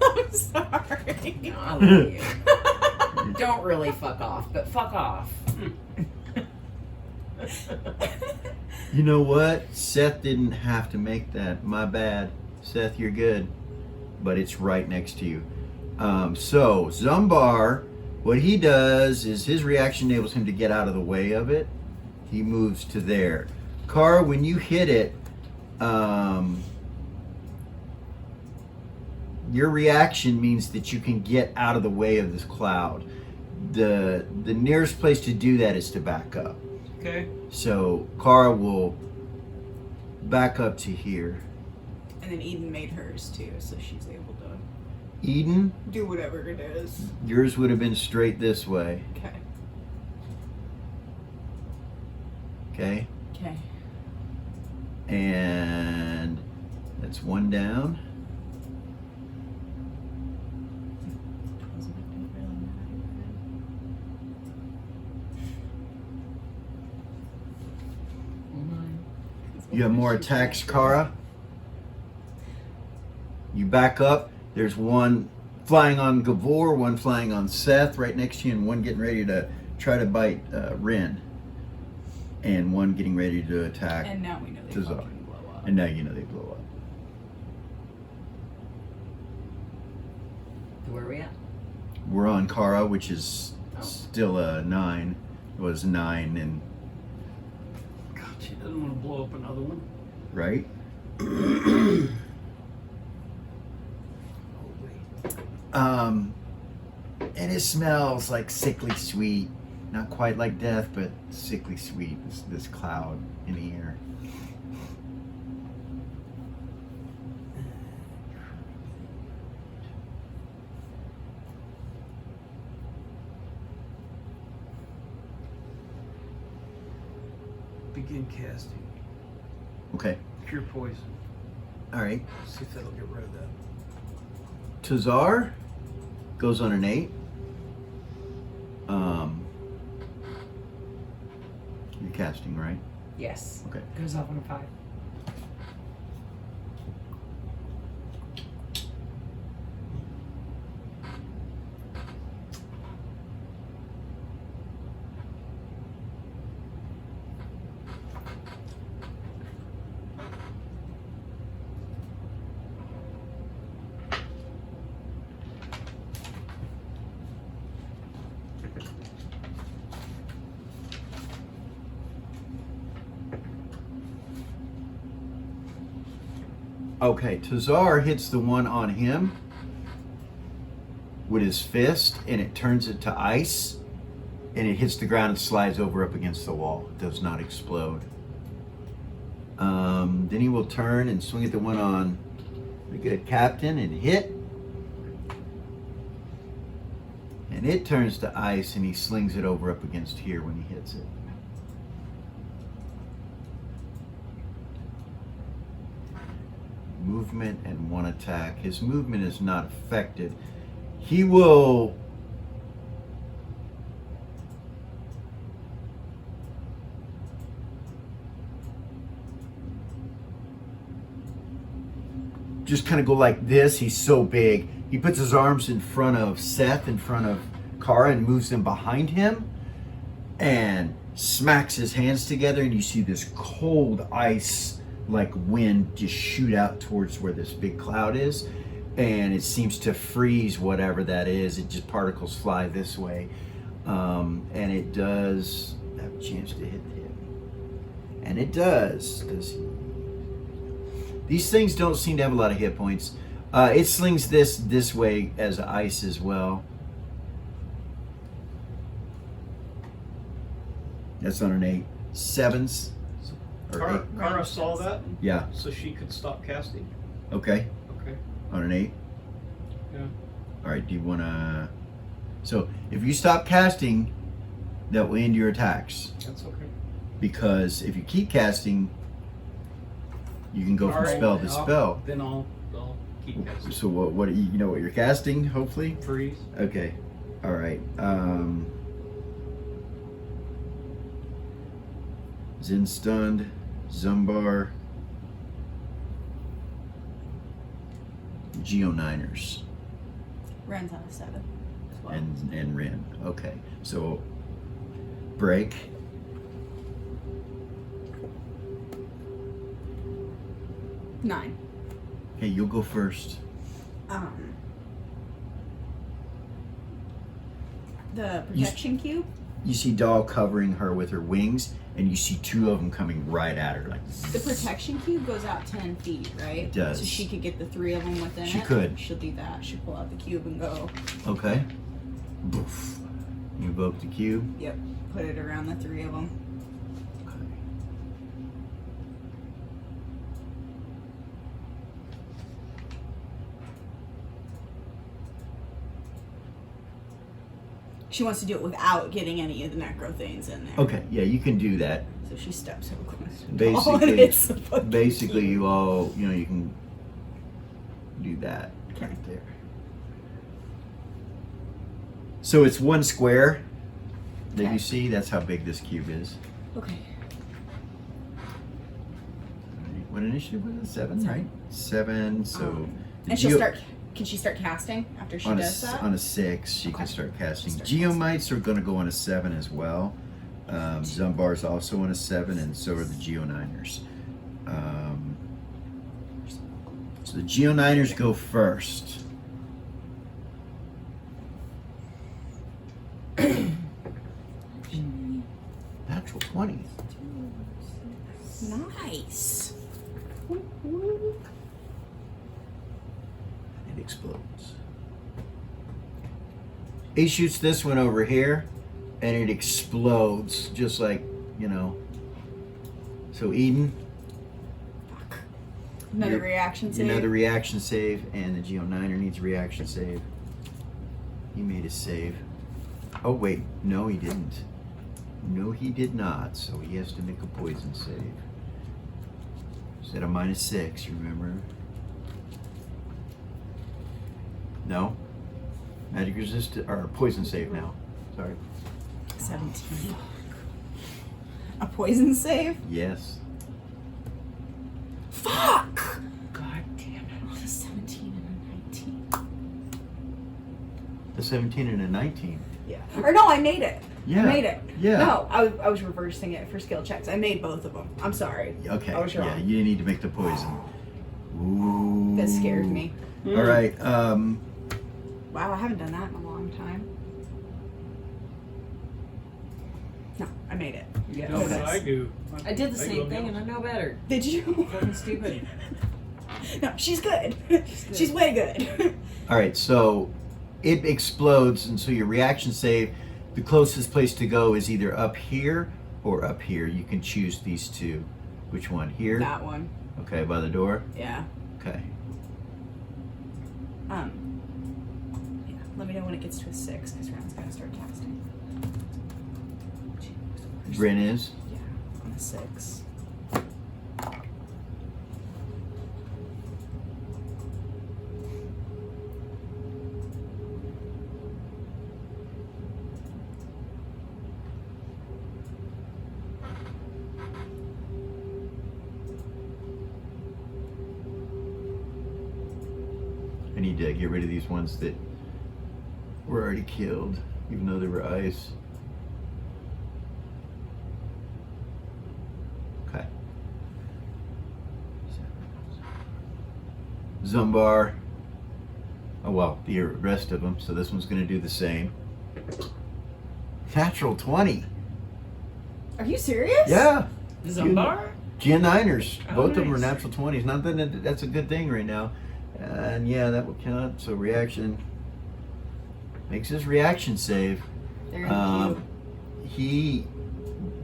E: I'm sorry.
G: No, I love you. Don't really fuck off, but fuck off.
B: You know what? Seth didn't have to make that. My bad. Seth, you're good. But it's right next to you. So, Zumbar, what he does is his reaction enables him to get out of the way of it. He moves to there. Kara, when you hit it, your reaction means that you can get out of the way of this cloud. The nearest place to do that is to back up.
D: Okay.
B: So Kara will back up to here.
E: And then Eden made hers too, so she's able to
B: Eden,
E: do whatever it is.
B: yours would have been straight this way.
E: Okay.
B: Okay?
E: Okay.
B: And that's one down. You have more attacks, Kara. You back up. There's one flying on Gavor, one flying on Seth right next to you, and one getting ready to try to bite Rin. And one getting ready to attack.
E: And now we know they
B: Tazar.
E: fucking blow up.
B: And now you know they blow up.
G: Where are we at?
B: We're on Kara, which is still a 9. It was 9 and
D: God, she doesn't want to blow up another one.
B: right? And it smells like sickly sweet. Not quite like death, but sickly sweet. This cloud in the air.
D: Begin casting.
B: Okay.
D: Cure poison.
B: All right.
D: See if that'll get rid of that.
B: Tazar goes on an 8. You're casting, right?
G: Yes.
B: Okay.
G: Goes off on a 5.
B: Okay, Tazar hits the one on him with his fist, and it turns it to ice, and it hits the ground and slides over up against the wall. It does not explode. Then he will turn and swing at the one on the good captain and hit. And it turns to ice, and he slings it over up against here when he hits it. Movement and one attack. His movement is not affected. He will just kind of go like this. He's so big. He puts his arms in front of Seth, in front of Kara, and moves them behind him and smacks his hands together, and you see this cold ice like wind just shoot out towards where this big cloud is, and it seems to freeze whatever that is. It just particles fly this way, and it does have a chance to hit him, and it does he? These things don't seem to have a lot of hit points. It slings this way as ice as well. That's on an 8. 7s. Or 8.
D: Kara saw that,
B: Yeah.
D: so she could stop casting.
B: Okay.
D: Okay.
B: On an 8.
D: Yeah.
B: All right. Do you want to? So if you stop casting, that will end your attacks.
D: That's okay.
B: Because if you keep casting, you can go from
D: Alright,
B: spell to spell.
D: Then I'll keep casting.
B: So what you know what you're casting? Hopefully.
D: Freeze.
B: Okay. All right. Zen stunned, Zumbar, Geo9ers,
E: Ren's on a 7 as well.
B: and Ren. Okay. So break.
E: Nine.
B: Okay, you'll go first.
E: The protection cube.
B: You see Doll covering her with her wings, and you see 2 of them coming right at her. Like
E: The protection cube goes out 10 feet, right?
B: It does.
E: So she could get the 3 of them within
B: She
E: it.
B: could.
E: She'll do that. She'll pull out the cube and go.
B: Okay. Boof. You invoke the cube.
E: Yep. Put it around the 3 of them.
B: Okay.
E: She wants to do it without getting any of the necro things in there.
B: Okay. Yeah, you can do that.
E: So she steps so close.
B: Basically, basically, you can do that right there. So it's 1 square that you see. That's how big this cube is.
E: Okay.
B: What initiative was it? 7, right? 7. So the
E: And she'll
B: geo-
E: start. Can she start casting after she
B: on
E: does that?
B: on a 6. She can
E: Okay.
B: start casting.
E: Start
B: Geomites are going to go on a 7 as well. Zumbar's also on a 7, and so are the Geo9ers. So the Geo9ers go first. Natural 20.
E: Nice.
B: It explodes. He shoots this one over here, and it explodes just like, So Eden,
E: Another
B: Your-
E: reaction save.
B: another reaction save, and the Geo9er needs a reaction save. He made a save. Oh wait, no he didn't. No he did not, so he has to make a poison save. Is at a -6, you remember? No? Magic resist or poison save now. Sorry.
E: 17. A poison save?
B: Yes.
E: Fuck!
G: God damn it.
E: Oh, the 17 and a 19.
B: The 17 and a 19.
E: Yeah. Or no, I made it.
B: Yeah.
E: I made it.
B: Yeah.
E: No, I was reversing it for skill checks. I made both of them. I'm sorry.
B: Okay.
E: I was wrong.
B: Yeah, you need to make the poison. Ooh.
E: That scared me.
B: All right.
E: Wow, I haven't done that in a long time. No, I made it.
D: You
G: Yeah,
D: know what
G: okay.
D: I do.
G: I did the
D: I
G: same
D: go
G: thing
D: down.
G: and I know better.
E: Did you?
G: Fucking stupid.
E: No, she's good. She's way good.
B: All right, so it explodes, and so your reaction save, the closest place to go is either up here or up here. You can choose these two. Which one? Here?
E: That one.
B: Okay, by the door?
E: Yeah.
B: Okay.
E: Yeah. Let me know when it gets to a 6, because Ron's gotta start casting.
B: Bryn is?
E: Yeah, on a 6.
B: I need to get rid of these ones that were already killed, even though they were ice. Okay. Zumbar. Oh well, the rest of them. So this one's going to do the same. Natural 20.
E: Are you serious?
B: Yeah.
C: Zumbar?
B: G9ers.
C: Oh,
B: Both of them are
C: nice.
B: natural 20s. Not that that's a good thing right now. And yeah, that will count. So reaction. Makes his reaction save.
C: They're in the queue.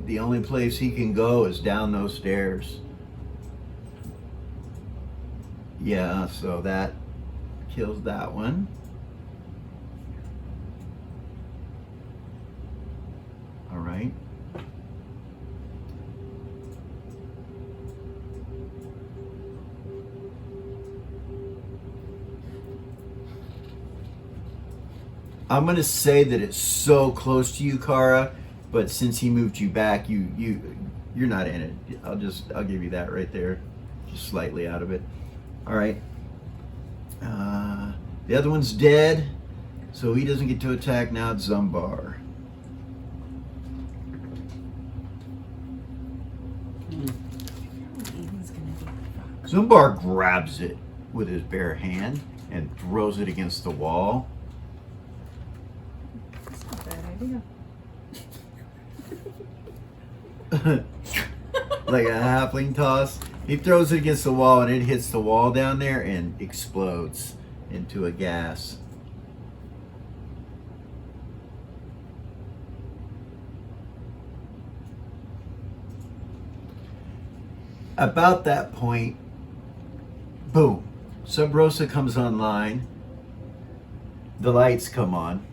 B: The only place he can go is down those stairs. Yeah, so that kills that one. All right. I'm gonna say that it's so close to you, Kara, but since he moved you back, you're not in it. I'll give you that right there, just slightly out of it. All right. The other one's dead, so he doesn't get to attack. Now it's Zumbar.
E: Ethan's gonna be fucked.
B: Zumbar grabs it with his bare hand and throws it against the wall.
E: That's not a bad idea.
B: Like a halfling toss. He throws it against the wall and it hits the wall down there and explodes into a gas. About that point, boom, Sub Rosa comes online. The lights come on.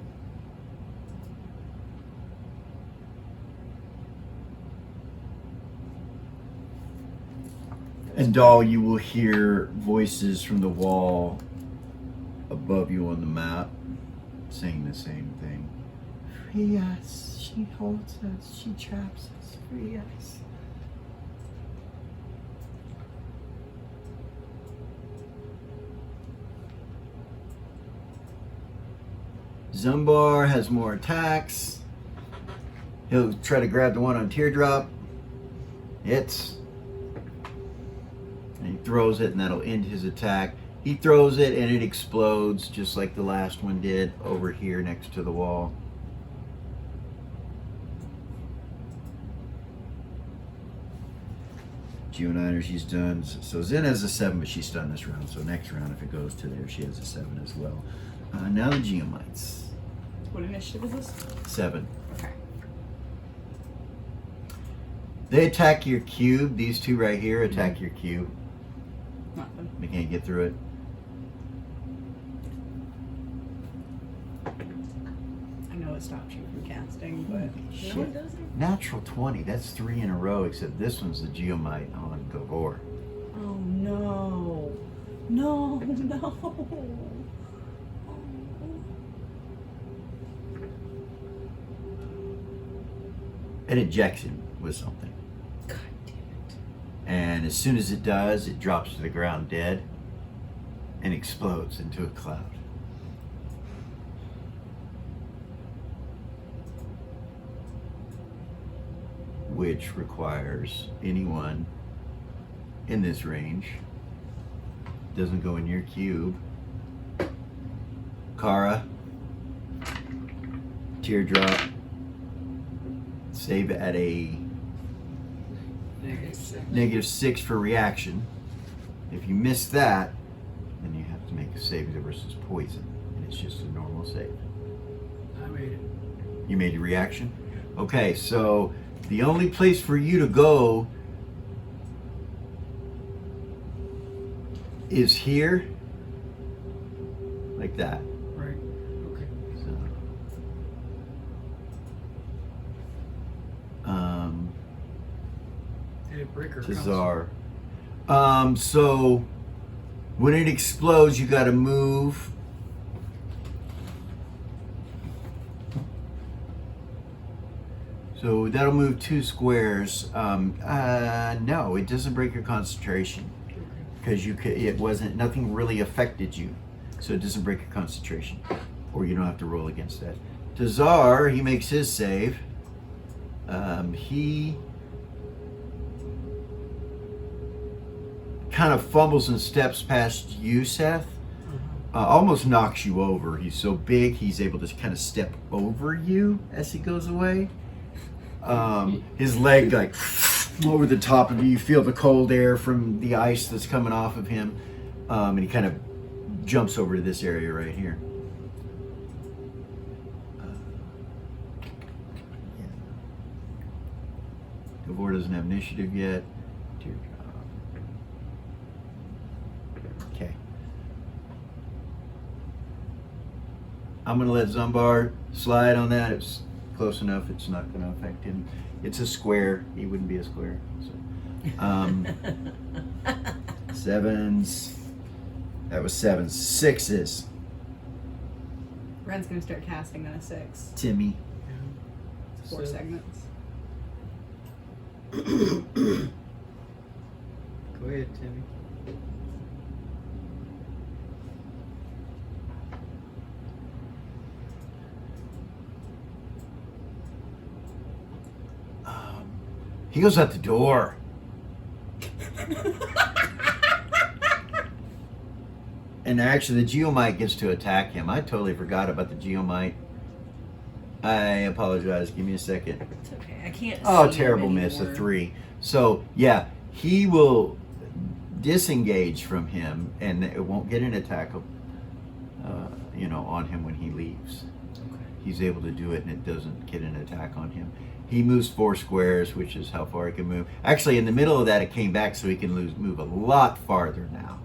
B: And Doll, you will hear voices from the wall above you on the map saying the same thing. Free us. She holds us. She traps us. Free us. Zumbar has more attacks. He'll try to grab the one on Teardrop. Hits. And he throws it and that'll end his attack. He throws it and it explodes just like the last one did over here next to the wall. Geo9er, she's done. So Zen has a 7, but she's stunned this round. So next round, if it goes to there, she has a 7 as well. Now the Geomites.
E: What initiative is this?
B: 7.
E: Okay.
B: They attack your cube. These two right here attack your cube.
E: Nothing.
B: They can't get through it.
E: I know it stops you from casting, but
B: Shit.
C: No, it doesn't.
B: Natural 20. That's 3 in a row, except this one's the Geomite on Gogor.
E: oh no, no, no.
B: It ejects him with something.
C: God damn it.
B: And as soon as it does, it drops to the ground dead and explodes into a cloud. Which requires anyone in this range, doesn't go in your cube. Kara, Teardrop, save at a
D: -6.
B: -6 for reaction. If you miss that, then you have to make a save versus poison, and it's just a normal save.
D: I made it.
B: You made your reaction? Okay, so the only place for you to go is here, like that.
D: Right. Okay.
B: So,
D: Did it break her
B: Tazar. So when it explodes, you got to move. So that'll move 2 squares. No, it doesn't break your concentration because nothing really affected you, so it doesn't break your concentration, or you don't have to roll against that. Tazar, he makes his save. He kind of fumbles and steps past you, Seth. Almost knocks you over. He's so big, he's able to kind of step over you as he goes away. His leg like over the top of you. You feel the cold air from the ice that's coming off of him, and he kind of jumps over to this area right here. Gavor doesn't have initiative yet. Okay. I'm gonna let Zumbar slide on that. It's close enough. It's not gonna affect him. It's a square. He wouldn't be a square. So. Sevens. That was sevens. Sixes.
E: Ren's gonna start casting on a 6.
B: Timmy.
E: 4 segments.
D: Go ahead, Timmy.
B: He goes out the door. And actually, the Geomite gets to attack him. I totally forgot about the Geomite. I apologize. Give me a second.
G: It's okay. I can't.
B: Oh,
G: see
B: terrible
G: him
B: miss. A
G: anymore.
B: 3. So, yeah, he will disengage from him, and it won't get an attack, on him when he leaves.
G: Okay.
B: He's able to do it, and it doesn't get an attack on him. He moves 4 squares, which is how far he can move. Actually, in the middle of that, it came back, so he can move a lot farther now.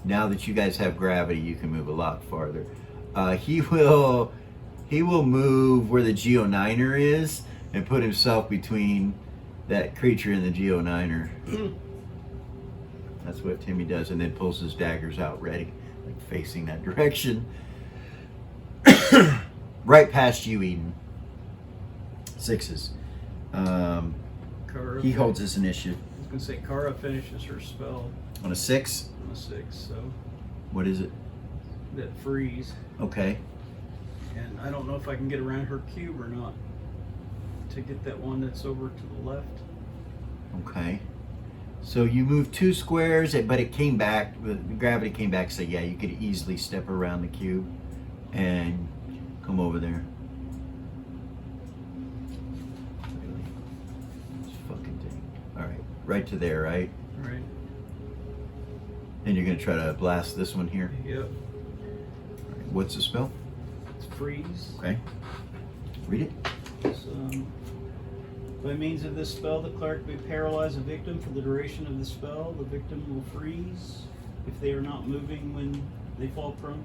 B: Now that you guys have gravity, you can move a lot farther. He will move where the Geo-Niner is and put himself between that creature and the Geo-Niner. That's what Timmy does, and then pulls his daggers out ready, like facing that direction. Right past you, Eden. 6s.
D: Kara
B: He holds his initiative.
D: I was gonna say Kara finishes her spell
B: On a 6?
D: on a 6, so
B: What is it?
D: that freeze.
B: Okay.
D: And I don't know if I can get around her cube or not to get that one that's over to the left.
B: Okay. So you moved 2 squares, but it came back, the gravity came back, so yeah, you could easily step around the cube and come over there. This fucking thing. Alright, right to there, right?
D: Right.
B: And you're gonna try to blast this one here.
D: Yep.
B: Alright, what's the spell?
D: It's freeze.
B: Okay. Read it.
D: By means of this spell, the cleric may paralyze a victim for the duration of the spell. The victim will freeze. If they are not moving when they fall prone,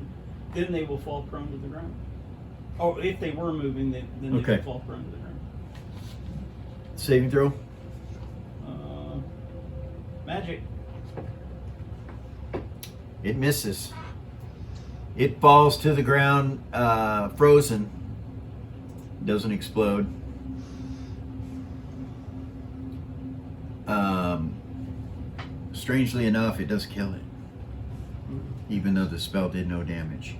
D: then they will fall prone to the ground. Or if they were moving, then they
B: Okay.
D: will fall prone to the ground.
B: Saving throw.
D: Magic.
B: It misses. It falls to the ground, frozen. Doesn't explode. Strangely enough, it does kill it, even though the spell did no damage.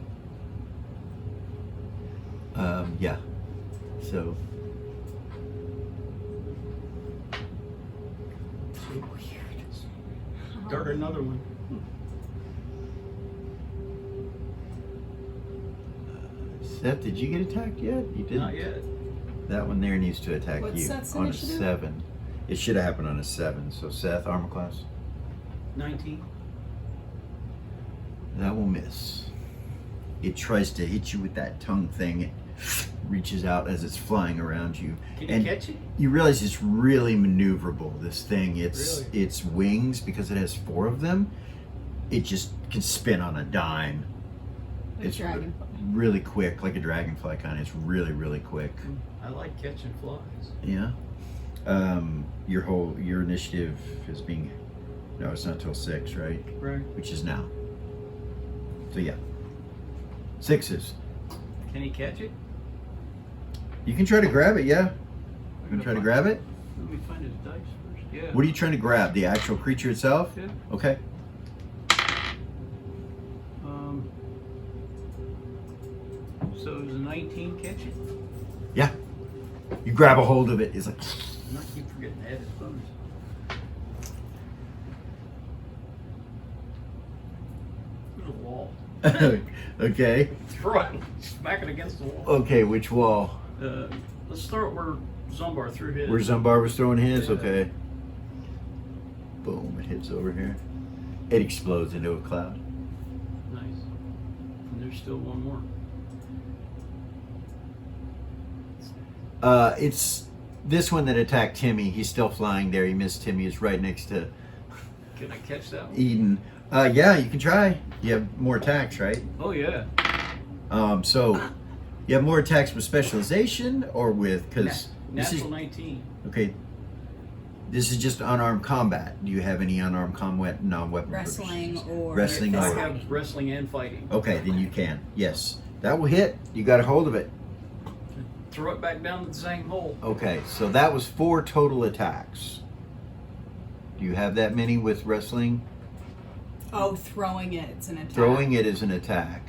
B: Yeah. So.
D: Dart another one.
B: Seth, did you get attacked yet? You didn't.
D: Not yet.
B: That one there needs to attack
E: What's
B: you
E: Seth's
B: on
E: initiative?
B: a 7. It should have happened on a 7. So Seth, armor class.
D: 19.
B: That will miss. It tries to hit you with that tongue thing. It reaches out as it's flying around you.
D: Can you catch it?
B: You realize it's really maneuverable, this thing. It's
D: Really?
B: its wings, because it has 4 of them, it just can spin on a dime.
E: Like
B: It's
E: dragonfly.
B: really quick, like a dragonfly kind of. It's really, really quick.
D: I like catching flies.
B: Yeah. Your initiative is being, no, it's not till 6, right?
D: Right.
B: Which is now. So yeah. 6s.
D: Can he catch it?
B: You can try to grab it, yeah. You can try to grab it?
D: Let me find his dice first. Yeah.
B: What are you trying to grab? The actual creature itself?
D: Yeah.
B: Okay.
D: So it was a 19 catch it?
B: Yeah. You grab a hold of it. It's like,
D: I keep forgetting to add his bonus. There's a wall.
B: okay.
D: Throw it. Smack it against the wall.
B: Okay, which wall?
D: Let's start where Zumbar threw his.
B: Where Zumbar was throwing his?
D: Yeah.
B: Okay. Boom, it hits over here. It explodes into a cloud.
D: Nice. And there's still one more.
B: It's this one that attacked Timmy. He's still flying there. He missed Timmy. It's right next to
D: Can I catch that one?
B: Eden. Yeah, you can try. You have more attacks, right?
D: Oh yeah.
B: So you have more attacks with specialization or with, because this is,
D: Natural 19.
B: okay, this is just unarmed combat. Do you have any unarmed combat, non-weapon
E: Wrestling
B: proficiency?
E: or
B: Wrestling
E: fist
D: I
B: or-
E: fighting.
D: have wrestling and fighting.
B: Okay, then you can. Yes. That will hit. You got a hold of it.
D: Throw it back down to the same hole.
B: Okay, so that was 4 total attacks. Do you have that many with wrestling?
E: Oh, throwing it. It's an attack.
B: Throwing it is an attack.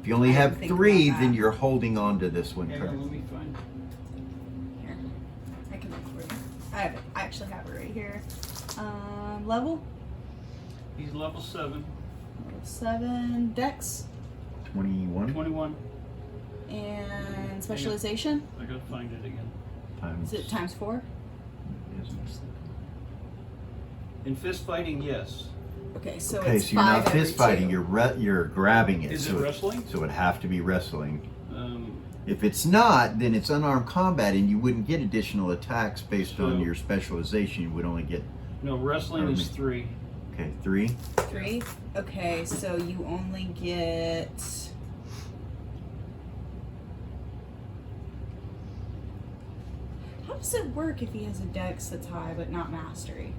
B: If you only
E: I
B: have
E: didn't think
B: 3,
E: about
B: then
E: that.
B: you're holding on to this one.
D: Hang on, let me find it.
E: Here. I can look for you. I have it. I actually have it right here. Level?
D: He's level 7.
E: Level 7. Dex.
B: 21
D: 21.
E: And specialization?
D: I gotta find it again.
B: times.
E: Is it times 4?
D: In fist fighting, yes.
E: Okay, so
B: Okay,
E: it's
B: so you're
E: 5
B: not fist
E: every
B: fighting.
E: 2.
B: You're grabbing it.
D: Is it
B: so
D: wrestling?
B: So it'd have to be wrestling.
D: Um,
B: If it's not, then it's unarmed combat, and you wouldn't get additional attacks based on
D: So-
B: your specialization. You would only get
D: no, wrestling is 3.
B: 3.
E: 3? Okay, so you only get... How does it work if he has a dex that's high but not mastery?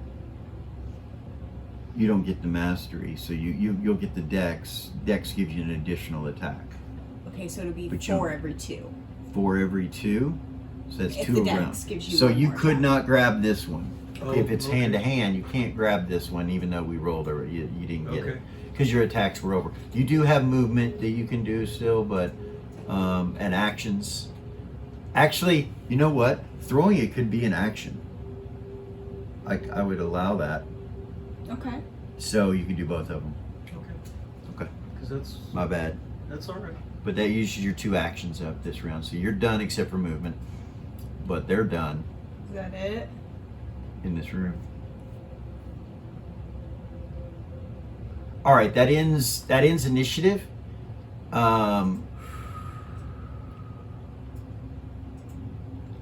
B: You don't get the mastery, so you'll get the dex. Dex gives you an additional attack.
E: Okay, so it'll be
B: But you-
E: 4 every 2.
B: 4 every 2, so that's
E: If
B: 2
E: the
B: around.
E: dex gives you
B: So
E: one
B: you
E: more
B: could
E: attack.
B: not grab this one.
D: Oh,
B: If it's
D: okay.
B: hand to hand, you can't grab this one, even though we rolled over. You didn't get it
D: Okay.
B: because your attacks were over. You do have movement that you can do still, but and actions. Actually, you know what? Throwing it could be an action. I would allow that.
E: Okay.
B: So you can do both of them.
D: Okay.
B: Okay,
D: Because
B: my bad.
D: that's all right.
B: But that uses your 2 actions up this round, so you're done except for movement. But they're done
E: Is that it?
B: in this room. All right, that ends initiative.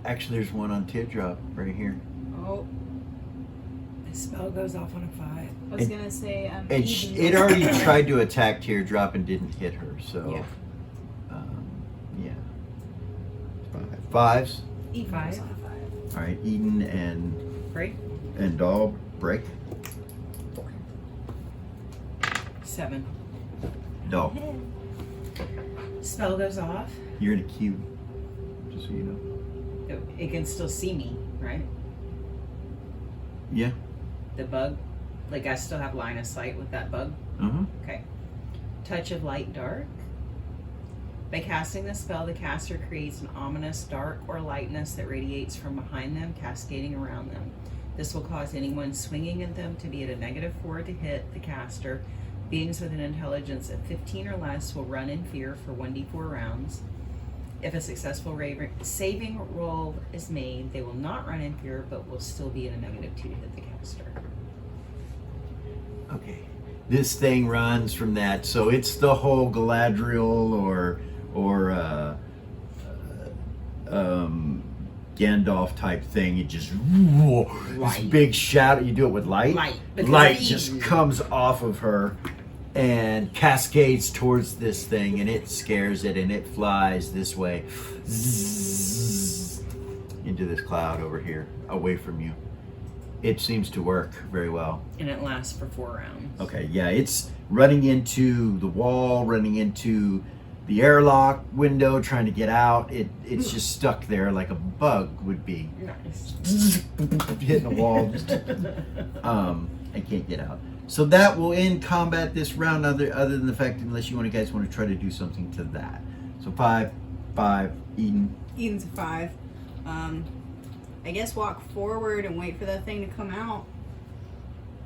B: Actually, there's one on Teardrop right here,
E: Oh,
G: The spell goes off on a 5.
E: I was gonna say,
B: and
E: Eden
B: it
E: was-
B: already tried to attack Teardrop and didn't hit her. So,
G: Yeah.
B: yeah. 5s.
E: Eden
G: Five.
E: was on 5.
B: All right, Eden
G: Break.
B: and Dahl break.
G: 7.
B: Dahl,
G: Spell goes off.
B: you're in a cube, just so you know.
G: It can still see me, right?
B: Yeah.
G: The bug. Like I still have line of sight with that bug. Okay. Touch of light dark. By casting the spell, the caster creates an ominous dark or lightness that radiates from behind them, cascading around them. This will cause anyone swinging at them to be at a -4 to hit the caster. Beings with an intelligence of 15 or less will run in fear for 1d4 rounds. If a successful saving roll is made, they will not run in fear, but will still be at a -2 to hit the caster.
B: Okay. this thing runs from that. So it's the whole Galadriel or Gandalf type thing. It just this
G: Light.
B: big shadow. You do it with light.
G: Light, because
B: Light
G: it's
B: just
G: easy.
B: comes off of her and cascades towards this thing, and it scares it, and it flies this way into this cloud over here, away from you. It seems to work very well.
G: And it lasts for 4 rounds.
B: Okay, yeah, it's running into the wall, running into the airlock window, trying to get out. It's just stuck there like a bug would be.
G: Nice.
B: Hitting the wall, and can't get out. So that will end combat this round, other than the fact, unless you guys want to try to do something to that. So 5, Eden.
E: Eden's a 5. I guess walk forward and wait for that thing to come out.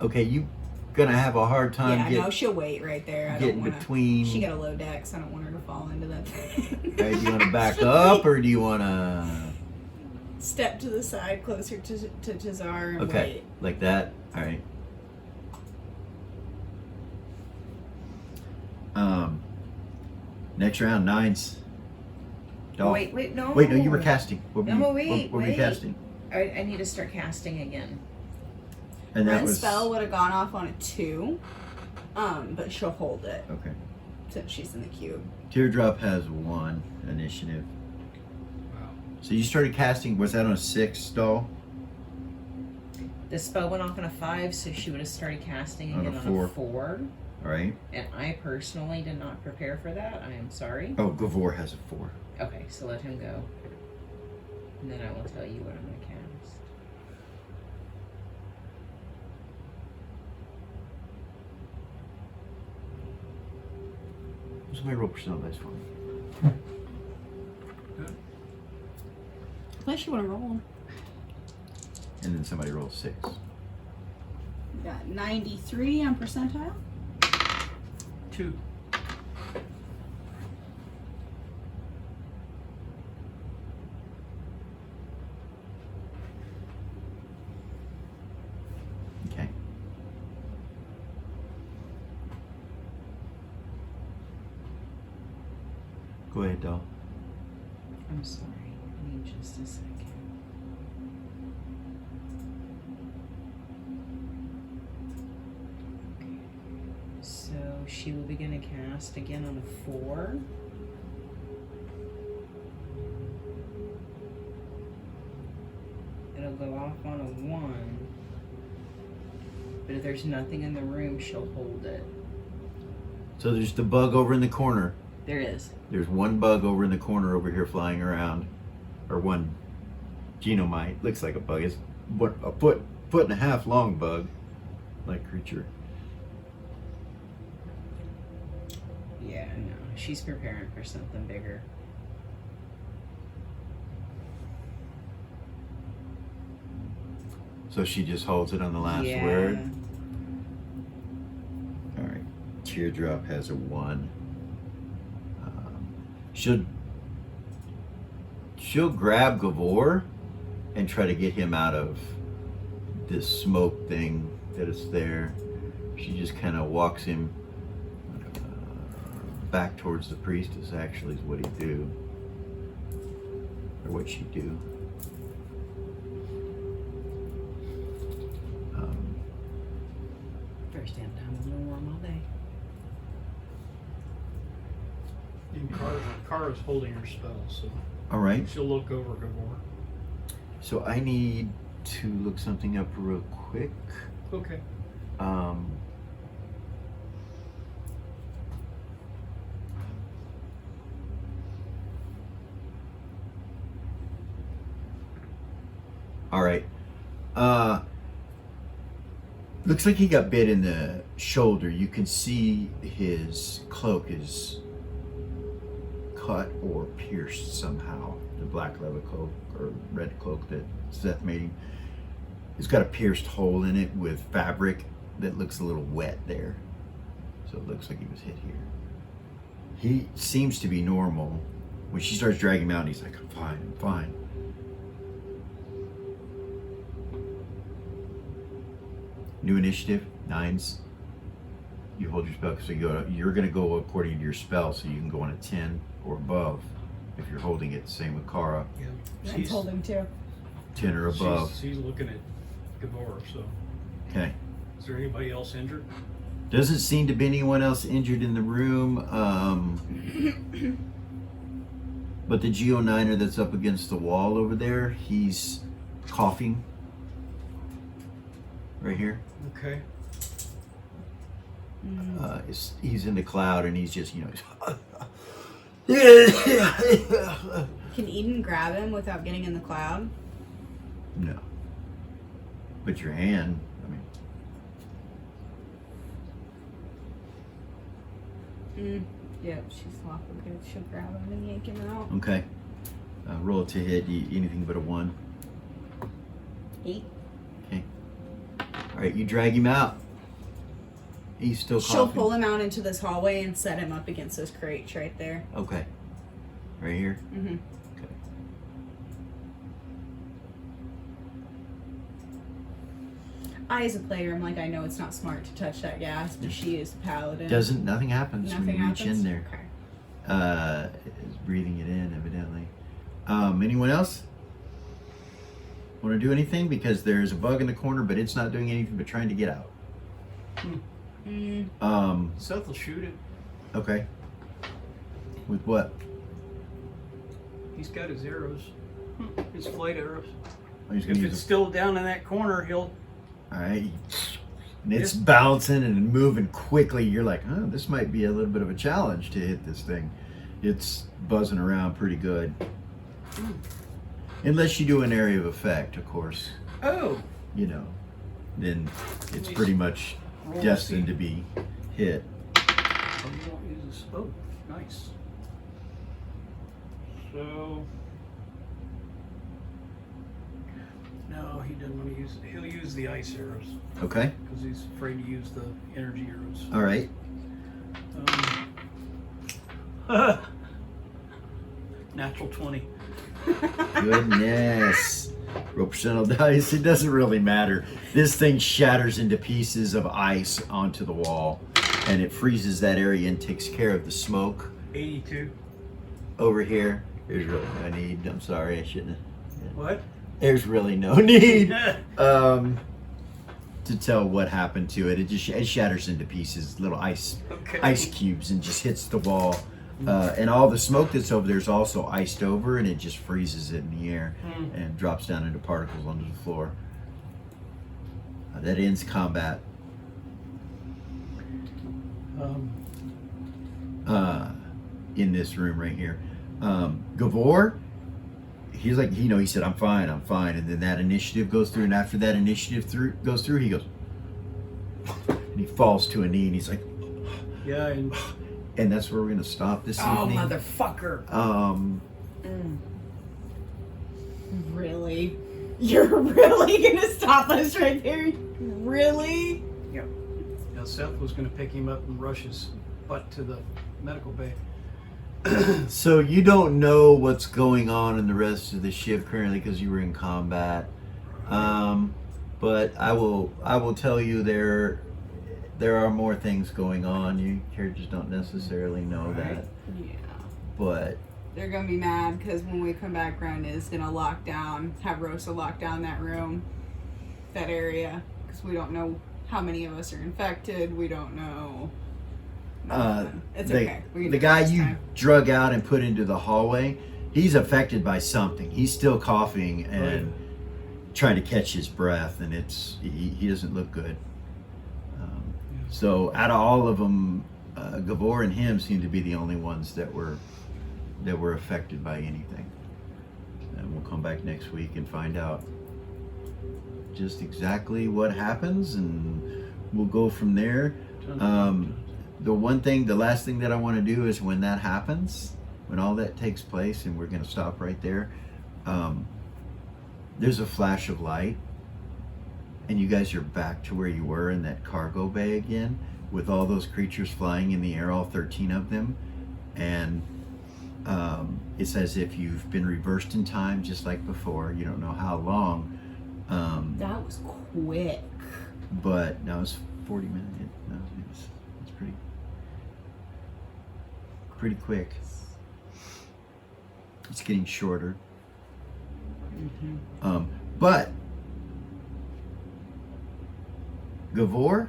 B: Okay, you gonna have a hard time
E: Yeah, no, she'll wait right there. I
B: getting
E: don't want
B: between.
E: She got a low dex. I don't want her to fall into that thing.
B: Okay, do you want to back up or do you want to?
E: Step to the side closer to Tazar and
B: Okay,
E: wait.
B: like that. All right. Next round, 9s. Dolph.
G: Wait, no.
B: Wait, no, you were casting. What were
G: No,
B: you,
G: wait,
B: what were you
G: wait.
B: casting?
G: I need to start casting again.
B: And that
E: Ren's
B: was
E: spell would have gone off on a 2, but she'll hold it
B: okay.
E: since she's in the cube.
B: Teardrop has 1 initiative.
D: Wow.
B: So you started casting. Was that on a 6, Doll?
G: The spell went off on a 5, so she would have started casting
B: On a
G: again
B: 4.
G: on a 4.
B: All right.
G: And I personally did not prepare for that. I am sorry.
B: Oh, Gavor has a 4.
G: Okay, so let him go. And then I will tell you what I'm going to cast.
B: Somebody roll percent dice for me.
E: Unless you want to roll.
B: And then somebody roll 6.
E: We got 93 on percentile.
D: 2.
B: Okay. Go ahead, Doll.
G: I'm sorry. I need just a second. Okay. So she will begin to cast again on a 4. It'll go off on a 1. But if there's nothing in the room, she'll hold it.
B: So there's the bug over in the corner.
G: There is.
B: There's 1 bug over in the corner over here flying around. Or 1 genomite. Looks like a bug. It's a foot and a half long bug. Like creature.
G: Yeah, no. She's preparing for something bigger.
B: So she just holds it on the last
G: Yeah.
B: word. All right. Teardrop has a 1. She'll grab Gavor and try to get him out of this smoke thing that is there. She just kind of walks him back towards the priestess. Actually, is what he do, or what she do.
G: First damn time I've been warm all day.
D: And Kara's holding her spell, so
B: All right.
D: she'll look over Gavor.
B: So I need to look something up real quick.
D: Okay.
B: All right. Looks like he got bit in the shoulder. You can see his cloak is cut or pierced somehow. The black leather cloak or red cloak that Seth made him. It's got a pierced hole in it with fabric that looks a little wet there. So it looks like he was hit here. He seems to be normal. When she starts dragging him out, he's like, I'm fine, I'm fine. New initiative, 9s. You hold your spell, so you're going to go according to your spell, so you can go on a 10 or above if you're holding it. Same with Kara,
D: Yeah.
E: I told him to.
B: 10 or above.
D: She's looking at Gavor, so.
B: Okay.
D: Is there anybody else injured?
B: Doesn't seem to be anyone else injured in the room. But the Geo9er that's up against the wall over there, he's coughing. Right here.
D: Okay.
B: He's in the cloud and he's just, he's
E: Can Eden grab him without getting in the cloud?
B: no. But your hand,
E: Yep, she's lawful good. She'll grab him and yank him out.
B: okay. Roll to hit, anything but a 1.
E: 8.
B: Okay. Alright, you drag him out. He's still coughing.
E: She'll pull him out into this hallway and set him up against those crates right there.
B: Okay. Right here?
E: Mm-hmm.
B: Okay.
E: I, as a player, I'm like, I know it's not smart to touch that gas, but she is the paladin.
B: Nothing happens when you reach in there.
E: Okay.
B: Is breathing it in, evidently. Anyone else want to do anything? Because there's a bug in the corner, but it's not doing anything but trying to get out.
D: Seth will shoot it.
B: Okay. With what?
D: He's got his arrows. His flight arrows.
B: Oh, he's
D: If
B: gonna
D: it's
B: use
D: still down in that corner, he'll.
B: Alright. And it's bouncing and moving quickly. You're like, oh, this might be a little bit of a challenge to hit this thing. It's buzzing around pretty good. Unless you do an area of effect, of course.
D: Oh.
B: Then it's pretty much destined to be hit.
D: Oh, you won't use this. Oh, nice. So. No, he doesn't want to use. He'll use the ice arrows
B: Okay.
D: because he's afraid to use the energy arrows.
B: Alright.
D: Natural 20.
B: Goodness. Roll percentile dice. It doesn't really matter. This thing shatters into pieces of ice onto the wall, and it freezes that area and takes care of the smoke.
D: 82.
B: Over here, there's really no need. I'm sorry, I shouldn't have.
D: What?
B: There's really no need to tell what happened to it. It shatters into pieces, little ice cubes, and just hits the wall. And all the smoke that's over there is also iced over, and it just freezes it in the air and drops down into particles onto the floor. That ends combat. In this room right here. Gavor, he's like, he said, I'm fine. And then that initiative goes through, and after that initiative goes through, he goes, and he falls to a knee, and he's like,
D: Yeah,
B: and that's where we're gonna stop this evening.
C: Motherfucker.
E: Really? You're really gonna stop us right there? Really?
D: Yep. Now Seth was going to pick him up and rush his butt to the medical bay.
B: So you don't know what's going on in the rest of the ship currently because you were in combat. But I will tell you there are more things going on. You characters don't necessarily know that.
E: Yeah.
B: But
E: They're gonna be mad because when we come back, Ren is gonna have Rosa lock down that room, that area, because we don't know how many of us are infected. We don't know. It's okay.
B: The guy you drug out and put into the hallway, he's affected by something. He's still coughing and trying to catch his breath, and he doesn't look good. So out of all of them, Gavor and him seem to be the only ones that were affected by anything. And we'll come back next week and find out just exactly what happens, and we'll go from there. The last thing that I want to do is when that happens, when all that takes place, and we're going to stop right there, there's a flash of light, and you guys are back to where you were in that cargo bay again, with all those creatures flying in the air, all 13 of them, and it's as if you've been reversed in time, just like before. You don't know how long.
E: That was quick.
B: But no, it's 40 minutes. No, it's pretty quick. It's getting shorter. But Gavor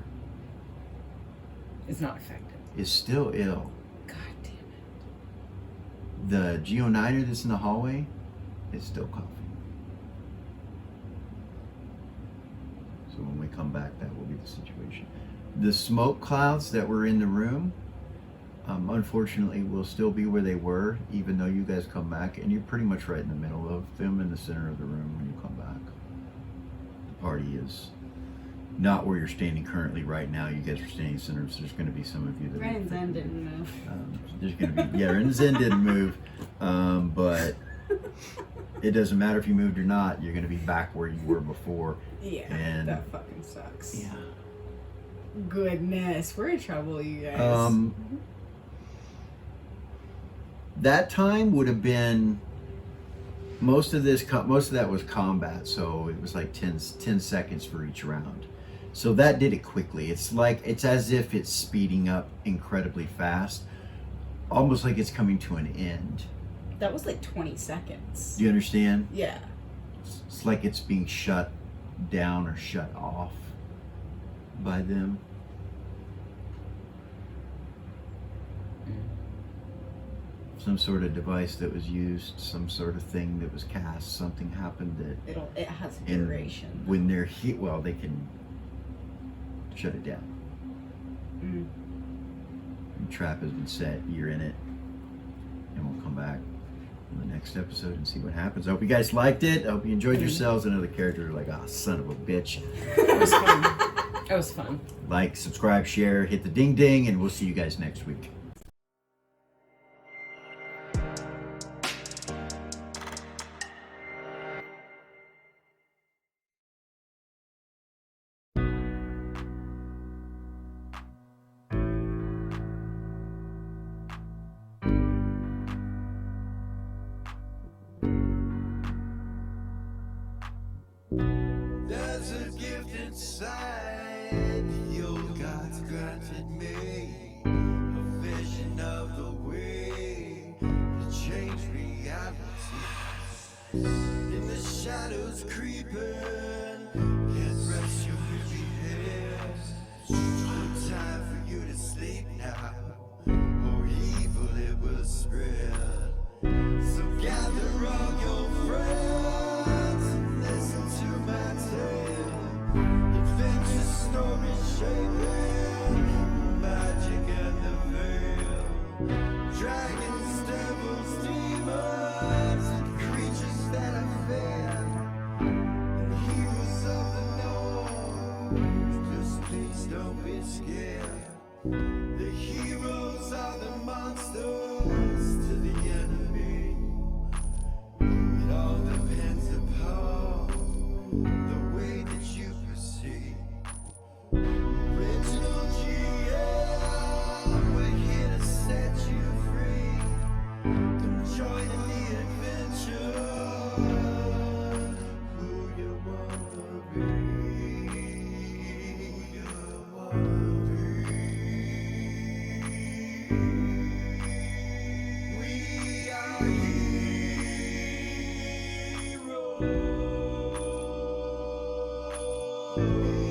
C: It's not effective.
B: is still ill.
C: God damn it.
B: The Geo9er that's in the hallway is still coughing. So when we come back, that will be the situation. The smoke clouds that were in the room, unfortunately, will still be where they were, even though you guys come back, and you're pretty much right in the middle of them, in the center of the room when you come back. The party is not where you're standing currently right now. You guys are standing in the center, so there's going to be some of you that...
E: Ren and Zen didn't move.
B: There's going to be... Yeah, Ren and Zen didn't move, but it doesn't matter if you moved or not. You're going to be back where you were before.
E: Yeah,
B: And
E: that fucking sucks.
B: yeah.
E: Goodness, we're in trouble, you guys.
B: That time would have been most of that was combat, so it was like 10 seconds for each round. So that did it quickly. It's as if it's speeding up incredibly fast, almost like it's coming to an end.
E: That was like 20 seconds.
B: Do you understand?
E: Yeah.
B: It's like it's being shut down or shut off by them. Some sort of device that was used, some sort of thing that was cast, something happened that...
E: It has a
B: and
E: duration.
B: when they're hit, well, they can shut it down. The trap has been set, you're in it, and we'll come back in the next episode and see what happens. I hope you guys liked it. I hope you enjoyed yourselves. Another character like, ah, son of a bitch.
C: It was fun. It was fun.
B: Like, subscribe, share, hit the ding ding, and we'll see you guys next week.
A: There's a gift inside your God's granted me, a vision of the way to change reality. In the shadows creeping, can't rest your weary head. No time for you to sleep now, or evil it will spread. So gather all your friends and listen to my tale. Adventure story shaping, magic and the veil. Dragons, devils, demons, and creatures that I fear. And heroes of the north, just please don't be scared. The heroes are the monsters to the enemy. It all depends upon the way that you perceive. Original GM, we're here to set you free. Come join in the adventure. Who you wanna be? Who you wanna be? We are heroes.